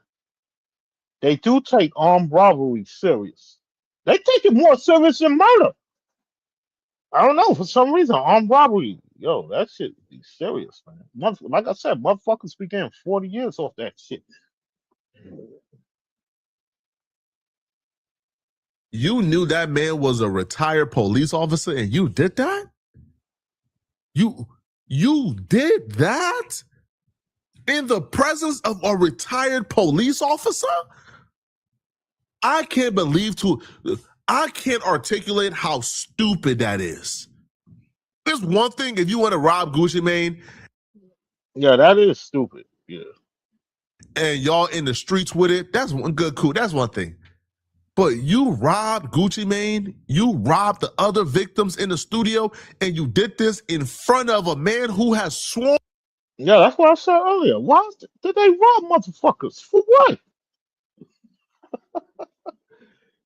they do take armed robbery serious. They take it more serious than murder. I don't know, for some reason, armed robbery, yo, that shit be serious, man. Like I said, motherfuckers be getting 40 years off that shit. You knew that man was a retired police officer and you did that? You did that? In the presence of a retired police officer? I can't articulate how stupid that is. There's one thing if you want to rob Gucci Mane. Yeah, that is stupid. Yeah. And y'all in the streets with it, that's one good cool. That's one thing. But you robbed Gucci Mane, you robbed the other victims in the studio, and you did this in front of a man who has sworn. Yeah, that's what I said earlier. Why did they rob motherfuckers? For what?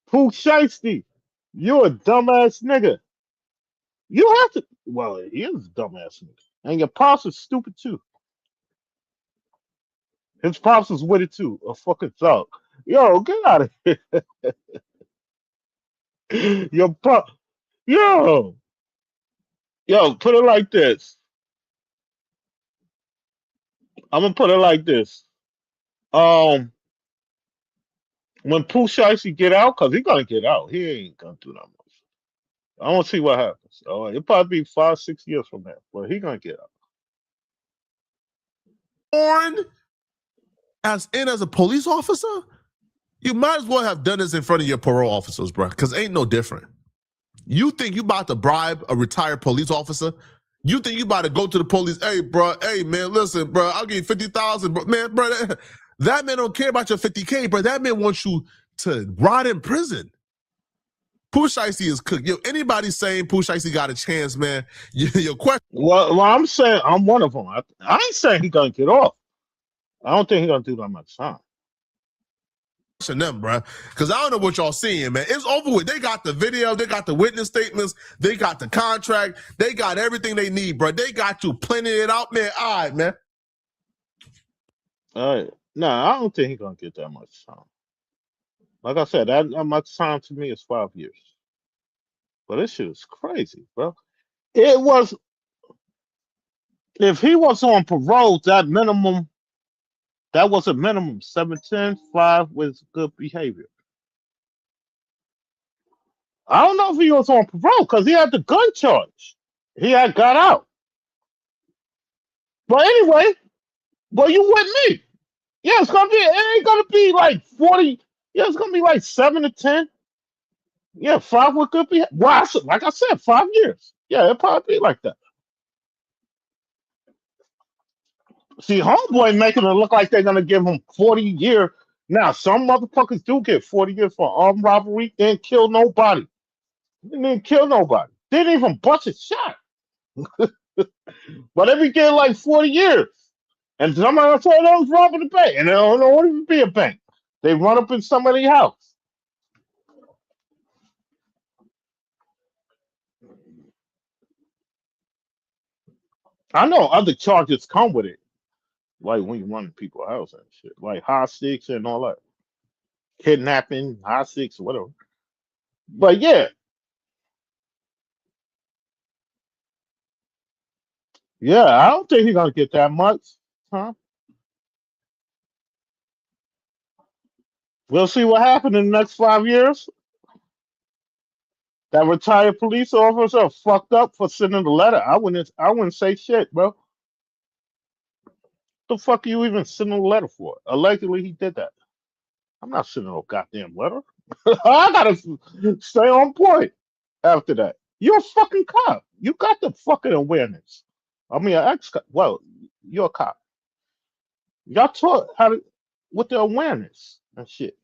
Pooh shiesty. You're a dumbass nigga. You have to. Well, he is a dumbass nigga. And your pops is stupid too. His pops is with it too. A fucking thug. Yo, get out of here. Your pop. Yo. Yo, put it like this. I'm gonna put it like this. Um, when Pooh Shiesty get out, cause he gonna get out. He ain't gonna do that much. I want to see what happens. Oh, it'll probably be 5-6 years from now, but he gonna get out. Born as a police officer, you might as well have done this in front of your parole officers, bro, because ain't no different. You think you about to bribe a retired police officer? You think you about to go to the police? Hey, bro. Hey, man. Listen, bro. I'll give you 50,000, bro. Man, bro. That man don't care about your 50K, bro. That man wants you to rot in prison. Pooh Shiesty is cooked. Yo, anybody saying Pooh Shiesty got a chance, man? Your question. Well, I'm saying I'm one of them. I ain't saying he gonna get off. I don't think he gonna do that much time. Them, bro, because I don't know what y'all seeing, man. It's over with. They got the video, they got the witness statements, they got the contract, they got everything they need, bro. They got you planning it out, man. All right, man. All right. No, I don't think he's gonna get that much time. Like I said, that much time to me is 5 years. But this shit is crazy, bro. It was if he was on parole, that was a minimum 710, 5 with good behavior. I don't know if he was on parole because he had the gun charge. He had got out. But anyway, well, you with me. Yeah, it ain't gonna be like 40. Yeah, it's gonna be like 7 to 10. Yeah, 5 with good behavior. Well, like I said, 5 years. Yeah, it'll probably be like that. See, homeboy making it look like they're gonna give him 40 years. Now, some motherfuckers do get 40 years for armed robbery. Didn't kill nobody. Didn't kill nobody. Didn't even bust a shot. But they be getting like 40 years. And somebody else told them robbing the bank. And they don't know what even be a bank. They run up in somebody's house. I know other charges come with it. Like when you run in people's house and shit. Like hostage and all that. Kidnapping, hostage, whatever. But yeah. Yeah, I don't think he's gonna get that much. Huh? We'll see what happens in the next 5 years. That retired police officer fucked up for sending a letter. I wouldn't say shit, bro. The fuck are you even sending a letter for? Allegedly, he did that. I'm not sending no goddamn letter. I gotta stay on point after that. You're a fucking cop. You got the fucking awareness. I mean, an ex-cop. Well, you're a cop. Y'all taught how to with the awareness and shit.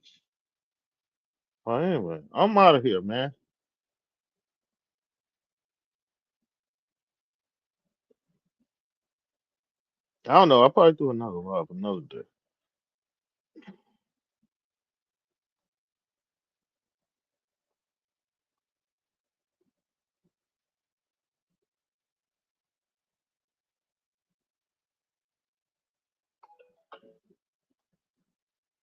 Well, anyway, I'm out of here, man. I don't know. I'll probably do another day.